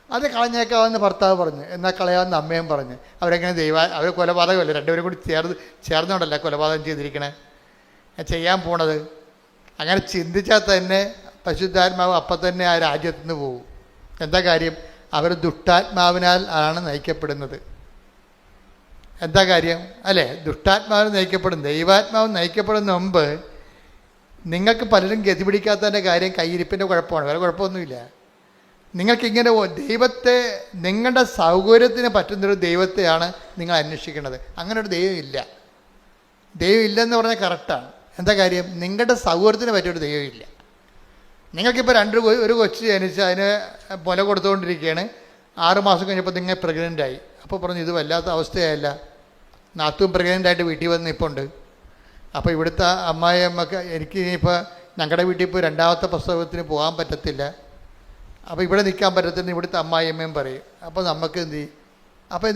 അത് കളഞ്ഞേക്കാമെന്ന് ഭർത്താവ് പറഞ്ഞു. എന്നാൽ കളയാമെന്ന് അമ്മയും പറഞ്ഞു. അവരെങ്ങനെ അവർ കൊലപാതകമല്ല, രണ്ടുപേരും കൂടി ചേർന്നുകൊണ്ടല്ല കൊലപാതകം ചെയ്തിരിക്കണേ, ചെയ്യാൻ പോണത്. അങ്ങനെ ചിന്തിച്ചാൽ തന്നെ പരിശുദ്ധാത്മാവ് അപ്പം തന്നെ ആ രാജ്യത്തു നിന്ന് പോകും. എന്താ കാര്യം? അവർ ദുഷ്ടാത്മാവിനാൽ ആണ് നയിക്കപ്പെടുന്നത്. എന്താ കാര്യം? അല്ലേ? ദുഷ്ടാത്മാവിന് നയിക്കപ്പെടും. ദൈവാത്മാവ് നയിക്കപ്പെടുന്ന മുമ്പ് നിങ്ങൾക്ക് പലരും ഗതി പിടിക്കാത്തതിൻ്റെ കാര്യം കയ്യിരിപ്പിൻ്റെ കുഴപ്പമാണ്, വേറെ കുഴപ്പമൊന്നുമില്ല. നിങ്ങൾക്കിങ്ങനെ ദൈവത്തെ നിങ്ങളുടെ സൗകര്യത്തിന് പറ്റുന്നൊരു ദൈവത്തെയാണ് നിങ്ങൾ അന്വേഷിക്കുന്നത്. അങ്ങനെ ഒരു ദൈവം ഇല്ലെന്ന് പറഞ്ഞാൽ കറക്റ്റാണ്. എന്താ കാര്യം? നിങ്ങളുടെ സൗകര്യത്തിന് പറ്റിയൊരു ദൈവമില്ല. നിങ്ങൾക്കിപ്പോൾ ഒരു കൊച്ചു ജനിച്ച് അതിന് മുല കൊടുത്തുകൊണ്ടിരിക്കുകയാണ്. 6 മാസം കഴിഞ്ഞപ്പോൾ നിങ്ങൾ പ്രഗ്നൻ്റായി. അപ്പോൾ പറഞ്ഞു, ഇത് വല്ലാത്ത അവസ്ഥയായല്ല. നാത്തും പ്രഗ്നൻ്റായിട്ട് വീട്ടിൽ വന്ന് ഇപ്പോൾ ഉണ്ട്. അപ്പോൾ ഇവിടുത്തെ അമ്മായിയമ്മക്ക് എനിക്ക് ഇനിയിപ്പോൾ ഞങ്ങളുടെ വീട്ടിൽ ഇപ്പോൾ 2ാമത്തെ പ്രസവത്തിന് പോകാൻ പറ്റത്തില്ല, അപ്പോൾ ഇവിടെ നിൽക്കാൻ പറ്റത്തില്ല, ഇവിടുത്തെ അമ്മായിയമ്മയും പറയും. അപ്പോൾ നമുക്ക് എന്ത് ചെയ്യും? അപ്പോൾ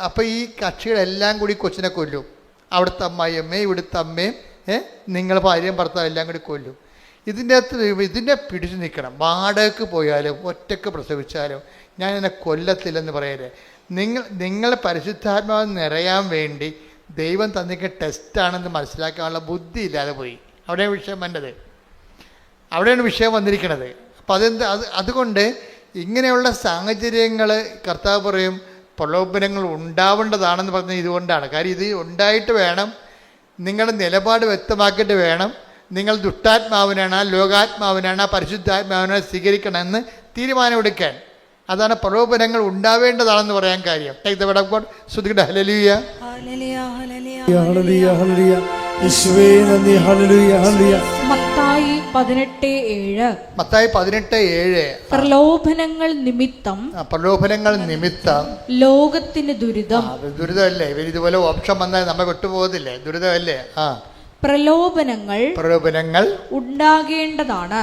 അപ്പോൾ ഈ കക്ഷികളെല്ലാം കൂടി കൊച്ചിനെ കൊല്ലും. അവിടുത്തെ അമ്മായിയമ്മയും ഇവിടുത്തെ അമ്മയും നിങ്ങൾ ഭാര്യയും ഭർത്താവും എല്ലാം കൂടി കൊല്ലും. ഇതിനെ പിടിച്ചു നിൽക്കണം. വാടകയ്ക്ക് പോയാലും ഒറ്റയ്ക്ക് പ്രസവിച്ചാലും ഞാൻ എന്നെ കൊല്ലത്തില്ലെന്ന് പറയരുത്. നിങ്ങൾ പരിശുദ്ധാത്മാവ് നിറയാൻ വേണ്ടി ദൈവം തന്നിക്ക് ടെസ്റ്റാണെന്ന് മനസ്സിലാക്കാനുള്ള ബുദ്ധി ഇല്ലാതെ പോയി. അവിടെയാണ് വിഷയം വന്നത്, അവിടെയാണ് വിഷയം വന്നിരിക്കുന്നത്. അപ്പം അതുകൊണ്ട് ഇങ്ങനെയുള്ള സാഹചര്യങ്ങൾ കർത്താവ് പറയും പ്രലോഭനങ്ങൾ ഉണ്ടാവേണ്ടതാണെന്ന് പറഞ്ഞത് ഇതുകൊണ്ടാണ്. കാര്യം ഇത് ഉണ്ടായിട്ട് വേണം നിങ്ങളുടെ നിലപാട് വ്യക്തമാക്കിയിട്ട് വേണം നിങ്ങൾ ദുഷ്ടാത്മാവിനാണ്, ലോകാത്മാവിനാണ്, പരിശുദ്ധാത്മാവിനാണ് സ്വീകരിക്കണമെന്ന് തീരുമാനമെടുക്കാൻ. അതാണ് പ്രലോഭനങ്ങൾ ഉണ്ടാവേണ്ടതാണെന്ന് പറയാൻ കാര്യം. Take the word of God. ശ്രുതികട ഹല്ലേലൂയ. ഹല്ലേലൂയ ഹല്ലേലൂയ. യേശുവേ നന്ദി. ഹല്ലേലൂയ ഹല്ലേലൂയ. മത്തായി 18:7. മത്തായി 18:7. പ്രലോഭനങ്ങൾ നിമിത്തം ലോകത്തിന് ദുരിതം. ദുരിതമല്ലേ? ഇതുപോലെ ഓപ്ഷൻ വന്നാൽ നമ്മൾ വിട്ടുപോകത്തില്ലേ? ദുരിതമല്ലേ? പ്രലോഭനങ്ങൾ ഉണ്ടാകേണ്ടതാണ്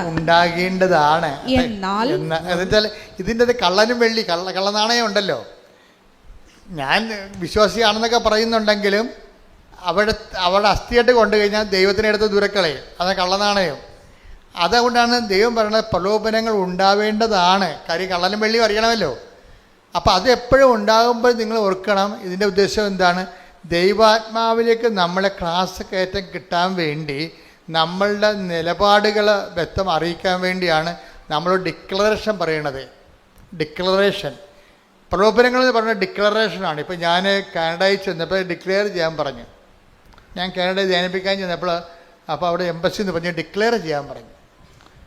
എന്നാൽ ഇതിൻ്റെ കള്ളനും വെള്ളി കള്ളനാണയം ഉണ്ടല്ലോ. ഞാൻ വിശ്വാസിയാണെന്നൊക്കെ പറയുന്നുണ്ടെങ്കിലും അവിടെ അസ്ഥിയായിട്ട് കൊണ്ടു കഴിഞ്ഞാൽ ദൈവത്തിനടുത്ത് ദൂരക്കളയും. അതാണ് കള്ളനാണയം. അതുകൊണ്ടാണ് ദൈവം പറയുന്നത് പ്രലോഭനങ്ങൾ ഉണ്ടാവേണ്ടതാണ്. കാര്യം കള്ളനും വെള്ളിയും അറിയണമല്ലോ. അപ്പം അത് എപ്പോഴും ഉണ്ടാകുമ്പോൾ നിങ്ങൾ ഓർക്കണം, ഇതിൻ്റെ ഉദ്ദേശം എന്താണ്? ദൈവാത്മാവിലേക്ക് നമ്മളെ ക്ലാസ് കയറ്റം കിട്ടാൻ വേണ്ടി നമ്മളുടെ നിലപാടുകൾ വ്യക്തം അറിയിക്കാൻ വേണ്ടിയാണ് നമ്മൾ ഡിക്ലറേഷൻ പറയണത്. ഡിക്ലറേഷൻ പ്രലോഭനങ്ങൾ എന്ന് പറഞ്ഞാൽ ഡിക്ലറേഷനാണ്. ഇപ്പം ഞാൻ കാനഡയിൽ ചെന്നപ്പോൾ ഡിക്ലെയർ ചെയ്യാൻ പറഞ്ഞു. ഞാൻ കാനഡയിൽ ധ്യാനിപ്പിക്കാൻ ചെന്നപ്പോൾ അപ്പോൾ അവിടെ എംബസി എന്ന് പറഞ്ഞ് ഡിക്ലെയർ ചെയ്യാൻ പറഞ്ഞു.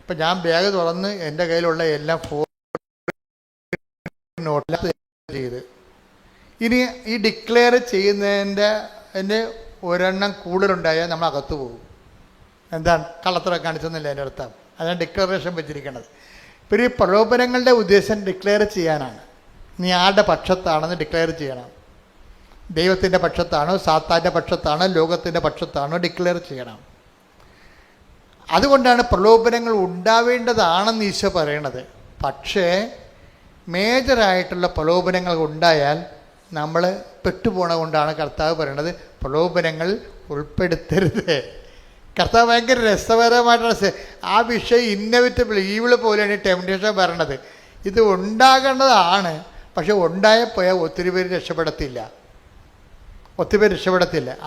ഇപ്പം ഞാൻ ബാഗ് തുറന്ന് എൻ്റെ കയ്യിലുള്ള എല്ലാം നോട്ട് ചെയ്ത് ഇനി ഈ ഡിക്ലെയർ ചെയ്യുന്നതിൻ്റെ ഒരെണ്ണം കൂടുതലുണ്ടായാൽ നമ്മൾ അകത്ത് പോകും. എന്താണ്? കള്ളത്തരം കാണിച്ചെന്നില്ല എൻ്റെ അർത്ഥം. അതാണ് ഡിക്ലറേഷൻ വെച്ചിരിക്കുന്നത്. ഇപ്പോൾ ഈ പ്രലോഭനങ്ങളുടെ ഉദ്ദേശം ഡിക്ലെയർ ചെയ്യാനാണ്. നീ ആരുടെ പക്ഷത്താണെന്ന് ഡിക്ലെയർ ചെയ്യണം. ദൈവത്തിൻ്റെ പക്ഷത്താണോ, സാത്താൻ്റെ പക്ഷത്താണോ, ലോകത്തിൻ്റെ പക്ഷത്താണോ ഡിക്ലെയർ ചെയ്യണം. അതുകൊണ്ടാണ് പ്രലോഭനങ്ങൾ ഉണ്ടാവേണ്ടതാണെന്ന് ഈശോ പറയണത്. പക്ഷേ മേജറായിട്ടുള്ള പ്രലോഭനങ്ങൾ ഉണ്ടായാൽ നമ്മൾ പെട്ടുപോണ കൊണ്ടാണ് കർത്താവ് പറയണത് പ്രലോഭനങ്ങൾ ഉൾപ്പെടുത്തരുത്. കർത്താവ് ഭയങ്കര രസകരമായിട്ടുള്ള ആ വിഷയം ഇന്നവിറ്റബിൾ ഈവിള് പോലെയാണ് ടെംപ്റ്റേഷൻ പറയണത്. ഇത് ഉണ്ടാകേണ്ടതാണ്, പക്ഷെ ഉണ്ടായപ്പോയാൽ ഒത്തിരി പേര് രക്ഷപ്പെടത്തില്ല.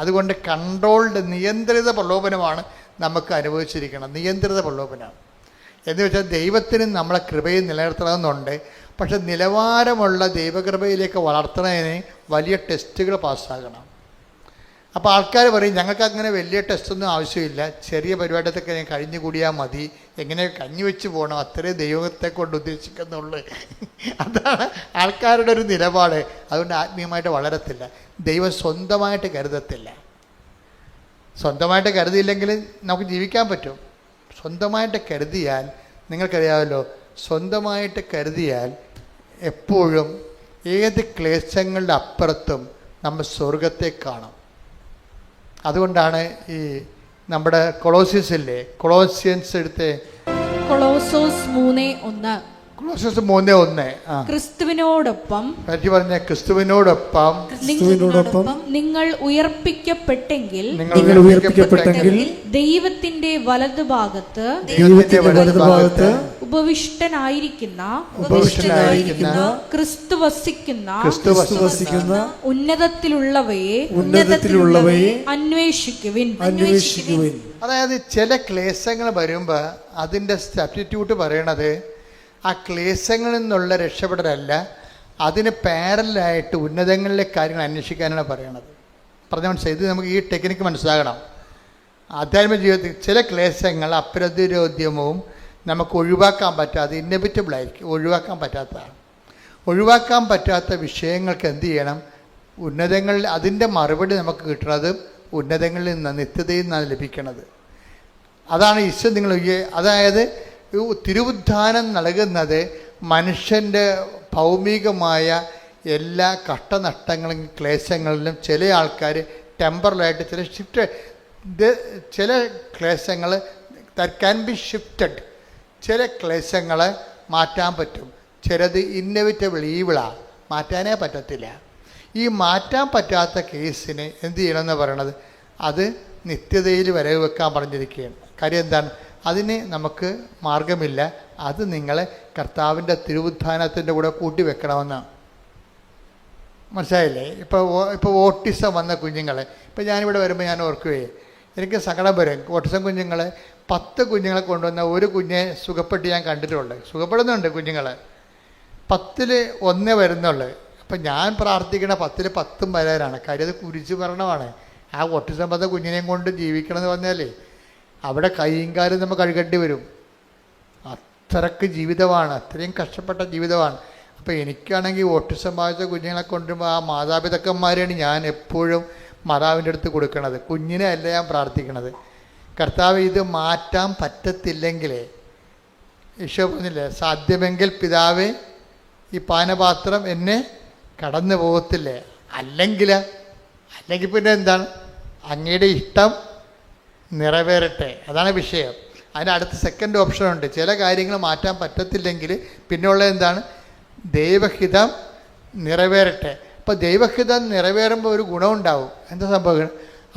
അതുകൊണ്ട് കൺട്രോൾഡ് നിയന്ത്രിത പ്രലോഭനമാണ് നമുക്ക് അനുഭവിച്ചിരിക്കണം. നിയന്ത്രിത പ്രലോഭനം എന്ന് വെച്ചാൽ ദൈവത്തിന് നമ്മളെ കൃപയിൽ നിലനിർത്തണമെന്നുണ്ട്. പക്ഷെ നിലവാരമുള്ള ദൈവകൃപയിലേക്ക് വളർത്തുന്നതിന് വലിയ ടെസ്റ്റുകൾ പാസ്സാകണം. അപ്പോൾ ആൾക്കാർ പറയും ഞങ്ങൾക്ക് അങ്ങനെ വലിയ ടെസ്റ്റൊന്നും ആവശ്യമില്ല, ചെറിയ പരിപാടിയൊക്കെ ഞാൻ കഴിഞ്ഞുകൂടിയാൽ മതി, എങ്ങനെ കഞ്ഞി വെച്ച് പോകണം, അത്രേ ദൈവത്തെ കൊണ്ട് ഉദ്ദേശിക്കുന്നുള്ളൂ. അതാണ് ആൾക്കാരുടെ ഒരു നിലപാട്. അതുകൊണ്ട് ആത്മീയമായിട്ട് വളരത്തില്ല. ദൈവം സ്വന്തമായിട്ട് കരുതത്തില്ല. സ്വന്തമായിട്ട് കരുതിയില്ലെങ്കിൽ നമുക്ക് ജീവിക്കാൻ പറ്റും. സ്വന്തമായിട്ട് കരുതിയാൽ നിങ്ങൾക്കറിയാമല്ലോ, സ്വന്തമായിട്ട് കരുതിയാൽ എപ്പോഴും ഏത് ക്ലേശങ്ങളുടെ അപ്പുറത്തും നമ്മൾ സ്വർഗത്തെ കാണും. അതുകൊണ്ടാണ് ഈ നമ്മുടെ കൊളോസിയൻസില്ലേ, കൊളോസിയൻസ് എടുത്ത് കൊളോസോസ് 3:1 കൊളോസിയൻസ് 3:1 ക്രിസ്തുവിനോടൊപ്പം നിങ്ങൾ ഉയർപ്പിക്കപ്പെട്ടെങ്കിൽ ദൈവത്തിന്റെ വലതുഭാഗത്ത് ഉപവിഷ്ടനായിരിക്കുന്ന ക്രിസ്തു വസിക്കുന്ന ഉന്നതത്തിലുള്ളവയെ അന്വേഷിക്കുവിൻ. അതായത് ചില ക്ലേശങ്ങൾ വരുമ്പോൾ അതിൻ്റെ സബ്സ്റ്റിറ്റ്യൂട്ട് പറയണത് ആ ക്ലേശങ്ങളിൽ നിന്നുള്ള രക്ഷപ്പെടലല്ല, അതിന് പാരലായിട്ട് ഉന്നതങ്ങളിലെ കാര്യങ്ങൾ അന്വേഷിക്കാനാണ് പറയണത്. പറഞ്ഞ മനസ്സിലായി? ഇത് നമുക്ക് ഈ ടെക്നിക്ക് മനസ്സിലാകണം. ആധ്യാത്മിക ജീവിതത്തിൽ ചില ക്ലേശങ്ങൾ അപ്രതിരോധ്യവും നമുക്ക് ഒഴിവാക്കാൻ പറ്റാതെ ഇന്നവിറ്റബിളായിരിക്കും, ഒഴിവാക്കാൻ പറ്റാത്തതാണ്. ഒഴിവാക്കാൻ പറ്റാത്ത വിഷയങ്ങൾക്ക് എന്ത് ചെയ്യണം? ഉന്നതങ്ങളിൽ അതിൻ്റെ മറുപടി നമുക്ക് കിട്ടുന്നത് ഉന്നതങ്ങളിൽ നിന്ന്, നിത്യതയിൽ നിന്നാണ് ലഭിക്കുന്നത്. അതാണ് ഈശോ നിങ്ങൾ അതായത് തിരുവുദ്ധാനം നൽകുന്നത് മനുഷ്യൻ്റെ ഭൗമികമായ എല്ലാ കഷ്ടനഷ്ടങ്ങളും ക്ലേശങ്ങളിലും ചില ആൾക്കാർ ടെമ്പറലായിട്ട് ചില ക്ലേശങ്ങൾ ദാറ്റ് ക്യാൻ ബി ഷിഫ്റ്റഡ്. ചില ക്ലേശങ്ങൾ മാറ്റാൻ പറ്റും, ചിലത് ഇന്നവിറ്റബിൾ ഈവിളാണ്, മാറ്റാനേ പറ്റത്തില്ല. ഈ മാറ്റാൻ പറ്റാത്ത കേസിന് എന്ത് ചെയ്യണമെന്ന് പറയണത്? അത് നിത്യതയിൽ വരവ് വെക്കാൻ പറഞ്ഞിരിക്കുകയാണ്. കാര്യം എന്താണ്? അതിന് നമുക്ക് മാർഗമില്ല. അത് നിങ്ങളെ കർത്താവിൻ്റെ തിരുവുത്ഥാനത്തിൻ്റെ കൂടെ കൂട്ടി വെക്കണമെന്നാണ്. മനസ്സിലായില്ലേ? ഇപ്പോൾ ഓട്ടിസം വന്ന കുഞ്ഞുങ്ങളെ ഇപ്പോൾ ഞാനിവിടെ വരുമ്പോൾ ഞാൻ ഓർക്കുകയെ എനിക്ക് സങ്കടം വരും. ഓട്ടിസം കുഞ്ഞുങ്ങളെ 10 കുഞ്ഞുങ്ങളെ കൊണ്ടുവന്ന ഒരു കുഞ്ഞെ സുഖപ്പെട്ട് ഞാൻ കണ്ടിട്ടുണ്ട്. സുഖപ്പെടുന്നുണ്ട് കുഞ്ഞുങ്ങൾ, 10ൽ 1 വരുന്നുള്ളൂ. അപ്പം ഞാൻ പ്രാർത്ഥിക്കണ 10ൽ 10 വരാനാണ്. കാര്യം അത് കുരിശ് മരണമാണ്. ആ ഓട്ടിസം വന്ന കുഞ്ഞിനെയും കൊണ്ട് ജീവിക്കണം എന്ന് പറഞ്ഞാൽ അവിടെ കൈയും കാലും നമ്മൾ കഴുകേണ്ടി വരും. അത്രയ്ക്ക് ജീവിതമാണ്, അത്രയും കഷ്ടപ്പെട്ട ജീവിതമാണ്. അപ്പോൾ എനിക്കാണെങ്കിൽ ഓട്ടിസം ബാധിച്ച കുഞ്ഞുങ്ങളെ കൊണ്ടുവരുമ്പോൾ ആ മാതാപിതാക്കന്മാരെയാണ് ഞാൻ എപ്പോഴും മാതാവിൻ്റെ അടുത്ത് കൊടുക്കണത്. കുഞ്ഞിനെ അല്ല ഞാൻ പ്രാർത്ഥിക്കണത്. കർത്താവ് ഇത് മാറ്റാൻ പറ്റത്തില്ലെങ്കിൽ, ഈശോ പറഞ്ഞില്ലേ, സാധ്യമെങ്കിൽ പിതാവേ ഈ പാനപാത്രം എന്നെ കടന്നു പോകത്തില്ലേ. അല്ലെങ്കിൽ പിന്നെ എന്താണ്? അങ്ങയുടെ ഇഷ്ടം നിറവേറട്ടെ. അതാണ് വിഷയം. അതിന് അടുത്ത സെക്കൻഡ് ഓപ്ഷനുണ്ട്. ചില കാര്യങ്ങൾ മാറ്റാൻ പറ്റത്തില്ലെങ്കിൽ പിന്നെയുള്ള എന്താണ്? ദൈവഹിതം നിറവേറട്ടെ. അപ്പോൾ ദൈവഹിതം നിറവേറുമ്പോൾ ഒരു ഗുണമുണ്ടാവും. എന്താ സംഭവം?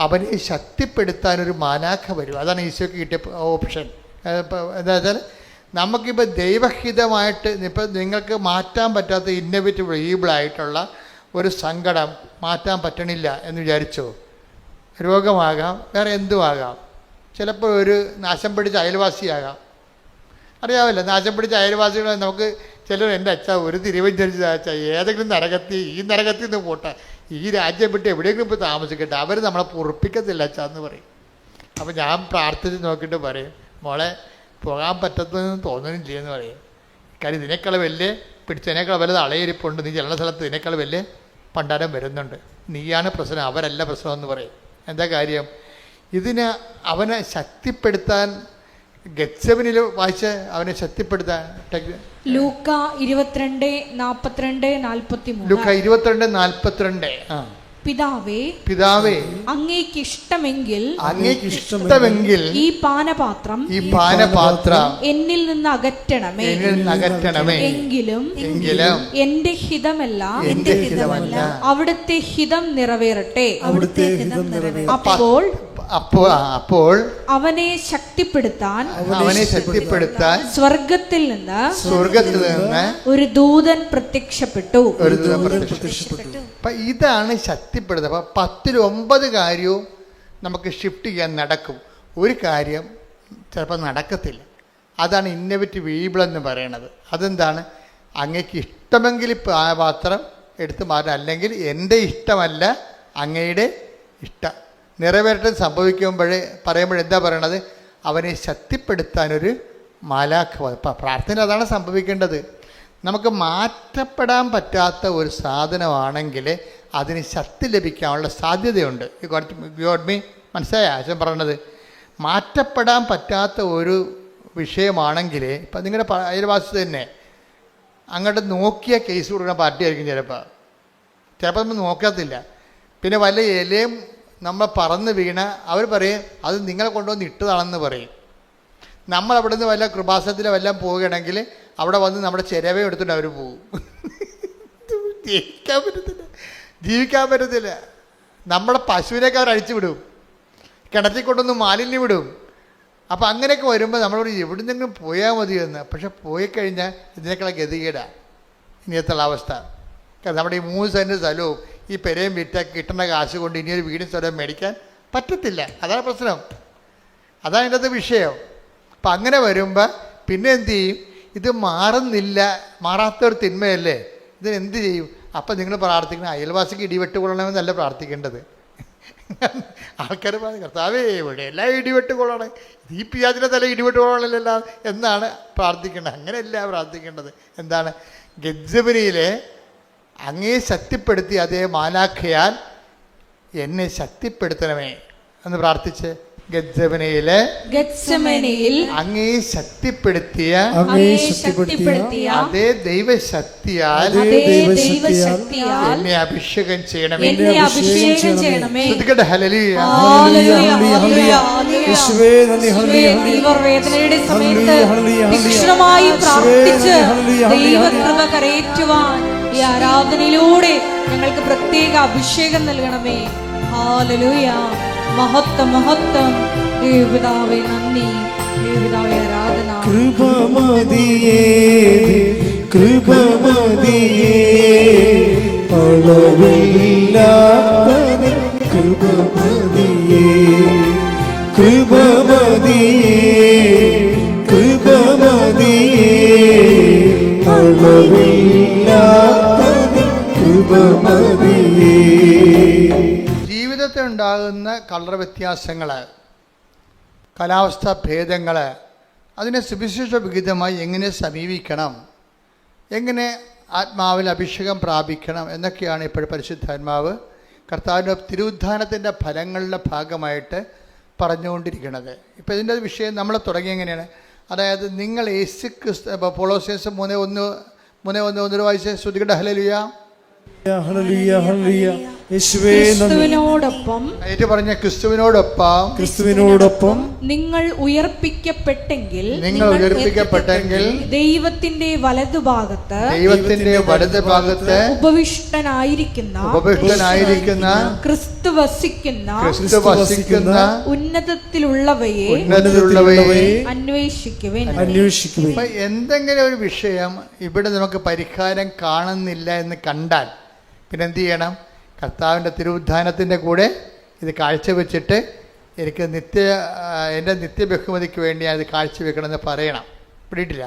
അവനെ ശക്തിപ്പെടുത്താനൊരു മാലാഖ വരും. അതാണ് ഈശോയ്ക്ക് കിട്ടിയ ഓപ്ഷൻ. എന്താ വെച്ചാൽ നമുക്കിപ്പോൾ ദൈവഹിതമായിട്ട് ഇപ്പോൾ നിങ്ങൾക്ക് മാറ്റാൻ പറ്റാത്ത ഇന്നോവേറ്റീവ് ഈബിളായിട്ടുള്ള ഒരു സങ്കടം മാറ്റാൻ പറ്റണില്ല എന്ന് വിചാരിച്ചോ? രോഗമാകാം, വേറെ എന്തുമാകാം. ചിലപ്പോൾ ഒരു നാശം പിടിച്ച അയൽവാസിയാകാം. അറിയാമല്ലോ, നാശം പിടിച്ച അയൽവാസികൾ നമുക്ക് ചിലർ എൻ്റെ അച്ഛാ ഒരു തിരുവഞ്ചരിച്ച അച്ഛാ ഏതെങ്കിലും ഈ നരകത്തിൽ നിന്ന് പോട്ടെ, ഈ രാജ്യം വിട്ട് എവിടെയെങ്കിലും ഇപ്പോൾ താമസിക്കട്ടെ, അവർ നമ്മളെ പൊറുപ്പിക്കത്തില്ല അച്ഛാ എന്ന് പറയും. അപ്പോൾ ഞാൻ പ്രാർത്ഥിച്ച് നോക്കിയിട്ട് പറയും, മോളെ പോകാൻ പറ്റത്തെന്ന് തോന്നുന്നില്ല എന്ന് പറയും. കാര്യം ഇതിനേക്കാൾ വലിയ പിടിച്ചതിനേക്കാൾ വലുത് അളയിരിപ്പുണ്ട്, നീ ചെല്ലുന്ന സ്ഥലത്ത് ഇതിനേക്കാൾ വലിയ പണ്ടാരം വരുന്നുണ്ട്, നീയാണ് പ്രശ്നം, അവരല്ല പ്രശ്നമെന്ന് പറയും. എന്താ കാര്യം? ഇതിന് അവനെ ശക്തിപ്പെടുത്താൻ ഗെത്സെമനിൽ വായിച്ച് അവനെ ശക്തിപ്പെടുത്താൻ ലൂക്ക 22:42-43. ലൂക്ക 22:42. പിതാവേ അങ്ങേക്ക് ഇഷ്ടമെങ്കിൽ ഈ പാനപാത്രം എന്നിൽ നിന്ന് അകറ്റണമേ. എങ്കിലും എന്റെ ഹിതമല്ല അവിടുത്തെ ഹിതം നിറവേറട്ടെ. അപ്പോൾ അവനെ ശക്തിപ്പെടുത്താൻ സ്വർഗത്തിൽ നിന്ന് ഒരു ദൂതൻ പ്രത്യക്ഷപ്പെട്ടു. ഇതാണ് ശക്തിപ്പെടുത്തുക. അപ്പം 10-9 കാര്യവും നമുക്ക് ഷിഫ്റ്റ് ചെയ്യാൻ നടക്കും. ഒരു കാര്യം ചിലപ്പോൾ നടക്കത്തില്ല. അതാണ് ഇന്നോവേറ്റീവ് ഈബിൾ എന്ന് പറയണത്. അതെന്താണ്? അങ്ങേക്ക് ഇഷ്ടമെങ്കിൽ പാത്രം എടുത്ത് മാറ്റാം, അല്ലെങ്കിൽ എൻ്റെ ഇഷ്ടമല്ല അങ്ങയുടെ ഇഷ്ടം നിറവേറ്റം പറയുമ്പോഴെന്താ പറയണത്? അവനെ ശക്തിപ്പെടുത്താനൊരു മാലാഖ. പ്രാർത്ഥന അതാണ് സംഭവിക്കേണ്ടത്. നമുക്ക് മാറ്റപ്പെടാൻ പറ്റാത്ത ഒരു സാധനമാണെങ്കിൽ അതിന് ശക്തി ലഭിക്കാനുള്ള സാധ്യതയുണ്ട്. ഗോഡ് മീ, മനസ്സിലായ ആശം പറയണത്? മാറ്റപ്പെടാൻ പറ്റാത്ത ഒരു വിഷയമാണെങ്കിൽ ഇപ്പം നിങ്ങളുടെ അയൽവാസി തന്നെ അങ്ങോട്ട് നോക്കിയ കേസ് കൊടുക്കുന്ന പാർട്ടിയായിരിക്കും. ചിലപ്പോൾ നമ്മൾ നോക്കത്തില്ല. പിന്നെ വല്ല ഇലയും നമ്മൾ പറന്ന് വീണ അവർ പറയും അത് നിങ്ങളെ കൊണ്ടുവന്ന് ഇട്ടതാണെന്ന് പറയും. നമ്മൾ അവിടെ നിന്ന് വല്ല കൃപാസനത്തിലോ വല്ലതും പോവുകയാണെങ്കിൽ അവിടെ വന്ന് നമ്മുടെ ചിരവ എടുത്തിട്ട് അവർ പോകും. ജീവിക്കാൻ പറ്റത്തില്ല. നമ്മുടെ പശുവിനൊക്കെ അവർ അഴിച്ചു വിടും, കിണറ്റിൽ കൊണ്ടൊന്ന് മാലിന്യം വിടും. അപ്പം അങ്ങനെയൊക്കെ വരുമ്പോൾ നമ്മളോട് എവിടെ നിന്നെങ്കിലും പോയാൽ മതിയെന്ന്. പക്ഷെ പോയി കഴിഞ്ഞാൽ ഇതിനേക്കാളെ ഗതികേടാണ് ഇനിയത്തുള്ള അവസ്ഥ. നമ്മുടെ ഈ 3 സെൻറ്റ് സ്ഥലവും ഈ പെരയും വിറ്റാൽ കിട്ടുന്ന കാശ് കൊണ്ട് ഇനിയൊരു വീടും സ്ഥലവും മേടിക്കാൻ പറ്റത്തില്ല. അതാണ് പ്രശ്നം. അതാണ് ഇതിൻ്റെ വിഷയം. അപ്പം അങ്ങനെ വരുമ്പോൾ പിന്നെ എന്ത് ചെയ്യും? ഇത് മാറുന്നില്ല, മാറാത്തൊരു തിന്മയല്ലേ, ഇതിനെന്ത് ചെയ്യും? അപ്പം നിങ്ങൾ പ്രാർത്ഥിക്കണം അയൽവാസിക്ക് ഇടിവെട്ട് കൊള്ളണമെന്നല്ല പ്രാർത്ഥിക്കേണ്ടത്. ആൾക്കാർ പറഞ്ഞു കർത്താവേ ഇവിടെ എല്ലാം ഇടിവെട്ട് കൊള്ളണം, ഈ പിയാജിൻ്റെ തല ഇടിവെട്ട് കൊള്ളണമല്ല എന്നാണ് പ്രാർത്ഥിക്കേണ്ടത്. അങ്ങനെയല്ല പ്രാർത്ഥിക്കേണ്ടത്. എന്താണ്? ഗെത്സെമനിയിലെ അങ്ങേ ശക്തിപ്പെടുത്തി അതേ മാലാഖയാൽ എന്നെ ശക്തിപ്പെടുത്തണമേ എന്ന് പ്രാർത്ഥിച്ച് ഗെത്സെമനയിൽ അങ്ങേ ശക്തിപ്പെടുത്തിയ അതേ ദൈവശക്തിയാൽ എന്നെ അഭിഷേകം ചെയ്യണമേ. വേദനയുടെ സമയത്ത് തീക്ഷ്ണമായി പ്രാർത്ഥിച്ച് ദൈവകൃപ കരയേറ്റുവാൻ ഈ ആരാധനയിലൂടെ ഞങ്ങൾക്ക് പ്രത്യേക അഭിഷേകം നൽകണമേ. ഹല്ലേലൂയ. മഹത്വം മഹത്വം. ദൈവപിതാവേ നന്ദി, ദൈവപിതാവേ ആരാധന. കൃപമതിയേ കൃപമതിയേ അളവില്ലാത്ത കൃപമതിയേ കൃപമതിയേ കൃപമതിയേ അളവില്ലാത്ത കൃപമതിയേ. ജീവിതത്തിൽ ഉണ്ടാകുന്ന കളർ വ്യത്യാസങ്ങൾ, കാലാവസ്ഥ ഭേദങ്ങൾ, അതിനെ സുവിശേഷ വിഹിതമായി എങ്ങനെ സമീപിക്കണം, എങ്ങനെ ആത്മാവിൽ അഭിഷേകം പ്രാപിക്കണം എന്നൊക്കെയാണ് ഇപ്പോൾ പരിശുദ്ധാത്മാവ് കർത്താവിൻ്റെ തിരുവുദ്ധാനത്തിൻ്റെ ഫലങ്ങളുടെ ഭാഗമായിട്ട് പറഞ്ഞുകൊണ്ടിരിക്കുന്നത്. ഇപ്പോൾ ഇതിൻ്റെ വിഷയം നമ്മൾ തുടങ്ങി എങ്ങനെയാണ്, അതായത് നിങ്ങൾ യേശു ക്രിസ്തു, കൊളോസ്യൻസ് 3:1 വായിച്ച് ശ്രുതികട ഹല്ലേലൂയ. ഹല്ലേലൂയ ഹല്ലേലൂയ. യേശുവേ നന്ദി. ക്രിസ്തുവിനോടൊപ്പം പറഞ്ഞ ക്രിസ്തുവിനോടൊപ്പം നിങ്ങൾ ഉയർപ്പിക്കപ്പെട്ടെങ്കിൽ ദൈവത്തിന്റെ വലതുഭാഗത്ത് ഉപവിഷ്ടനായിരിക്കുന്ന ക്രിസ്തു വസിക്കുന്ന ഉന്നതത്തിലുള്ളവയെ അന്വേഷിക്കുവിൻ. എന്തെങ്കിലും ഒരു വിഷയം ഇവിടെ നമുക്ക് പരിഹാരം കാണുന്നില്ല എന്ന് കണ്ടാൽ പിന്നെ എന്ത് ചെയ്യണം? കർത്താവിൻ്റെ തിരുവുദ്ധാനത്തിൻ്റെ കൂടെ ഇത് കാഴ്ചവെച്ചിട്ട് എനിക്ക് എൻ്റെ നിത്യബഹുമതിക്ക് വേണ്ടി അത് കാഴ്ചവെക്കണമെന്ന് പറയണം. പിടിയിട്ടില്ല.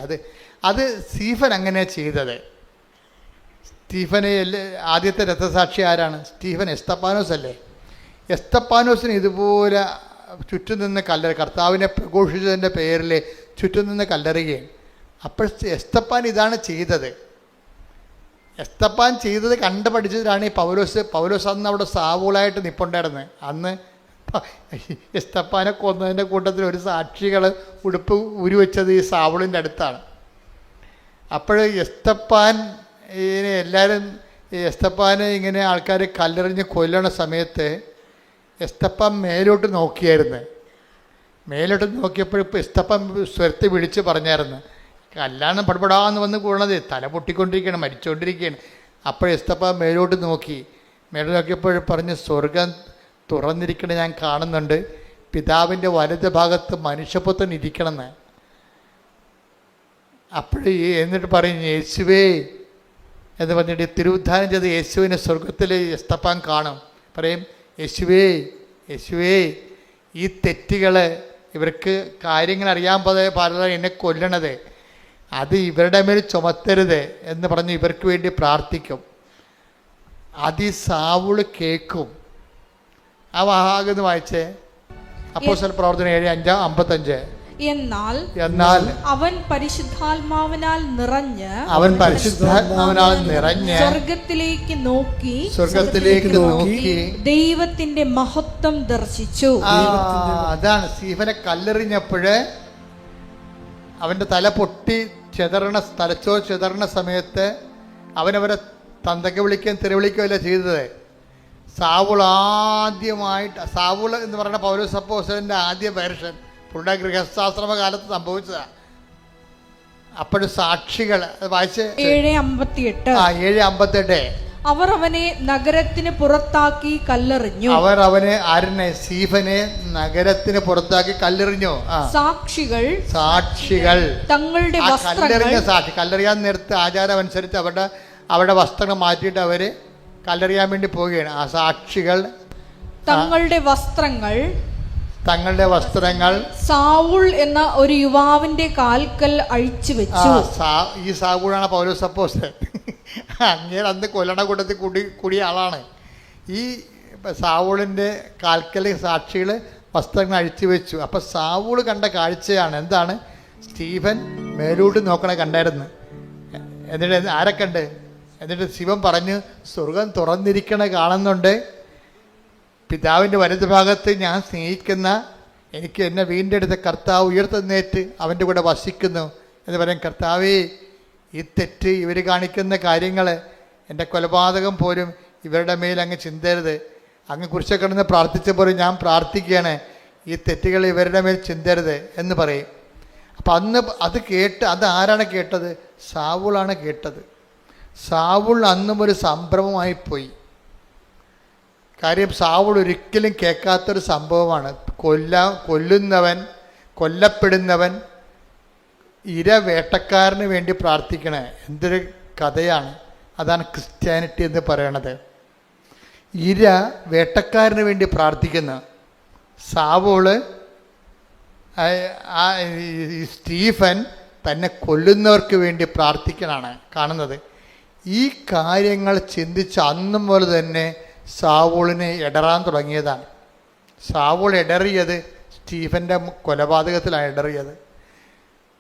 അത് സ്റ്റീഫൻ അങ്ങനെ ചെയ്തത്. സ്റ്റീഫനെ ആദ്യത്തെ രക്തസാക്ഷി ആരാണ്? സ്റ്റീഫൻ എസ്തപ്പാനോസ് അല്ലേ? എസ്തപ്പാനോസിന് ഇതുപോലെ ചുറ്റും നിന്ന് കർത്താവിനെ പ്രഘോഷിച്ചതിൻ്റെ പേരിൽ ചുറ്റും നിന്ന് കല്ലെറിയുകയും. അപ്പോൾ എസ്തപ്പാൻ ഇതാണ് ചെയ്തത്. എസ്തപ്പാൻ ചെയ്തത് കണ്ടു പഠിച്ചതിലാണ് ഈ പൗലോസ് അന്ന് അവിടെ സാവൂളായിട്ട് നിൽപ്പുണ്ടായിരുന്നത്. അന്ന് എസ്തപ്പാനെ കൊന്നതിൻ്റെ കൂട്ടത്തിൽ ഒരു സാക്ഷികൾ ഉടുപ്പ് ഉരുവെച്ചത് ഈ സാവൂളിൻ്റെ അടുത്താണ്. അപ്പോൾ എസ്തപ്പാൻ എല്ലാവരും എസ്തപ്പാനെ ഇങ്ങനെ ആൾക്കാർ കല്ലെറിഞ്ഞ് കൊല്ലണ സമയത്ത് എസ്തപ്പാൻ മേലോട്ട് നോക്കിയായിരുന്നു. മേലോട്ട് നോക്കിയപ്പോൾ എസ്തപ്പാൻ സ്വരത്തെ വിളിച്ച് പറഞ്ഞായിരുന്നു, കല്യാണം പടപടാന്ന് വന്ന് കൂടണത്, തല പൊട്ടിക്കൊണ്ടിരിക്കുകയാണ്, മരിച്ചുകൊണ്ടിരിക്കുകയാണ്. അപ്പോൾ എസ്തപ്പാൻ മേലോട്ട് നോക്കിയപ്പോൾ പറഞ്ഞ്, സ്വർഗം തുറന്നിരിക്കണ ഞാൻ കാണുന്നുണ്ട്, പിതാവിൻ്റെ വലത് ഭാഗത്ത് മനുഷ്യപുത്രൻ ഇരിക്കണമെന്ന്. എന്നിട്ട് പറയും, യേശുവേ എന്ന് പറഞ്ഞിട്ട് തിരുവുദ്ധാനം ചെയ്ത് യേശുവിനെ സ്വർഗത്തിൽ എസ്തപ്പാൻ കാണും. പറയും, യേശുവേ ഈ തെറ്റുകൾ, ഇവർക്ക് കാര്യങ്ങൾ അറിയാൻ പാടില്ല, എന്നെ കൊല്ലണത്, അത് ഇവരുടെ മേൽ ചുമത്തരുത് എന്ന് പറഞ്ഞ് ഇവർക്ക് വേണ്ടി പ്രാർത്ഥിക്കും. അത് ഈ സാവുള് കേൾക്കും. ആ വാഹാകെന്ന് വായിച്ചേ, അപ്പോസ്തല പ്രവർത്തനം 7:55. എന്നാൽ അവൻ പരിശുദ്ധാത്മാവിനാൽ നിറഞ്ഞ് സ്വർഗത്തിലേക്ക് നോക്കി ദൈവത്തിന്റെ മഹത്വം ദർശിച്ചു. അതാണ് സ്റ്റീഫനെ കല്ലെറിഞ്ഞപ്പോഴ് അവൻ്റെ തല പൊട്ടി തലച്ചോർ ചെതറണ സമയത്ത് അവനവരെ തന്തയ്ക്ക് വിളിക്കുകയും തെറിവിളിക്കുകയല്ല ചെയ്തത്. സാവുൾ എന്ന് പറയുന്ന പൗലോസ് അപ്പോസ്തലൻ്റെ ആദ്യ വേർഷൻ പുള്ള ഗൃഹസ്ഥാശ്രമ കാലത്ത് സംഭവിച്ചതാണ്. അപ്പോഴും സാക്ഷികൾ വായിച്ച് 7:58 അവർ അവനെ നഗരത്തിന് പുറത്താക്കി കല്ലെറിഞ്ഞു. സ്റ്റീഫനെ നഗരത്തിന് പുറത്താക്കി കല്ലെറിഞ്ഞു. സാക്ഷികൾ തങ്ങളുടെ കല്ലെറിയാൻ നേരത്തെ ആചാരം അനുസരിച്ച് അവരുടെ വസ്ത്രങ്ങൾ മാറ്റിയിട്ട് അവര് കല്ലെറിയാൻ വേണ്ടി പോവുകയാണ്. ആ സാക്ഷികൾ തങ്ങളുടെ വസ്ത്രങ്ങൾ സാവുൾ എന്ന ഒരു യുവാവിന്റെ കാൽക്കൽ അഴിച്ചു വെച്ചു. ഈ സാവുളാണ് പൗലോസ് അപ്പോസ്തലൻ. അങ്ങേര് അന്ന് കൊല്ലണ കൂട്ടത്തിൽ കൂടിയ ആളാണ്. ഈ സാവുളിൻ്റെ കാൽക്കൽ സാക്ഷികൾ വസ്ത്രങ്ങൾ അഴിച്ചു വെച്ചു. അപ്പം സാവുൾ കണ്ട കാഴ്ചയാണ് എന്താണ്? സ്റ്റീഫൻ മേലോട്ട് കണ്ടായിരുന്നു. എന്നിട്ട് ആരെ കണ്ട്? എന്നിട്ട് ശിവൻ പറഞ്ഞു, സ്വർഗം തുറന്നിരിക്കണ കാണുന്നുണ്ട്, പിതാവിൻ്റെ വലത് ഭാഗത്ത് ഞാൻ സ്നേഹിക്കുന്ന, എനിക്ക് എന്നെ വീണ്ടെടുത്ത കർത്താവ് ഉയർത്തെഴുന്നേറ്റ് അവൻ്റെ കൂടെ വസിക്കുന്നു എന്ന് പറയും. കർത്താവേ, ഈ തെറ്റ്, ഇവർ കാണിക്കുന്ന കാര്യങ്ങൾ, എൻ്റെ കൊലപാതകം പോലും ഇവരുടെ മേൽ അങ്ങ് ചിന്തരുത്. അങ്ങ് കുറിച്ച് കിടന്ന് പ്രാർത്ഥിച്ചപ്പോൾ ഞാൻ പ്രാർത്ഥിക്കുകയാണ്, ഈ തെറ്റുകൾ ഇവരുടെ മേൽ ചിന്തരുത് എന്ന് പറയും. അപ്പം അന്ന് അത് കേട്ട്, അത് ആരാണ് കേട്ടത്? സാവുളാണ് കേട്ടത്. സാവുൾ അന്നും ഒരു സംഭ്രമമായിപ്പോയി. കാര്യം സാവുൾ ഒരിക്കലും കേൾക്കാത്തൊരു സംഭവമാണ്. കൊല്ലുന്നവൻ, കൊല്ലപ്പെടുന്നവൻ ഇര വേട്ടക്കാരന് വേണ്ടി പ്രാർത്ഥിക്കണേ. എന്തൊരു കഥയാണ്! അതാണ് ക്രിസ്ത്യാനിറ്റി എന്ന് പറയണത്. ഇര വേട്ടക്കാരന് വേണ്ടി പ്രാർത്ഥിക്കുന്ന സാവൂള്, സ്റ്റീഫൻ തന്നെ കൊല്ലുന്നവർക്ക് വേണ്ടി പ്രാർത്ഥിക്കണാണ് കാണുന്നത്. ഈ കാര്യങ്ങൾ ചിന്തിച്ച് അന്നും പോലെ തന്നെ സാവൂളിനെ ഇടറാൻ തുടങ്ങിയതാണ്. സാവൂൾ ഇടറിയത് സ്റ്റീഫൻ്റെ കൊലപാതകത്തിലാണ് ഇടറിയത്.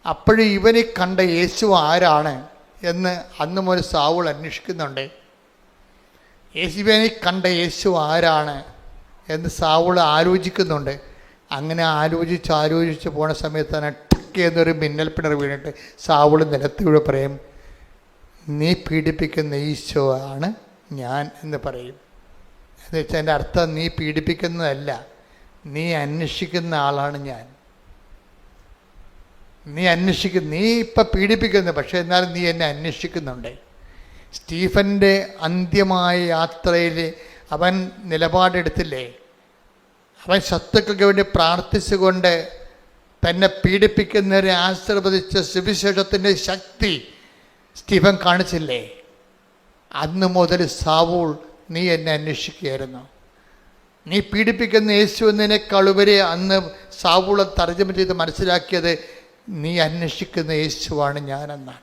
അപ്പോഴും ഇവനെ കണ്ട യേശു ആരാണ് എന്ന് അന്ന് മുതൽ സാവൂൾ അന്വേഷിക്കുന്നുണ്ട്. യേശുവിനെ കണ്ട യേശു ആരാണ് എന്ന് സാവൂൾ ആലോചിക്കുന്നുണ്ട്. അങ്ങനെ ആലോചിച്ച് പോണ സമയത്ത് തന്നെ ടക്ക് എന്നൊരു മിന്നൽ പിണർ വീണിട്ട് സാവൂൾ നിലത്തൂടെ പറയും, നീ പീഡിപ്പിക്കുന്ന ഈശോ ആണ് ഞാൻ എന്ന് പറയും. എന്ന് വെച്ചാൽ എൻ്റെ അർത്ഥം നീ പീഡിപ്പിക്കുന്നതല്ല, നീ അന്വേഷിക്കുന്ന ആളാണ് ഞാൻ. നീ ഇപ്പം പീഡിപ്പിക്കുന്നു, പക്ഷേ എന്നാലും നീ എന്നെ അന്വേഷിക്കുന്നുണ്ട്. സ്റ്റീഫൻ്റെ അന്ത്യമായ യാത്രയിൽ അവൻ നിലപാടെടുത്തില്ലേ? അവൻ ശത്രുക്കൾക്ക് വേണ്ടി പ്രാർത്ഥിച്ചുകൊണ്ട് തന്നെ പീഡിപ്പിക്കുന്നവരെ ആശീർവദിച്ച സുവിശേഷത്തിൻ്റെ ശക്തി സ്റ്റീഫൻ കാണിച്ചില്ലേ? അന്ന് മുതൽ സാവൂൾ നീ എന്നെ അന്വേഷിക്കുകയായിരുന്നു. നീ പീഡിപ്പിക്കുന്ന യേശു എന്നതിനേക്കാളുപരി അന്ന് സാവൂൾ തർജ്ജമ ചെയ്ത് മനസ്സിലാക്കിയത് നീ അന്വേഷിക്കുന്ന യേശുവാണ് ഞാനെന്നാണ്.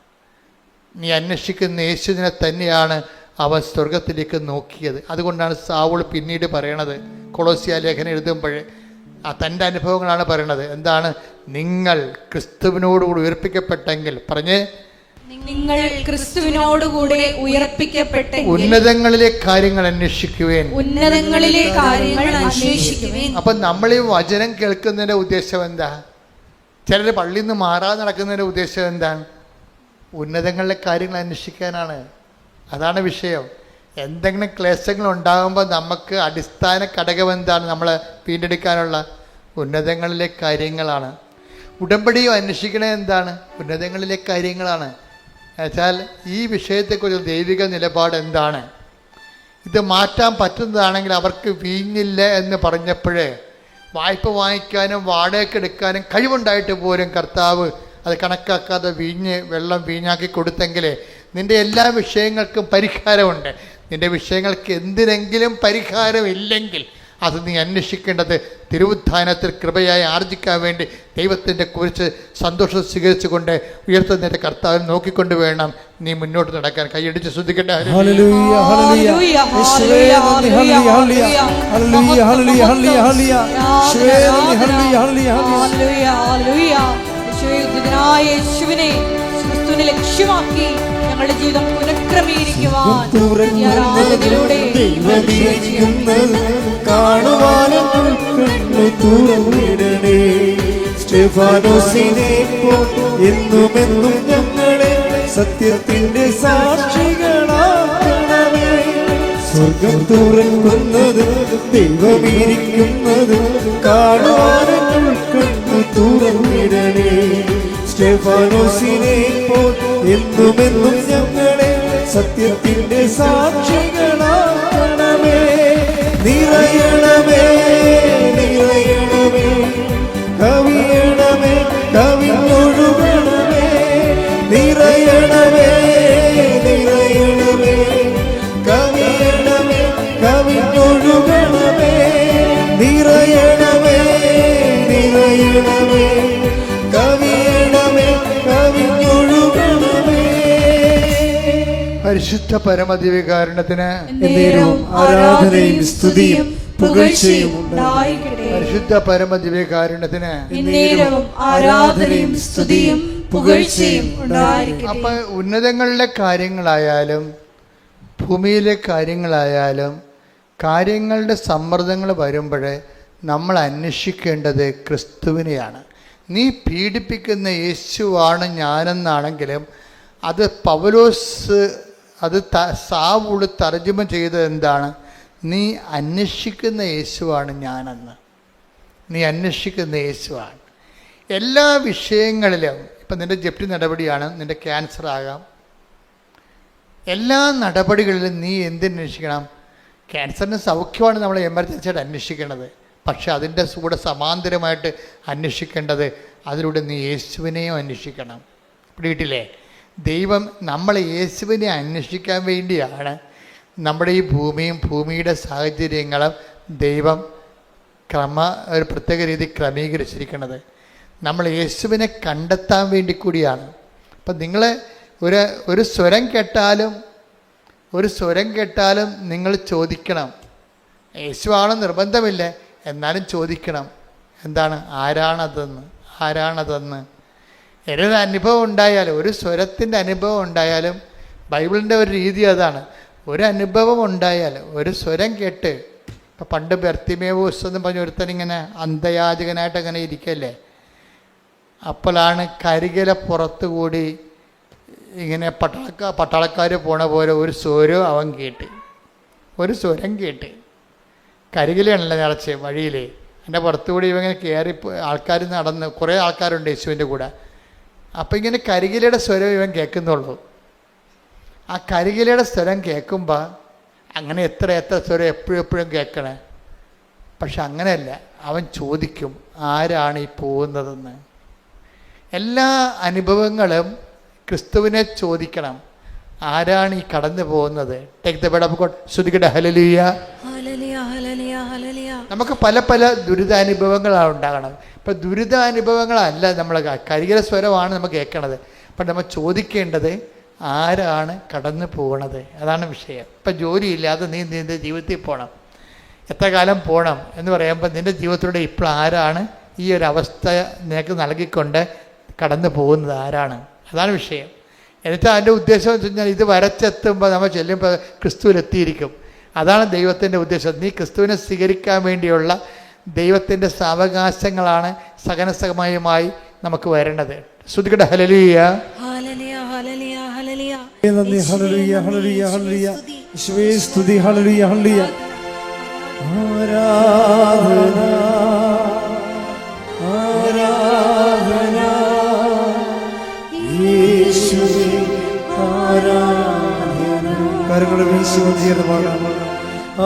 നീ അന്വേഷിക്കുന്ന യേശുവിനെ തന്നെയാണ് അവൻ സ്വർഗത്തിലേക്ക് നോക്കിയത്. അതുകൊണ്ടാണ് സാവൂൾ പിന്നീട് പറയണത്, കൊളോസ്യ ലേഖനം എഴുതുമ്പോൾ തൻ്റെ അനുഭവങ്ങളാണ് പറയണത്. എന്താണ്? നിങ്ങൾ ക്രിസ്തുവിനോടുകൂടി ഉയർപ്പിക്കപ്പെട്ടെങ്കിൽ പറഞ്ഞ്, നിങ്ങൾ ക്രിസ്തുവിനോടുകൂടെ ഉയർപ്പിക്കപ്പെട്ടെങ്കിൽ ഉന്നതങ്ങളിലെ കാര്യങ്ങൾ അന്വേഷിക്കുവേൻ. ഉന്നതങ്ങളിലെ കാര്യങ്ങൾ അന്വേഷിക്കുവേൻ. അപ്പം നമ്മൾ ഈ വചനം കേൾക്കുന്നതിൻ്റെ ഉദ്ദേശം എന്താ? ചിലർ പള്ളിയിൽ നിന്ന് മാറാതെ നടക്കുന്നതിൻ്റെ ഉദ്ദേശം എന്താണ്? ഉന്നതങ്ങളിലെ കാര്യങ്ങൾ അന്വേഷിക്കാനാണ്. അതാണ് വിഷയം. എന്തെങ്കിലും ക്ലേശങ്ങൾ ഉണ്ടാകുമ്പോൾ നമുക്ക് അടിസ്ഥാന ഘടകം എന്താണ്? നമ്മളെ വീണ്ടെടുക്കാനുള്ള ഉന്നതങ്ങളിലെ കാര്യങ്ങളാണ്. ഉടമ്പടിയും അന്വേഷിക്കണത് എന്താണ്? ഉന്നതങ്ങളിലെ കാര്യങ്ങളാണ്. എന്നുവെച്ചാൽ ഈ വിഷയത്തെക്കുറിച്ച് ദൈവിക നിലപാട് എന്താണ്? ഇത് മാറ്റാൻ പറ്റുന്നതാണെങ്കിൽ അവർക്ക് വീഞ്ഞില്ല എന്ന് പറഞ്ഞപ്പോഴേ വായ്പ വാങ്ങിക്കാനും വാടകയ്ക്ക് എടുക്കാനും കഴിവുണ്ടായിട്ട് പോലും കർത്താവ് അത് കണക്കാക്കാതെ വെള്ളം വീഞ്ഞാക്കി കൊടുത്തെങ്കിലേ നിൻ്റെ എല്ലാ വിഷയങ്ങൾക്കും പരിഹാരമുണ്ട്. നിൻ്റെ വിഷയങ്ങൾക്ക് എന്തിനെങ്കിലും പരിഹാരമില്ലെങ്കിൽ അത് നീ അന്വേഷിക്കേണ്ടത് തിരുവുത്ഥാനത്തിൽ കൃപയായി ആർജിക്കാൻ വേണ്ടി ദൈവത്തിൻ്റെ കുറിച്ച് സന്തോഷം സ്വീകരിച്ചുകൊണ്ട് ഉയർത്തുന്നതിൻ്റെ കർത്താവിനെ നോക്കിക്കൊണ്ട് വേണം നീ മുന്നോട്ട് നടക്കാൻ. കൈയടിച്ച് ശ്രദ്ധിക്കട്ടെ. ലക്ഷ്യമാക്കി ഞങ്ങളുടെ ജീവിതം പുനഃക്രമീകരിക്കുവാൻ കാണുവാനും തുറന്നിടണേ. സ്തെഫാനോസിനെ എന്നുമെന്നും ഞങ്ങളെ സത്യത്തിന്റെ സാക്ഷികളാക്കണമേ. സ്വർഗം തുറക്കുന്നത് ദൈവമിരിക്കുന്നത് കാണുവാനും കണ്ണു തുറന്നിടണേ. സ്തെഫാനോസിനെ എന്നുമെന്നും ഞങ്ങളെ സത്യത്തിന്റെ സാക്ഷികളാക്കണമേ. നിറയണമേ നിറയണമേ കവിയണമേ കവിഞ്ഞൊഴുകണമേ. നിറയണമേ നിറയണമേ കവിയണമേ കവിഞ്ഞൊഴുകണമേ. നിറയണമേ നിറയണമേ കവിയണമേ കവിഞ്ഞൊഴുകണമേ. പരിശുദ്ധ പരമദിവ്യകാരുണ്യത്തിന് ആരാധനയും സ്തുതിയും പുകഴ്ചയും ഉണ്ടായിരിക്കട്ടെ. പരിശുദ്ധ പരമദിവ്യകാരുണ്യത്തിന് ആരാധനയും സ്തുതിയും പുകഴ്ചയും ഉണ്ടായിരിക്കട്ടെ. അപ്പൊ ഉന്നതങ്ങളിലെ കാര്യങ്ങളായാലും ഭൂമിയിലെ കാര്യങ്ങളായാലും കാര്യങ്ങളുടെ സമ്മർദ്ദങ്ങൾ വരുമ്പോൾ നമ്മൾ അന്വേഷിക്കേണ്ടത് ക്രിസ്തുവിനെയാണ്. നീ പീഡിപ്പിക്കുന്ന യേശുവാണ് ഞാനെന്നാണെങ്കിലും അത് പൗലോസ് സാവൂള് തർജ്ജമ ചെയ്തത് എന്താണ്? നീ അന്വേഷിക്കുന്ന യേശുവാണ് ഞാനെന്ന്. നീ അന്വേഷിക്കുന്ന യേശുവാണ്. എല്ലാ വിഷയങ്ങളിലും ഇപ്പം നിൻ്റെ ജപ്തി നടപടിയാണ്, നിൻ്റെ ക്യാൻസർ ആകാം, എല്ലാ നടപടികളിലും നീ എന്തന്വേഷിക്കണം? ക്യാൻസറിന് സൗഖ്യമാണ് നമ്മൾ എമർജൻസിയായിട്ട് അന്വേഷിക്കേണ്ടത്. പക്ഷെ അതിൻ്റെ കൂടെ സമാന്തരമായിട്ട് അന്വേഷിക്കേണ്ടത് അതിലൂടെ നീ യേശുവിനെയും അന്വേഷിക്കണം. പിടിയിട്ടില്ലേ? ദൈവം നമ്മൾ യേശുവിനെ അന്വേഷിക്കാൻ വേണ്ടിയാണ് നമ്മുടെ ഈ ഭൂമിയും ഭൂമിയുടെ സാഹചര്യങ്ങളും ദൈവം ഒരു പ്രത്യേക രീതി ക്രമീകരിച്ചിരിക്കുന്നത്. നമ്മൾ യേശുവിനെ കണ്ടെത്താൻ വേണ്ടി കൂടിയാണ്. അപ്പം നിങ്ങൾ ഒരു സ്വരം കേട്ടാലും നിങ്ങൾ ചോദിക്കണം. യേശുവാണെന്ന് നിർബന്ധമില്ല, എന്നാലും ചോദിക്കണം. എന്താണ്? ആരാണതെന്ന് ഒരു അനുഭവം ഉണ്ടായാലും, ഒരു സ്വരത്തിൻ്റെ അനുഭവം ഉണ്ടായാലും, ബൈബിളിൻ്റെ ഒരു രീതി അതാണ്. ഒരു അനുഭവം ഉണ്ടായാൽ, ഒരു സ്വരം കേട്ട്, ഇപ്പം പണ്ട് ബർത്തിമേവൂസ് എന്ന് പറഞ്ഞ ഒരുത്തനിങ്ങനെ അന്ധയാചകനായിട്ട് അങ്ങനെ ഇരിക്കല്ലേ, അപ്പോഴാണ് കരികില പുറത്തുകൂടി ഇങ്ങനെ പട്ടാളക്കാർ പോണ പോലെ ഒരു സ്വരം അവൻ കേട്ട്, ഒരു സ്വരം കേട്ട്. കരികിലാണല്ലോ നിറച്ച് വഴിയിൽ, എൻ്റെ പുറത്തുകൂടി ഇവങ്ങനെ കയറി ആൾക്കാർ നടന്ന്, കുറേ ആൾക്കാരുണ്ട് യേശുവിൻ്റെ കൂടെ. അപ്പം ഇങ്ങനെ കരികിലയുടെ സ്വരം ഇവൻ കേൾക്കുന്നുള്ളൂ. ആ കരികിലയുടെ സ്വരം കേൾക്കുമ്പോൾ അങ്ങനെ എത്ര സ്വരം എപ്പോഴും കേൾക്കണേ. പക്ഷെ അങ്ങനെയല്ല, അവൻ ചോദിക്കും ആരാണ് ഈ പോകുന്നതെന്ന്. എല്ലാ അനുഭവങ്ങളും ക്രിസ്തുവിനെ ചോദിക്കണം, ആരാണ് ഈ കടന്നു പോകുന്നത്. Take the word of God. ശ്രുതികട ഹല്ലേലൂയ. നമുക്ക് പല ദുരിതാനുഭവങ്ങളാണ് ഉണ്ടാകണം. ഇപ്പം ദുരിതാനുഭവങ്ങളല്ല നമ്മൾ കരികില സ്വരമാണ് നമ്മൾ കേൾക്കണത്. അപ്പം നമ്മൾ ചോദിക്കേണ്ടത് ആരാണ് കടന്നു പോകണത്, അതാണ് വിഷയം. ഇപ്പം ജോലിയില്ലാതെ നീ നിൻ്റെ ജീവിതത്തിൽ പോകണം, എത്ര കാലം പോകണം എന്ന് പറയുമ്പോൾ നിൻ്റെ ജീവിതത്തിലൂടെ ഇപ്പോൾ ആരാണ് ഈ ഒരു അവസ്ഥ നിനക്ക് നൽകിക്കൊണ്ട് കടന്നു പോകുന്നത്, ആരാണ്, അതാണ് വിഷയം. എന്നിട്ട് അതിൻ്റെ ഉദ്ദേശം എന്ന് വെച്ച് കഴിഞ്ഞാൽ ഇത് വരച്ചെത്തുമ്പോൾ നമ്മൾ ചെല്ലുമ്പോൾ ക്രിസ്തുവിലെത്തിയിരിക്കും. അതാണ് ദൈവത്തിൻ്റെ ഉദ്ദേശം. നീ ക്രിസ്തുവിനെ സ്വീകരിക്കാൻ വേണ്ടിയുള്ള ദൈവത്തിൻ്റെ സാവകാശങ്ങളാണ് സഹനസമയമായി നമുക്ക് വരേണ്ടത്. ശ്രുതികട ഹല്ലേലൂയ. നന്ദി. ഹല്ലേലൂയ, ഹല്ലേലൂയ, ഹല്ലേലൂയ. യേശുവേ സ്തുതി. ഹല്ലേലൂയ, ഹല്ലേലൂയ. ആരാധന, ആരാധന യേശുവേ, ആരാധന. കരങ്ങളെ വീശുവാൻ ചെയ്യണം.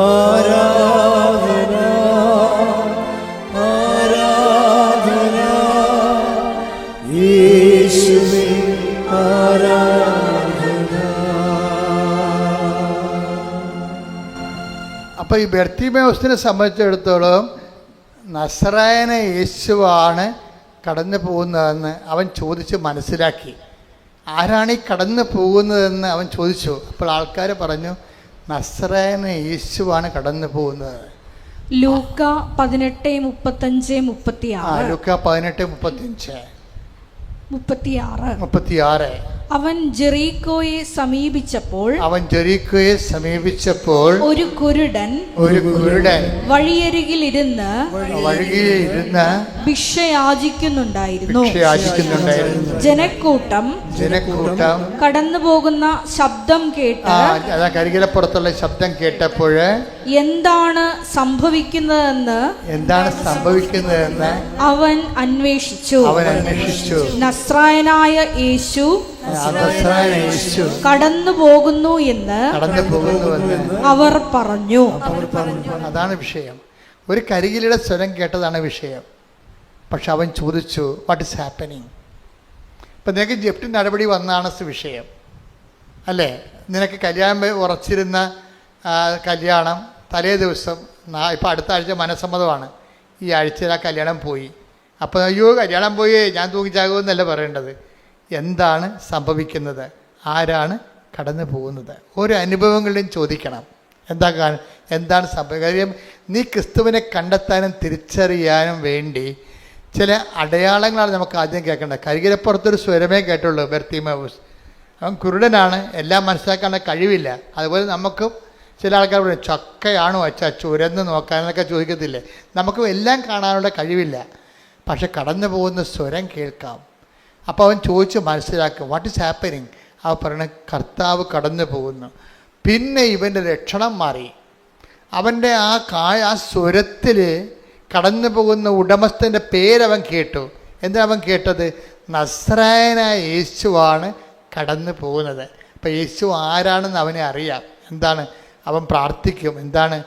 ആരാധന, ആരാധന യേശുവേ, ആരാധന. അപ്പോൾ ഈ ബർത്തിമേവൂസിനെ സംബന്ധിച്ചിടത്തോളം നസറായന യേശുവാണ് കടന്നു പോകുന്നതെന്ന് അവൻ ചോദിച്ച് മനസ്സിലാക്കി. ആരാണ് ഈ കടന്നു പോകുന്നതെന്ന് അവൻ ചോദിച്ചു. അപ്പോൾ ആൾക്കാർ പറഞ്ഞു നസറായന യേശുവാണ് കടന്നു പോകുന്നത്. ലൂക്ക 18:35-36. ലൂക്ക 18:35-36. അവൻ ജെറീക്കോയെ സമീപിച്ചപ്പോൾ ഒരു കുരുടൻ വഴിയരികിലിരുന്ന് ഭിക്ഷ യാചിക്കുന്നുണ്ടായിരുന്നു. ജനക്കൂട്ടം കടന്നു പോകുന്ന ശബ്ദം കേട്ട് കരികിലപ്പുറത്തുള്ള ശബ്ദം കേട്ടപ്പോൾ എന്താണ് സംഭവിക്കുന്നതെന്ന് അവൻ അന്വേഷിച്ചു. നസ്രായനായ യേശു കടന്നു പോകുന്നു എന്ന് അവർ പറഞ്ഞു. അതാണ് വിഷയം. ഒരു കരികിലയുടെ സ്വരം കേട്ടതാണ് വിഷയം. പക്ഷെ അവൻ ചോദിച്ചു വാട്ട് ഈസ് ഹാപ്പനിങ്. ഇപ്പം നിനക്ക് ജപ്തി നടപടി വന്നാണ് വിഷയം അല്ലേ? നിനക്ക് കല്യാണം ഉറച്ചിരുന്ന കല്യാണം തലേ ദിവസം, ഇപ്പം അടുത്ത ആഴ്ച മനസ്സമ്മതമാണ്, ഈ ആഴ്ചയിൽ ആ കല്യാണം പോയി. അപ്പോൾ അയ്യോ കല്യാണം പോയേ ഞാൻ തൂങ്ങിച്ചാകുമെന്നല്ല പറയേണ്ടത്. എന്താണ് സംഭവിക്കുന്നത്, ആരാണ് കടന്നു പോകുന്നത്, ഓരോ അനുഭവങ്ങളിലും ചോദിക്കണം. എന്താണ് സംഭവിക്കുക. നീ ക്രിസ്തുവിനെ കണ്ടെത്താനും തിരിച്ചറിയാനും വേണ്ടി ചില അടയാളങ്ങളാണ് നമുക്ക് ആദ്യം കേൾക്കേണ്ടത്. കരികിലപ്പുറത്തൊരു സ്വരമേ കേട്ടുള്ളൂ ബർത്തിമേവൂസ്. അവൻ കുരുടനാണ്, എല്ലാം മനസ്സിലാക്കാനുള്ള കഴിവില്ല. അതുപോലെ നമുക്കും ചില ആൾക്കാർ പറയും ചക്കയാണോ അച്ഛാ ചുരന്ന് നോക്കാനൊക്കെ ചോദിക്കത്തില്ലേ. നമുക്കും എല്ലാം കാണാനുള്ള കഴിവില്ല, പക്ഷെ കടന്നു പോകുന്ന സ്വരം കേൾക്കാം. അപ്പോൾ അവൻ ചോദിച്ച് മനസ്സിലാക്കും വാട്ട് ഈസ് ഹാപ്പനിങ്. അവൻ പറയണ കർത്താവ് കടന്നു പോകുന്നു. പിന്നെ ഇവൻ്റെ ലക്ഷണം മാറി. അവൻ്റെ ആ സ്വരത്തിൽ കടന്നു പോകുന്ന ഉടമസ്ഥൻ്റെ പേരവൻ കേട്ടു. എന്താ അവൻ കേട്ടത്? നസ്രായനായ യേശുവാണ് കടന്നു പോകുന്നത്. അപ്പം യേശു ആരാണെന്ന് അവനെ അറിയാം. എന്താണ് അവൻ പ്രാർത്ഥിക്കും. എന്താണ്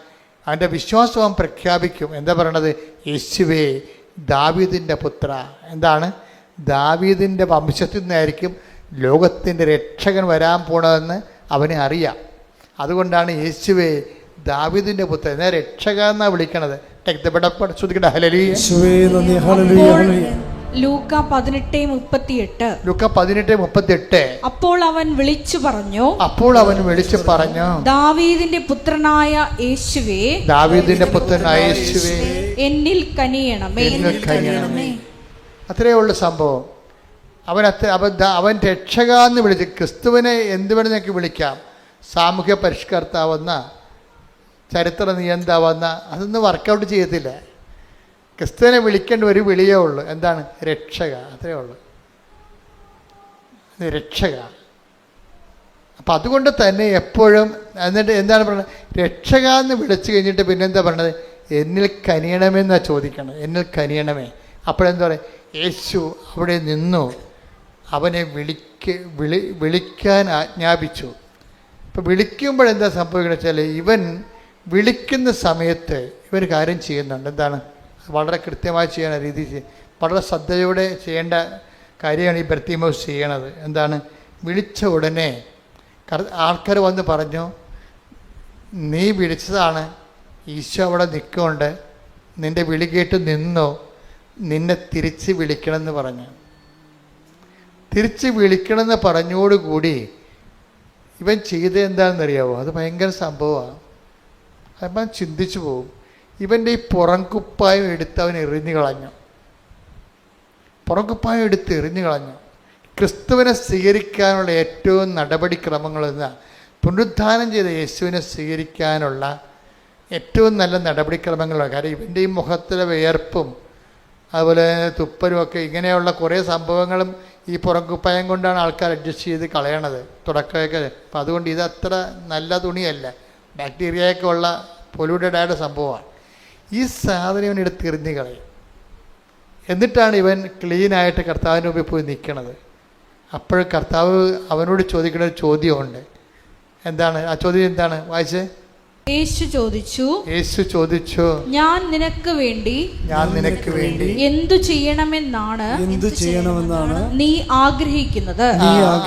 അവൻ്റെ വിശ്വാസം? അവൻ പ്രഖ്യാപിക്കും. എന്താ പറയണത്? യേശുവേ ദാവീദിൻ്റെ പുത്ര. എന്താണ്? ദാവീദിൻ്റെ വംശത്തിൽ നിന്നായിരിക്കും ലോകത്തിൻ്റെ രക്ഷകൻ വരാൻ പോണതെന്ന് അവനെ അറിയാം. അതുകൊണ്ടാണ് യേശുവേ ദാവീദിൻ്റെ പുത്രൻ എന്നാ രക്ഷക എന്നാണ് വിളിക്കണത്. ശ്രദ്ധിക്കട്ടെ. ഹല്ലേലൂയ. ലൂക്ക 18:38. ലൂക്ക 18:38. അപ്പോൾ അവൻ വിളിച്ചു പറഞ്ഞു, ദാവീദിന്റെ പുത്രനായ യേശുവേ, എന്നിൽ കനിയണമേ. അത്രയേ ഉള്ളു സംഭവം. അവൻ രക്ഷക എന്ന് വിളിച്ച്, ക്രിസ്തുവിനെ എന്ത് വേണമെന്നൊക്കെ വിളിക്കാം. സാമൂഹ്യ പരിഷ്കർത്താവെന്ന, ചരിത്ര നിയന്താവെന്ന, അതൊന്നും വർക്കൗട്ട് ചെയ്യത്തില്ല. ക്രിസ്തുവിനെ വിളിക്കേണ്ട ഒരു വിളിയേ ഉള്ളൂ. എന്താണ്? രക്ഷക. അത്രയേ ഉള്ളൂ, രക്ഷക. അപ്പം അതുകൊണ്ട് തന്നെ എപ്പോഴും എന്നിട്ട് എന്താണ് പറയുന്നത്? രക്ഷക എന്ന് വിളിച്ചു കഴിഞ്ഞിട്ട് പിന്നെന്താ പറയണത്? എന്നിൽ കനിയണമെന്നാണ് ചോദിക്കണം. എന്നിൽ കനിയണമേ. അപ്പോഴെന്താ പറയുക? യേശു അവിടെ നിന്നു അവനെ വിളിക്കാൻ ആജ്ഞാപിച്ചു. ഇപ്പം വിളിക്കുമ്പോഴെന്താ സംഭവിക്കണമെന്ന് വെച്ചാൽ, ഇവൻ വിളിക്കുന്ന സമയത്ത് ഇവർ കാര്യം ചെയ്യുന്നുണ്ട്. എന്താണ്? വളരെ കൃത്യമായി ചെയ്യണ രീതി, വളരെ ശ്രദ്ധയോടെ ചെയ്യേണ്ട കാര്യമാണ് ഈ ബർത്തിമേസ് ചെയ്യണത്. എന്താണ്? വിളിച്ച ഉടനെ ആൾക്കാർ വന്ന് പറഞ്ഞു, നീ വിളിച്ചതാണ്, ഈശോ അവിടെ നിൽക്കുന്നുണ്ട്, നിൻ്റെ വിളി കേട്ട് നിന്നോ, നിന്നെ തിരിച്ച് വിളിക്കണമെന്ന് പറഞ്ഞു. തിരിച്ച് വിളിക്കണമെന്ന് പറഞ്ഞോടുകൂടി ഇവൻ ചെയ്തത് എന്താണെന്നറിയാവോ? അത് ഭയങ്കര സംഭവമാണ്. അപ്പം ചിന്തിച്ചു പോകും. ഇവൻ്റെ ഈ പുറംകുപ്പായം എടുത്ത് അവൻ എറിഞ്ഞു കളഞ്ഞു. പുറംകുപ്പായം എടുത്ത് എറിഞ്ഞു കളഞ്ഞു. ക്രിസ്തുവിനെ സ്വീകരിക്കാനുള്ള ഏറ്റവും നടപടിക്രമങ്ങളെന്ന്, പുനരുദ്ധാനം ചെയ്ത യേശുവിനെ സ്വീകരിക്കാനുള്ള ഏറ്റവും നല്ല നടപടിക്രമങ്ങളാണ്. കാരണം ഇവൻ്റെ ഈ മുഖത്തിലെ വിയർപ്പും അതുപോലെ തുപ്പലും ഒക്കെ, ഇങ്ങനെയുള്ള കുറേ സംഭവങ്ങളും ഈ പുറംകുപ്പായം കൊണ്ടാണ് ആൾക്കാർ അഡ്ജസ്റ്റ് ചെയ്ത് കളയണത് തുടക്കമൊക്കെ. അപ്പം അതുകൊണ്ട് ഇതത്ര നല്ല തുണിയല്ല, ബാക്ടീരിയയൊക്കെ ഉള്ള പൊല്യൂട്ടഡ് ആയ സംഭവമാണ്. ഈ സാധനം ഇവൻ എടുത്ത് എറിഞ്ഞ് കളയും. എന്നിട്ടാണ് ഇവൻ ക്ലീനായിട്ട് കർത്താവിന് മുമ്പിൽ പോയി നിൽക്കണത്. അപ്പോൾ കർത്താവ് അവനോട് ചോദിക്കുന്ന ഒരു ചോദ്യമുണ്ട്. എന്താണ് ആ ചോദ്യം? എന്താണ്? വായിച്ചേ. യേശു ചോദിച്ചു, ഞാൻ നിനക്ക് വേണ്ടി എന്തു ചെയ്യണമെന്നാണ് നീ ആഗ്രഹിക്കുന്നത്?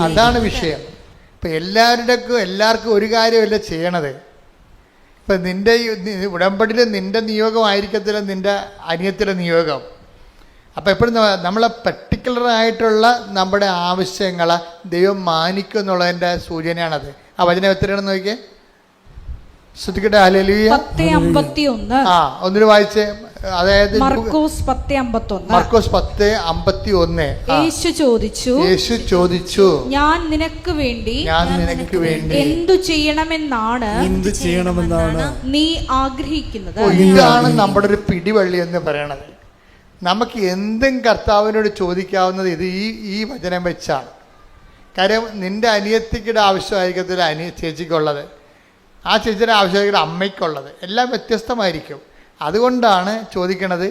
അതാണ് വിഷയം. ഇപ്പൊ എല്ലാവർക്കും ഒരു കാര്യമല്ല ചെയ്യണത്. ഇപ്പം നിൻ്റെ ഉടമ്പടിയിൽ നിൻ്റെ നിയോഗമായിരിക്കത്തില്ല നിൻ്റെ അനിയത്തിൻ്റെ നിയോഗം. അപ്പം എപ്പോഴും നമ്മളെ പർട്ടിക്കുലറായിട്ടുള്ള നമ്മുടെ ആവശ്യങ്ങളെ ദൈവം മാനിക്കും എന്നുള്ളതിൻ്റെ സൂചനയാണത്. ആ വചനം എത്രയാണെന്ന് നോക്കിയേ. ശ്രദ്ധിക്കട്ടെ. ഹല്ലേലൂയ. 10:51. ഒന്നിന് വായിച്ചേ. അതായത് മർക്കോസ് 10:51. മർക്കോസ് 10:51. യേശു ചോദിച്ചു, ഞാൻ നിനക്ക് വേണ്ടി എന്തു ചെയ്യണമെന്നാണ് നീ ആഗ്രഹിക്കുന്നത്? ഇതാണ് നമ്മുടെ ഒരു പിടിവള്ളി എന്ന് പറയണത്. നമുക്ക് എന്തും കർത്താവിനോട് ചോദിക്കാവുന്നത് ഈ വചനം വെച്ചാണ്. കാര്യം നിന്റെ അനിയത്തിയുടെ ആവശ്യമായിരിക്കത്തില്ല ചേച്ചിക്കുള്ളത്, ആ ചേച്ചിയുടെ ആവശ്യമായിരിക്കും അമ്മയ്ക്കുള്ളത്, എല്ലാം വ്യത്യസ്തമായിരിക്കും. അതുകൊണ്ടാണ് ചോദിക്കണത്,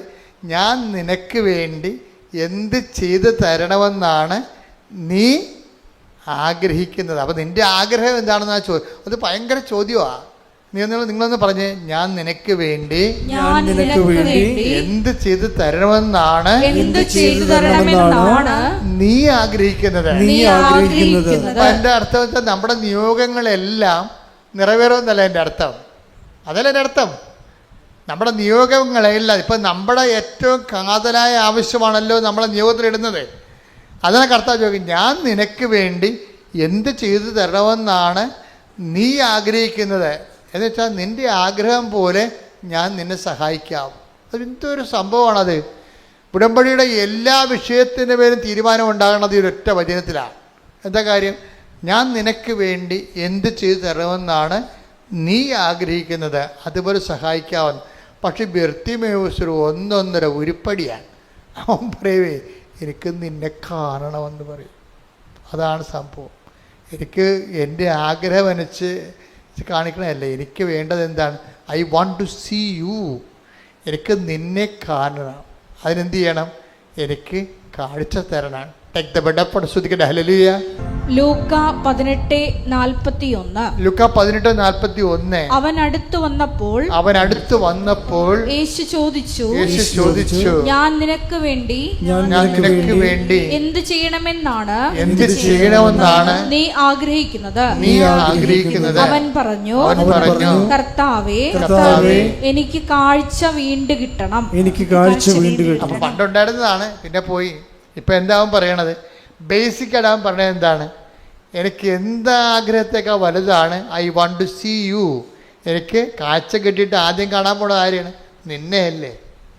ഞാൻ നിനക്ക് വേണ്ടി എന്ത് ചെയ്ത് തരണമെന്നാണ് നീ ആഗ്രഹിക്കുന്നത്. അപ്പം നിൻ്റെ ആഗ്രഹം എന്താണെന്നാ അത് ഭയങ്കര ചോദ്യമാണ്. നിങ്ങളൊന്ന് പറഞ്ഞേ. ഞാൻ നിനക്ക് വേണ്ടി എന്ത് ചെയ്ത് തരണമെന്നാണ് നീ ആഗ്രഹിക്കുന്നത്. എൻ്റെ അർത്ഥം വെച്ചാൽ നമ്മുടെ നിയോഗങ്ങളെല്ലാം നിറവേറുമെന്നല്ല എൻ്റെ അർത്ഥം. അതല്ല എൻ്റെ അർത്ഥം. നമ്മുടെ നിയോഗങ്ങളെല്ലാം ഇപ്പം നമ്മുടെ ഏറ്റവും കാതലായ ആവശ്യമാണല്ലോ നമ്മളെ നിയോഗത്തിലിടുന്നത്. അതിനെ കർത്താവ് ചോദിക്കും, ഞാൻ നിനക്ക് വേണ്ടി എന്ത് ചെയ്തു തരണമെന്നാണ് നീ ആഗ്രഹിക്കുന്നത്. എന്ന് വെച്ചാൽ നിൻ്റെ ആഗ്രഹം പോലെ ഞാൻ നിന്നെ സഹായിക്കാം. അതെന്തൊരു സംഭവമാണത്. ഉടമ്പടിയുടെ എല്ലാ വിഷയത്തിൻ്റെ പേരും തീരുമാനം ഉണ്ടാകുന്നത് ഈ ഒരൊറ്റ വചനത്തിലാണ്. എന്താ കാര്യം? ഞാൻ നിനക്ക് വേണ്ടി എന്ത് ചെയ്തു തരണമെന്നാണ് നീ ആഗ്രഹിക്കുന്നത്, അതുപോലെ സഹായിക്കാമെന്ന്. പക്ഷെ ബർത്തിമേവൂസ് ഒന്നൊന്നര ഉരുപ്പടിയാണ്. അവൻ പറയുവേ, എനിക്ക് നിന്നെ കാണണമെന്ന് പറയും. അതാണ് സംഭവം. എനിക്ക് എൻ്റെ ആഗ്രഹം അനുസരിച്ച് കാണിക്കണമല്ല, എനിക്ക് വേണ്ടത് എന്താണ്? I want to see you. എനിക്ക് നിന്നെ കാണണം. അതിനെന്ത് ചെയ്യണം? എനിക്ക് കാഴ്ച തരണം. Take the word of. ശ്രദ്ധിക്കട്ടെ. ഹല്ലേലൂയ. ലൂക്ക 18:41. ലുക്ക 18:41. അവൻ അടുത്തു വന്നപ്പോൾ യേശു ചോദിച്ചു, ഞാൻ നിനക്ക് വേണ്ടി എന്ത് ചെയ്യണമെന്നാണ് നീ ആഗ്രഹിക്കുന്നത്? അവൻ പറഞ്ഞു, കർത്താവേ, എനിക്ക് കാഴ്ച വീണ്ടും കിട്ടണം. അപ്പൊ പണ്ടുണ്ടായിരുന്നതാണ്, പിന്നെ പോയി. ഇപ്പൊ എന്താവും പറയണത്? ബേസിക് ആയിട്ട് അവൻ പറഞ്ഞത് എന്താണ്? എനിക്ക് എന്താഗ്രഹത്തേക്കാൾ വലുതാണ് I want to see you. എനിക്ക് കാഴ്ച കിട്ടിയിട്ട് ആദ്യം കാണാൻ പോണത് ആരെയാണ്? നിന്നെയല്ലേ.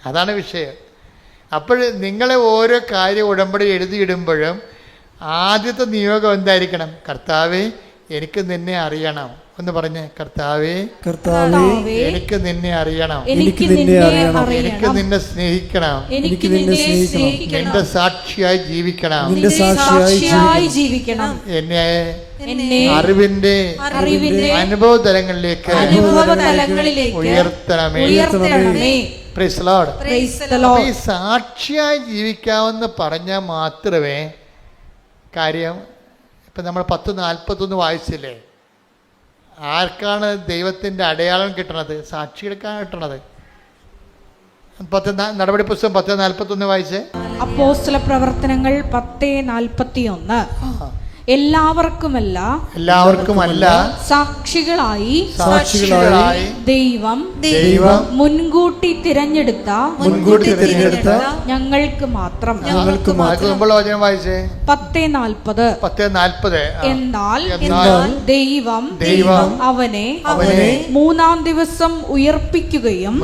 അതാണ് വിഷയം. അപ്പോൾ നിങ്ങളെ ഓരോ കാര്യം ഉടമ്പടി എഴുതിയിടുമ്പോഴും ആദ്യത്തെ നിയോഗം എന്തായിരിക്കണം? കർത്താവേ, എനിക്ക് നിന്നെ അറിയണം. ഒന്ന് പറഞ്ഞേ, കർത്താവേ, എനിക്ക് നിന്നെ അറിയണം, എനിക്ക് നിന്നെ സ്നേഹിക്കണം, നിന്റെ സാക്ഷിയായി ജീവിക്കണം, എന്നെ അറിവിന്റെ അനുഭവ തലങ്ങളിലേക്ക് ഉയർത്തണമേ. Price the Lord. ഈ സാക്ഷിയായി ജീവിക്കാമെന്ന് പറഞ്ഞാൽ മാത്രമേ കാര്യം. ഇപ്പം നമ്മൾ 10:41 വായിച്ചില്ലേ? ആർക്കാണ് ദൈവത്തിൻ്റെ അടയാളം കിട്ടണത്? സാക്ഷികൾക്കാണ് കിട്ടണത്. നടപടി പുസ്തകം 10:41 വായിച്ചേ. അപ്പോസ്തല പ്രവർത്തനങ്ങൾ 10:41. എല്ലാവർക്കുമല്ല സാക്ഷികളായി ദൈവം മുൻകൂട്ടി തിരഞ്ഞെടുത്ത ഞങ്ങൾക്ക് മാത്രം. 10:40. എന്നാൽ ദൈവം അവനെ 3-ാം ദിവസം ഉയർപ്പിക്കുകയും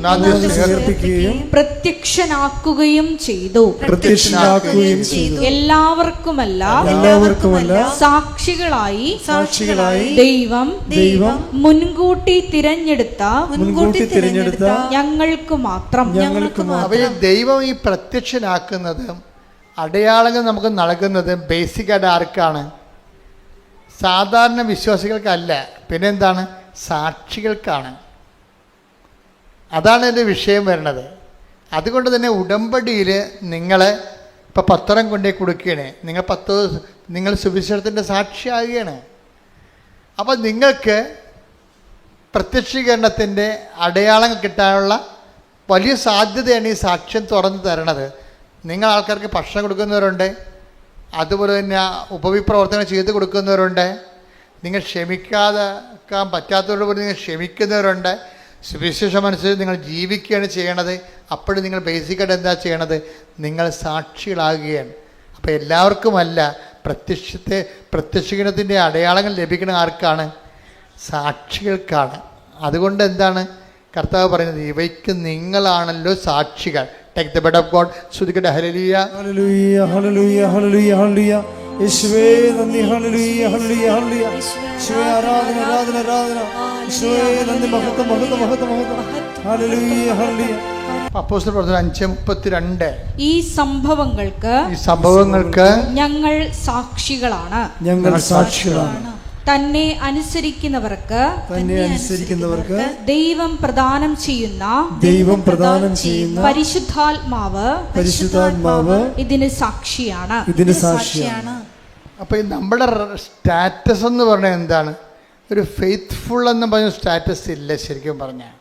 പ്രത്യക്ഷനാക്കുകയും ചെയ്തു. എല്ലാവർക്കുമല്ല സാക്ഷികളായി ദൈവം മുൻകൂട്ടി തിരഞ്ഞെടുത്ത ഞങ്ങൾക്ക് മാത്രം. ദൈവം ഈ പ്രത്യക്ഷനാക്കുന്നതും അടയാളങ്ങൾ നമുക്ക് നൽകുന്നത് ബേസിക്കായിട്ട് ആർക്കാണ്? സാധാരണ വിശ്വാസികൾക്കല്ല. പിന്നെന്താണ്? സാക്ഷികൾക്കാണ്. അതാണ് എൻ്റെ വിഷയം വരുന്നത്. അതുകൊണ്ട് തന്നെ ഉടമ്പടിയിൽ നിങ്ങൾ ഇപ്പോൾ പത്രം കൊണ്ടേ കൊടുക്കുകയാണ്. നിങ്ങൾ സുവിശേഷത്തിൻ്റെ സാക്ഷിയാകുകയാണ്. അപ്പോൾ നിങ്ങൾക്ക് പ്രത്യക്ഷീകരണത്തിൻ്റെ അടയാളം കിട്ടാനുള്ള വലിയ സാധ്യതയാണ് ഈ സാക്ഷ്യം തുറന്നു തരണത്. നിങ്ങൾ ആൾക്കാർക്ക് ഭക്ഷണം കൊടുക്കുന്നവരുണ്ട്, അതുപോലെ തന്നെ ഉപവിപ്രവർത്തനം ചെയ്ത് കൊടുക്കുന്നവരുണ്ട്, നിങ്ങൾ ക്ഷമിക്കാതെക്കാൻ പറ്റാത്തവരോട് നിങ്ങൾ ക്ഷമിക്കുന്നവരുണ്ട്. സുവിശേഷം അനുസരിച്ച് നിങ്ങൾ ജീവിക്കുകയാണ് ചെയ്യണത്. അപ്പോഴും നിങ്ങൾ ബേസിക്കായിട്ട് എന്താ ചെയ്യണത്? നിങ്ങൾ സാക്ഷികളാകുകയാണ്. അപ്പോൾ എല്ലാവർക്കുമല്ല, പ്രത്യക്ഷീകരണത്തിൻ്റെ അടയാളങ്ങൾ ലഭിക്കുന്ന ആർക്കാണ്? സാക്ഷികൾക്കാണ്. അതുകൊണ്ട് എന്താണ് കർത്താവ് പറയുന്നത്? ഇവയ്ക്ക് നിങ്ങളാണല്ലോ സാക്ഷികൾ. Take the word of God. ശ്രുതിക്കട്ടെ. ഹല്ലേലൂയ, ഹല്ലേലൂയ, ഹല്ലേലൂയ, ഹല്ലേലൂയ, ഹല്ലേലൂയ. യേശുവേ നന്ദി. ഹല്ലേലൂയ, ഹല്ലേലൂയ, ഹല്ലേലൂയ. യേശുവേ ആരാധന, ആരാധന, ആരാധന. യേശുവേ നന്ദി. മഹത്വം, മഹത്വം, മഹത്വം, മഹത്വം. ഹല്ലേലൂയ, ഹല്ലേലൂയ. അപ്പോസ്തല പ്രവർത്തനം 5:32. ഈ സംഭവങ്ങൾക്ക് ഞങ്ങൾ സാക്ഷികളാണ്. തന്നെ അനുസരിക്കുന്നവർക്ക് ദൈവം പ്രദാനം ചെയ്യുന്ന പരിശുദ്ധാത്മാവ് ഇതിന് സാക്ഷിയാണ്. അപ്പൊ നമ്മുടെ സ്റ്റാറ്റസ് എന്ന് പറഞ്ഞാൽ എന്താണ്? ഒരു ഫെയ്ത്ത്ഫുൾ എന്ന് പറഞ്ഞ സ്റ്റാറ്റസ് ഇല്ല. ശരിക്കും പറഞ്ഞാൽ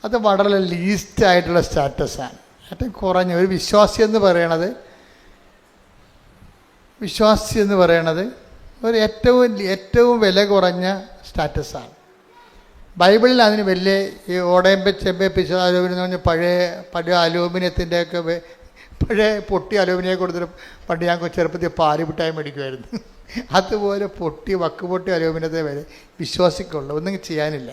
അത് വളരെ ലീസ്റ്റ് ആയിട്ടുള്ള സ്റ്റാറ്റസാണ്. ഏറ്റവും കുറഞ്ഞ ഒരു വിശ്വാസി എന്ന് പറയണത് ഒരു ഏറ്റവും വില കുറഞ്ഞ സ്റ്റാറ്റസാണ്. ബൈബിളിൽ അതിന് വലിയ ഈ ഓടയമ്പ ചെമ്പ പിച്ച അലൂമിനിയം എന്ന് പറഞ്ഞാൽ പഴയ അലൂമിനിയത്തിൻ്റെയൊക്കെ പഴയ പൊട്ടി അലൂമിനിയം കൊടുത്തിട്ട് പണ്ട് ഞാൻ ചെറുപ്പത്തിൽ പാല് മിഠായി മേടിക്കുമായിരുന്നു. അതുപോലെ വക്കുപൊട്ടി അലൂമിനിയത്തെ വരെ വിശ്വാസിക്കുള്ളൂ. ഒന്നും ചെയ്യാനില്ല.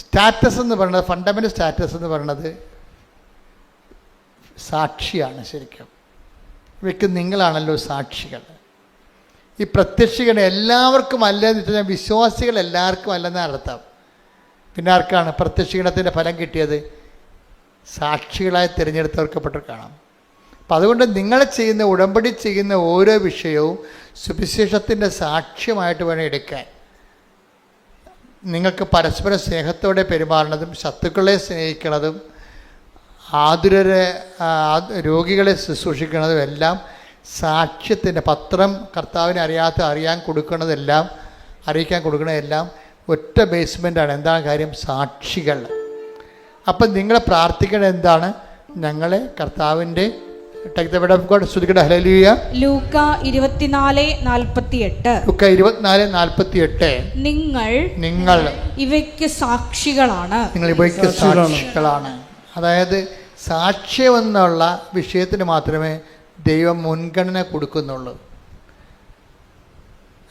സ്റ്റാറ്റസ് എന്ന് പറയുന്നത്, ഫണ്ടമെൻ്റൽ സ്റ്റാറ്റസ് എന്ന് പറയുന്നത് സാക്ഷിയാണ്. ശരിക്കും ഇവയ്ക്ക് നിങ്ങളാണല്ലോ സാക്ഷികൾ. ഈ പ്രത്യക്ഷീകരണം എല്ലാവർക്കും അല്ലെന്ന് വെച്ചാൽ വിശ്വാസികൾ എല്ലാവർക്കും അല്ലെന്നാണ് അർത്ഥം. പിന്നെ ആർക്കാണ് പ്രത്യക്ഷീകരണത്തിൻ്റെ ഫലം കിട്ടിയത്? സാക്ഷികളായി തിരഞ്ഞെടുത്തവർക്കപ്പെട്ട് കാണാം. അപ്പം അതുകൊണ്ട് നിങ്ങൾ ചെയ്യുന്ന ഉടമ്പടി ചെയ്യുന്ന ഓരോ വിഷയവും സുവിശേഷത്തിൻ്റെ സാക്ഷ്യമായിട്ട് വേണം എടുക്കാൻ. നിങ്ങൾക്ക് പരസ്പര സ്നേഹത്തോടെ പെരുമാറുന്നതും ശത്രുക്കളെ സ്നേഹിക്കുന്നതും രോഗികളെ ശുശ്രൂഷിക്കുന്നതും എല്ലാം സാക്ഷ്യത്തിൻ്റെ പത്രം കർത്താവിനെ അറിയാൻ കൊടുക്കുന്നതെല്ലാം ഒറ്റ ബേസ്മെൻ്റാണ്. എന്താണ് കാര്യം? സാക്ഷികൾ. അപ്പം നിങ്ങൾ പ്രാർത്ഥിക്കേണ്ടത് എന്താണ്? ഞങ്ങളെ കർത്താവിൻ്റെ ലൂക്ക 24:48 നിങ്ങൾ ഇവയ്ക്ക് സാക്ഷികളാണ്. അതായത് സാക്ഷ്യം എന്നുള്ള വിഷയത്തിന് മാത്രമേ ദൈവം മുൻഗണന കൊടുക്കുന്നുള്ളൂ.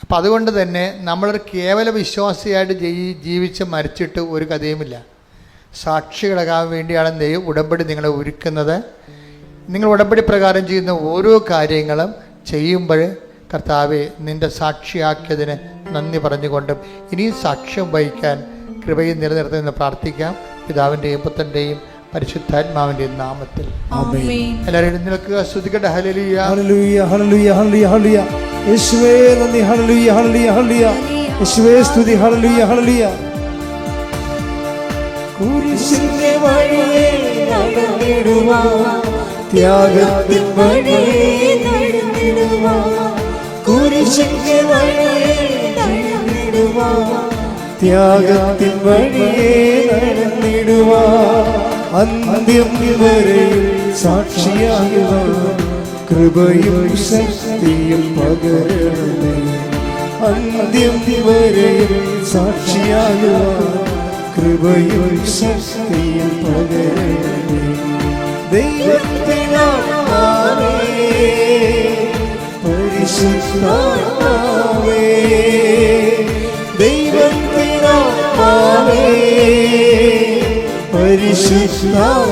അപ്പം അതുകൊണ്ട് തന്നെ നമ്മളൊരു കേവല വിശ്വാസിയായിട്ട് ജീവിച്ച് മരിച്ചിട്ട് ഒരു കഥയുമില്ല. സാക്ഷികളാകാൻ വേണ്ടിയാണ് ദൈവം ഉടമ്പടി നിങ്ങളെ ഒരുക്കുന്നത്. നിങ്ങൾ ഉടമ്പടി പ്രകാരം ചെയ്യുന്ന ഓരോ കാര്യങ്ങളും ചെയ്യുമ്പോൾ കർത്താവെ നിൻ്റെ സാക്ഷിയാക്കിയതിന് നന്ദി പറഞ്ഞുകൊണ്ടും ഇനിയും സാക്ഷ്യം വഹിക്കാൻ കൃപയും നിലനിർത്തുമെന്ന് പ്രാർത്ഥിക്കാം. പിതാവിൻ്റെയും പുത്രൻ്റെയും പരിശുദ്ധാത്മാവിൻ്റെയും നാമത്തിൽ എല്ലാവരും എഴുന്നേൽക്കുക. സ്തുതിക്കട്ടെ. ഹല്ലേലൂയ, ഹല്ലേലൂയ, ഹല്ലേലൂയ, ഹല്ലേലൂയ, ഹല്ലേലൂയ. യേശുവേ നന്ദി. ഹല്ലേലൂയ, ഹല്ലേലൂയ, ഹല്ലേലൂയ. യേശുവേ സ്തുതി. ഹല്ലേലൂയ, ഹല്ലേലൂയ. കുരിശിന്റെ വഴിയെ നടന്നിടുവാൻ, ത്യാഗത്തിൻ വഴിയെ നടന്നിടുവാൻ, കുരിശിന്റെ വഴിയെ നടന്നിടുവാൻ, ത്യാഗത്തിൻ വഴിയെ നടന്നിടുവാൻ, അന്ത്യം വരെയും സാക്ഷിയാകുവാൻ കൃപയും ശക്തിയും പകരണമേ. അന്ത്യം വരെയും സാക്ഷിയാകുവാൻ കൃപയും ശക്തിയും പകരണമേ. ദൈവത്തിനാമേ പരിശുദ്ധാത്മാവേ, ദൈവത്തിനാമേ പരിശുദ്ധാത്മാവേ,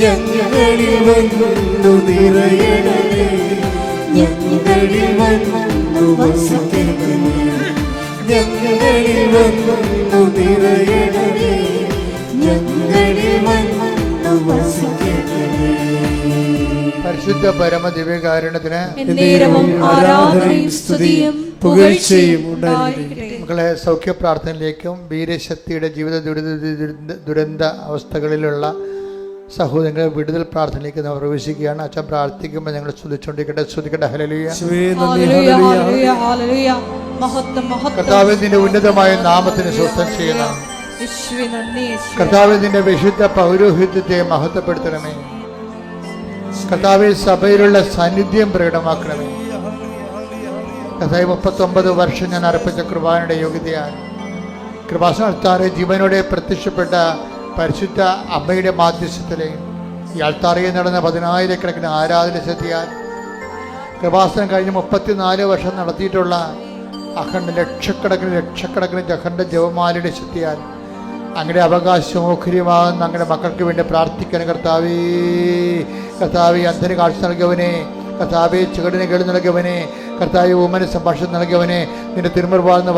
ഞങ്ങളിൽ വന്നു നിറയണമേ, ഞങ്ങളിൽ വന്നു വസിക്കണമേ, ഞങ്ങളിൽ വന്നു നിറയണമേ, ഞങ്ങളിൽ വന്നു വസിക്കണമേ. പരിശുദ്ധ പരമ ദിവ്യകാരുണ്യത്തിന് എന്നേരവും ആരാധനയും സ്തുതിയും പുകഴ്ചയും ഉണ്ടായിരിക്കട്ടെ. മക്കളെ, സൗഖ്യ പ്രാർത്ഥനയിലേക്കും വീരശക്തിയുടെ ജീവിത ദുരന്ത അവസ്ഥകളിലുള്ള സഹോദരങ്ങളെ വിടുതൽ പ്രാർത്ഥനയിലേക്ക് നാം പ്രവേശിക്കുകയാണ്. അച്ഛൻ പ്രാർത്ഥിക്കുമ്പോൾ ഞങ്ങൾ സ്തുതിച്ചുകൊണ്ടിരിക്കട്ടെ. സ്തുതിക്കട്ടെ. ഹല്ലേലൂയ, കർത്താവിന്റെ ഉന്നതമായ നാമത്തിന് സ്വസ്ഥം ചെയ്യണം. കർത്താവിന്റെ വിശുദ്ധ പൗരോഹിത്യത്തെ മഹത്വപ്പെടുത്തണമേ. കർത്താവെ സഭയിലുള്ള സാന്നിധ്യം പ്രകടമാക്കണമേ. കർത്താവ് 39 വർഷം ഞാൻ അർപ്പിച്ച കൃപാനയുടെ യോഗ്യതയാണ്. കൃപാസനത്താറെ ജീവനോടെ പ്രത്യക്ഷപ്പെട്ട പരിശുദ്ധ അമ്മയുടെ മാധ്യസ്ഥത്തിലെ ഈ അൾത്താറയിൽ നടന്ന 10,000-കണക്കിന് ആരാധന ശക്തിയാൽ കൃപാസനം കഴിഞ്ഞ് 34 വർഷം നടത്തിയിട്ടുള്ള ലക്ഷക്കണക്കിന് അഖണ്ഡ ജപമാലയുടെ ശക്തിയാൽ അങ്ങനെ അവകാശമോഖര്യമാകുന്ന അങ്ങനെ മക്കൾക്ക് വേണ്ടി പ്രാർത്ഥിക്കാൻ കർത്താവേ, അന്ധന് കാഴ്ച നൽകിയവനെ, കർത്താവെ ചുവടിന് കേളി നൽകിയവനെ, കർത്താവ് ഊമന് സംഭാഷണം നൽകിയവനെ, നിന്റെ തിരുമുറുപാർന്ന്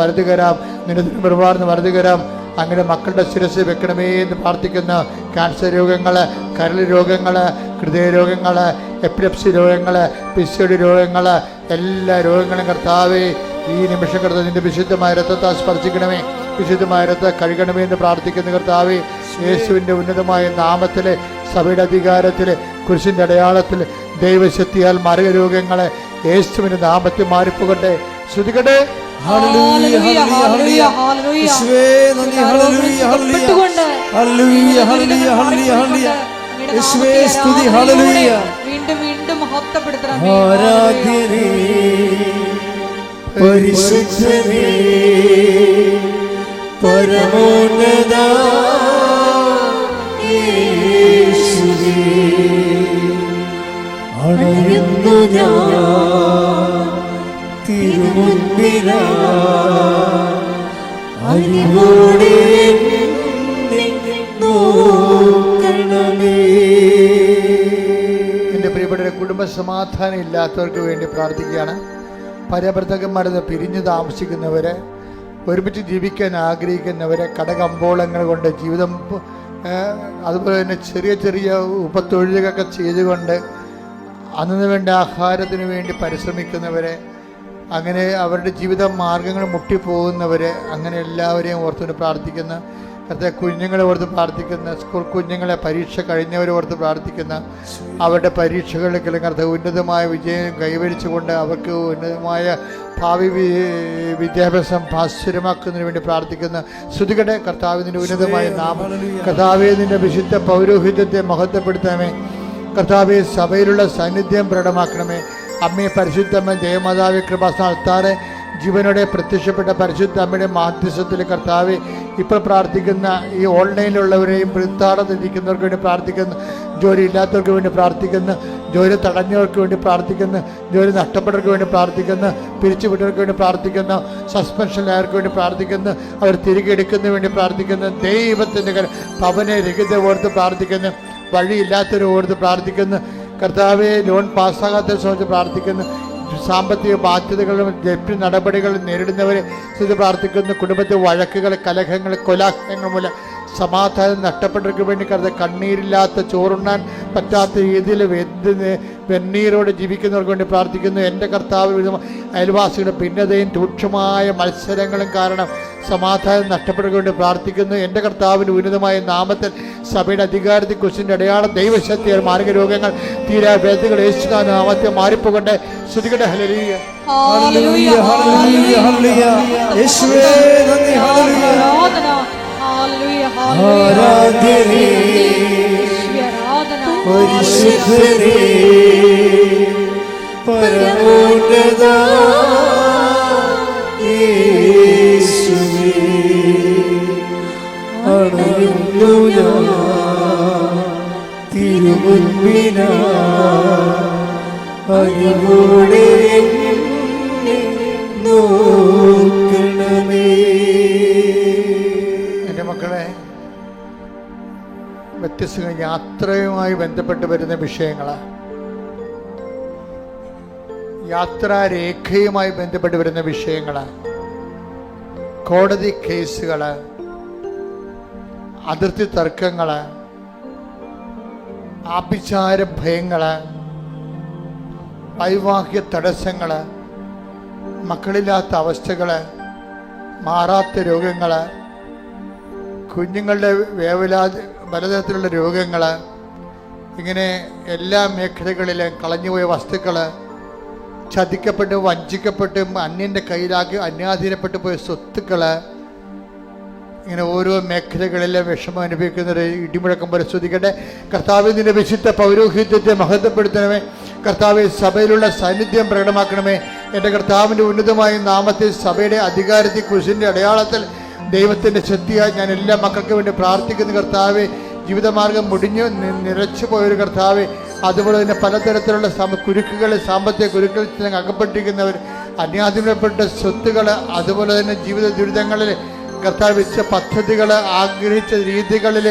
വലതു കരം അങ്ങനെ മക്കളുടെ ശിരസ് വെക്കണമേ എന്ന് പ്രാർത്ഥിക്കുന്ന ക്യാൻസർ രോഗങ്ങൾ, കരൾ രോഗങ്ങൾ, ഹൃദയ രോഗങ്ങൾ, എപ്പിലെപ്സി രോഗങ്ങൾ, പിസിഒഡി രോഗങ്ങൾ, എല്ലാ രോഗങ്ങളും കർത്താവെ ഈ നിമിഷം കർത്താവ് നിന്റെ വിശുദ്ധമായ രക്തത്താൽ സ്പർശിക്കണമേ, വിശുദ്ധമായ രക്തം കഴുകണമേ എന്ന് പ്രാർത്ഥിക്കുന്ന കർത്താവെ, യേശുവിൻ്റെ ഉന്നതമായ നാമത്തിൽ, സഭയുടെ അധികാരത്തിൽ, കുരിശിൻ്റെ അടയാളത്തിൽ, ദൈവശക്തിയാൽ മാരകരോഗങ്ങളെ യേശുവിൻ്റെ നാമത്തിൽ മാറിപ്പോകട്ടെ. ശ്രുതികട്ടെ. ഹല്ലേലൂയ, ഹല്ലേലൂയ, ഹല്ലേലൂയ. യേശുവേ നന്ദി. ഹല്ലേലൂയ, ഹല്ലേലൂയ, ഹല്ലേലൂയ, ഹല്ലേലൂയ, ഹല്ലേലൂയ. യേശുവേ സ്തുതി. ഹല്ലേലൂയ. വീണ്ടും മഹത്വപ്പെടുത്തണം. ആരാധ്യനേ, പരിശുദ്ധനേ, പരമോന്നത യേശുവേ, അണയുന്നു ഞാൻ തിരുമുൻപിലാ, അറിവോടെ നോക്കണമേ. എൻ്റെ പ്രിയപ്പെട്ട കുടുംബ സമാധാനം ഇല്ലാത്തവർക്ക് വേണ്ടി പ്രാർത്ഥിക്കുകയാണ്. പരഭർത്തകന്മാരെ പിരിഞ്ഞു താമസിക്കുന്നവരെ, ഒരുമിച്ച് ജീവിക്കാൻ ആഗ്രഹിക്കുന്നവരെ, കടകമ്പോളങ്ങൾ കൊണ്ട് ജീവിതം, അതുപോലെ തന്നെ ചെറിയ ഉപത്തൊഴിലുകളൊക്കെ ചെയ്തുകൊണ്ട് അന്നു വേണ്ട ആഹാരത്തിന് വേണ്ടി പരിശ്രമിക്കുന്നവരെ, അങ്ങനെ അവരുടെ ജീവിത മാർഗങ്ങൾ മുട്ടിപ്പോകുന്നവരെ, അങ്ങനെ എല്ലാവരെയും ഓർത്തുകൊണ്ട് പ്രാർത്ഥിക്കുന്ന കർത്താവേ, കുഞ്ഞുങ്ങളെ ഓർത്ത് പ്രാർത്ഥിക്കുന്ന, സ്കൂൾ കുഞ്ഞുങ്ങളെ പരീക്ഷ കഴിഞ്ഞവരെ ഓർത്ത് പ്രാർത്ഥിക്കുന്ന, അവരുടെ പരീക്ഷകളിൽ കർത്താവ് ഉന്നതമായ വിജയം കൈവരിച്ചുകൊണ്ട് അവർക്ക് ഉന്നതമായ ഭാവി വിദ്യാഭ്യാസം ഭാസ്വരമാക്കുന്നതിന് വേണ്ടി പ്രാർത്ഥിക്കുന്ന ശ്രുതികടെ കർത്താവിൻ്റെ ഉന്നതമായ നാമം. കർത്താവേ, നിന്റെ വിശുദ്ധ പൗരോഹിത്യത്തെ മഹത്വപ്പെടുത്തണമേ. കർത്താവേ, സഭയിലുള്ള സാന്നിധ്യം പ്രകടമാക്കണമേ. അമ്മയെ പരിശുദ്ധമ്മ ദേവമാതാവെ കൃപാസ്ഥാനത്താറെ ജീവനോടെ പ്രത്യക്ഷപ്പെട്ട പരിശുദ്ധ അമ്മയുടെ മാധ്യസ്ഥത്തിൽ കർത്താവെ, ഇപ്പോൾ പ്രാർത്ഥിക്കുന്ന ഈ ഓൺലൈനിലുള്ളവരെയും വൃത്താടത്തിരിക്കുന്നവർക്ക് വേണ്ടി പ്രാർത്ഥിക്കുന്നു, ജോലി ഇല്ലാത്തവർക്ക് വേണ്ടി പ്രാർത്ഥിക്കുന്നു, ജോലി തടഞ്ഞവർക്ക് വേണ്ടി പ്രാർത്ഥിക്കുന്നു, ജോലി നഷ്ടപ്പെട്ടവർക്ക് വേണ്ടി പ്രാർത്ഥിക്കുന്നു, പിരിച്ചുവിട്ടവർക്ക് വേണ്ടി പ്രാർത്ഥിക്കുന്നു, സസ്പെൻഷനിലായവർക്ക് വേണ്ടി പ്രാർത്ഥിക്കുന്നു, അവർ തിരികെ എടുക്കുന്നതിന് വേണ്ടി പ്രാർത്ഥിക്കുന്നു, ദൈവത്തിൻ്റെ ഭവനെ രഹിത ഓർത്ത് പ്രാർത്ഥിക്കുന്നു, വഴിയില്ലാത്തവരെ ഓർത്ത് പ്രാർത്ഥിക്കുന്നു. കർത്താവെ, ലോൺ പാസ്സാകാത്തവരെ സംബന്ധിച്ച് പ്രാർത്ഥിക്കുന്നു, സാമ്പത്തിക ബാധ്യതകളും ജപ്തി നടപടികളും നേരിടുന്നവരെ സ്ഥിതി പ്രാർത്ഥിക്കുന്നു. കുടുംബത്തിൽ വഴക്കുകൾ, കലഹങ്ങൾ, കൊലാഹലങ്ങൾ മൂലം സമാധാനം നഷ്ടപ്പെട്ടവർക്ക് വേണ്ടി കണ്ണീരില്ലാത്ത, ചോറുണ്ണാൻ പറ്റാത്ത രീതിയിൽ വെണ്ണീരോട് ജീവിക്കുന്നവർക്ക് വേണ്ടി പ്രാർത്ഥിക്കുന്നു. എൻ്റെ കർത്താവ്, അയൽവാസികളുടെ ഭിന്നതയും രൂക്ഷമായ മത്സരങ്ങളും കാരണം സമാധാനം നഷ്ടപ്പെട്ടവർക്ക് വേണ്ടി പ്രാർത്ഥിക്കുന്നു. എൻ്റെ കർത്താവിൻ്റെ ഉന്നതമായ നാമത്തിൽ സഭയുടെ അധികാരത്തിൽ കുറിച്ചിൻ്റെ അടയാളം ദൈവശക്തിയാൽ മാരക രോഗങ്ങൾ, തീരാ വേദനകൾ യേശുനാമത്തിൽ നാമത്തെ മാറിപ്പോകട്ടെ. ശ്രുതികട്ടെ. ഹല്ലേലൂയ, ഹല്ലേലൂയ, ഹല്ലേലൂയ, ഹല്ലേലൂയ. യേശുവേ നന്ദി. ഹല്ലേലൂയ, ആരാധനേ പരിശുദ്ധനേ പരമോന്നത യേശുവേ, അണയുന്നു ഞാൻ തിരുമുൻപിനായി, അറിവോടെ എന്നെ നോക്കണമേ. എൻ്റെ മക്കളെ, വ്യത്യസ്ത യാത്രയുമായി ബന്ധപ്പെട്ട് വരുന്ന വിഷയങ്ങളാണ്, യാത്രാരേഖയുമായി ബന്ധപ്പെട്ട് വരുന്ന വിഷയങ്ങളാണ്, കോടതി കേസുകൾ, അതിർത്തി തർക്കങ്ങൾ, ആഭിചാര ഭയങ്ങൾ, വൈവാഹിക തടസ്സങ്ങൾ, മക്കളില്ലാത്ത അവസ്ഥകൾ, മാറാത്ത രോഗങ്ങൾ, കുഞ്ഞുങ്ങളുടെ പലതരത്തിലുള്ള രോഗങ്ങൾ, ഇങ്ങനെ എല്ലാ മേഖലകളിലും കളഞ്ഞുപോയ വസ്തുക്കൾ, ചതിക്കപ്പെട്ട് വഞ്ചിക്കപ്പെട്ട് അന്യൻ്റെ കയ്യിലാക്കി അന്യാധീനപ്പെട്ടു പോയ സ്വത്തുക്കൾ, ഇങ്ങനെ ഓരോ മേഖലകളിലെ വിഷമം അനുഭവിക്കുന്നവർ ഇടിമുഴക്കം പോലെ സ്തുതിക്കട്ടെ. കർത്താവേ, നിന്റെ വിശുദ്ധ പൗരോഹിത്യത്തെ മഹത്വപ്പെടുത്തണമേ. കർത്താവെ, സഭയിലുള്ള സാന്നിധ്യം പ്രകടമാക്കണമേ. എൻ്റെ കർത്താവിൻ്റെ ഉന്നതമായ നാമത്തിൽ സഭയുടെ അധികാരത്തിൽ കുരിശിൻ്റെ അടയാളത്തിൽ ദൈവത്തിൻ്റെ ശക്തിയായി ഞാൻ എല്ലാ മക്കൾക്ക് വേണ്ടി പ്രാർത്ഥിക്കുന്ന കർത്താവെ. ജീവിതമാർഗം മുടിഞ്ഞു നിറച്ചു പോയൊരു കർത്താവെ, അതുപോലെ തന്നെ പലതരത്തിലുള്ള കുരുക്കുകൾ, സാമ്പത്തിക കുരുക്കളിൽ അകപ്പെട്ടിരിക്കുന്നവർ, അന്യാധീനപ്പെട്ട സ്വത്തുകൾ, അതുപോലെ തന്നെ ജീവിത ദുരിതങ്ങളിൽ കർത്താവ് വെച്ച പദ്ധതികൾ, ആഗ്രഹിച്ച രീതികളിൽ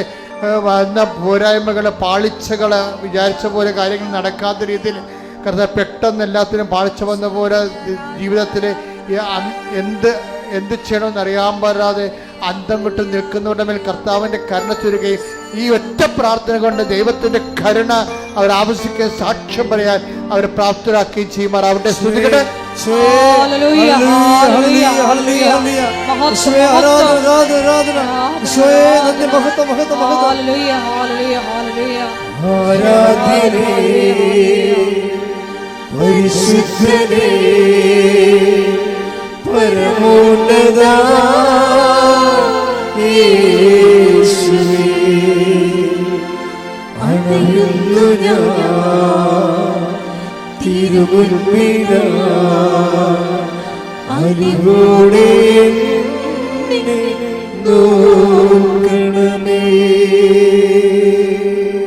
വന്ന പോരായ്മകൾ, പാളിച്ചകൾ, വിചാരിച്ച പോലെ കാര്യങ്ങൾ നടക്കാത്ത രീതിയിൽ കർത്താവ് പെട്ടെന്ന് എല്ലാത്തിനും പാളിച്ച വന്ന പോലെ ജീവിതത്തിൽ എന്ത് ചെയ്യണമെന്ന് അറിയാൻ പാടാതെ അന്തം വിട്ട് നിൽക്കുന്നവരുടെ മേൽ കർത്താവിൻ്റെ കരുണ ചൊരിയുകയും ഈ ഒറ്റ പ്രാർത്ഥന കൊണ്ട് ദൈവത്തിൻ്റെ കരുണ അവർ ആവശ്യിക്കാൻ, സാക്ഷ്യം പറയാൻ അവരെ പ്രാപ്തരാക്കുകയും ചെയ്യുമാറാവട്ടെ. സ്തുതിക്കട്ടെ. പരിശുദ്ധനേ പരമോന്നത യേശുവേ, അണയുന്നു ഞാൻ തിരുമുൻപിനായി, അറിവോടെ എന്നെ നോക്കണമേ.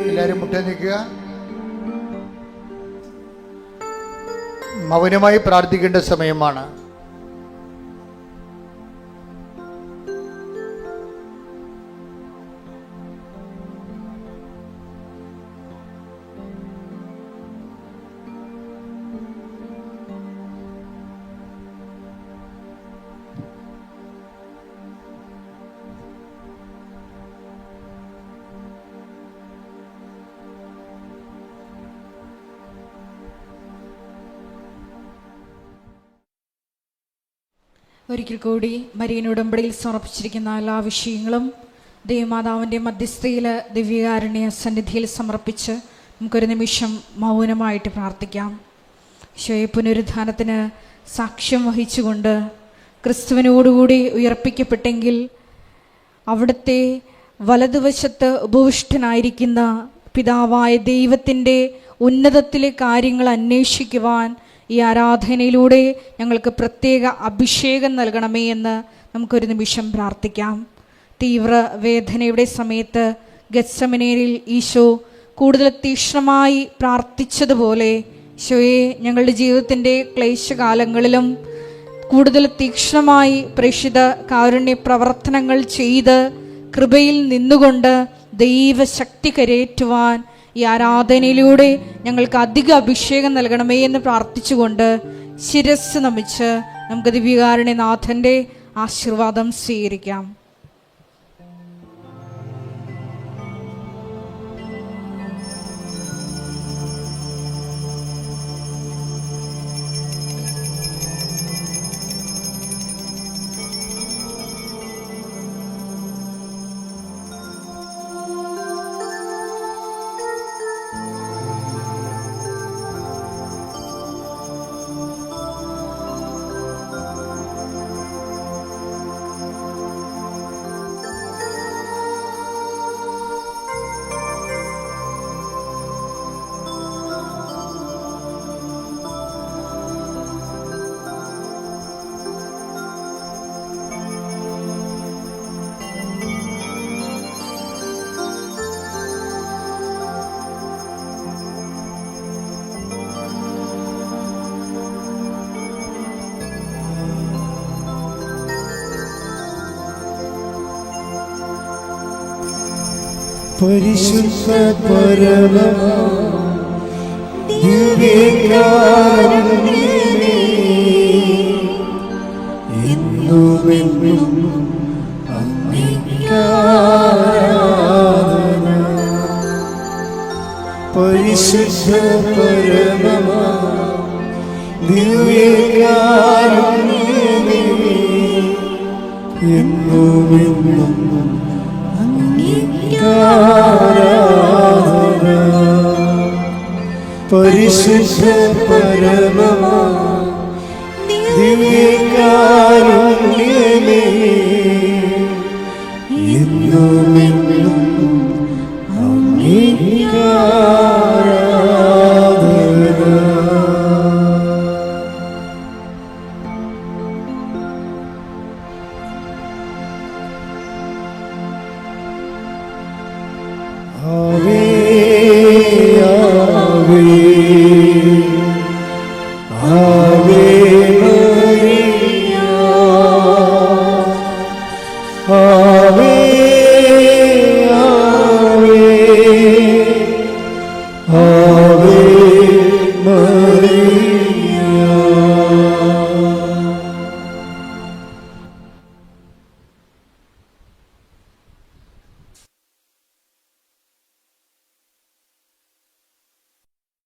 എല്ലാവരും മുട്ട നിൽക്കുക. മൗനമായി പ്രാർത്ഥിക്കേണ്ട സമയമാണ്. ഒരിക്കൽ കൂടി മരിയൻ ഉടമ്പടിയിൽ സമർപ്പിച്ചിരിക്കുന്ന എല്ലാ വിഷയങ്ങളും ദേവമാതാവിൻ്റെ മധ്യസ്ഥയിൽ ദിവ്യകാരുണ്യ സന്നിധിയിൽ സമർപ്പിച്ച് നമുക്കൊരു നിമിഷം മൗനമായിട്ട് പ്രാർത്ഥിക്കാം. ഈശോയെ പുനരുത്ഥാനത്തിന് സാക്ഷ്യം വഹിച്ചുകൊണ്ട് ക്രിസ്തുവിനോടുകൂടി ഉയർപ്പിക്കപ്പെട്ടെങ്കിൽ അവിടുത്തെ വലതുവശത്ത് ഉപവിഷ്ടനായിരിക്കുന്ന പിതാവായ ദൈവത്തിൻ്റെ ഉന്നതത്തിലെ കാര്യങ്ങൾ അന്വേഷിക്കുവാൻ ഈ ആരാധനയിലൂടെ ഞങ്ങൾക്ക് പ്രത്യേക അഭിഷേകം നൽകണമേ എന്ന് നമുക്കൊരു നിമിഷം പ്രാർത്ഥിക്കാം. തീവ്ര വേദനയുടെ സമയത്ത് ഗത്സമനേലിൽ ഈശോ കൂടുതൽ തീക്ഷ്ണമായി പ്രാർത്ഥിച്ചതുപോലെ ഈശോയെ ഞങ്ങളുടെ ജീവിതത്തിൻ്റെ ക്ലേശകാലങ്ങളിലും കൂടുതൽ തീക്ഷ്ണമായി പ്രേക്ഷിത കാരുണ്യ പ്രവർത്തനങ്ങൾ ചെയ്ത് കൃപയിൽ നിന്നുകൊണ്ട് ദൈവശക്തി കരയേറ്റുവാൻ ഈ ആരാധനയിലൂടെ ഞങ്ങൾക്ക് അധിക അഭിഷേകം നൽകണമേ എന്ന് പ്രാർത്ഥിച്ചുകൊണ്ട് ശിരസ് നമിച്ച് നമുക്ക് ദിവ്യകാരുണ്യനാഥൻ്റെ ആശീർവാദം സ്വീകരിക്കാം. പരിശുദ്ധ പരമ ദിവ്യകാരുണ്യമേ, എന്നുമെന്നും അങ്ങേക്കാരാധന. പരിശുദ്ധ പരമ ദിവ്യകാരുണ്യമേ, എന്നുമെന്നും പരിശുദ്ധ പരമ ദിവ്യകാരുണ്യമേ, എന്നുമെന്നും അങ്ങേക്കാരാധന. ആവേ ആവേ ആവേ മരിയ, ആവേ ആവേ ആവേ മരിയ.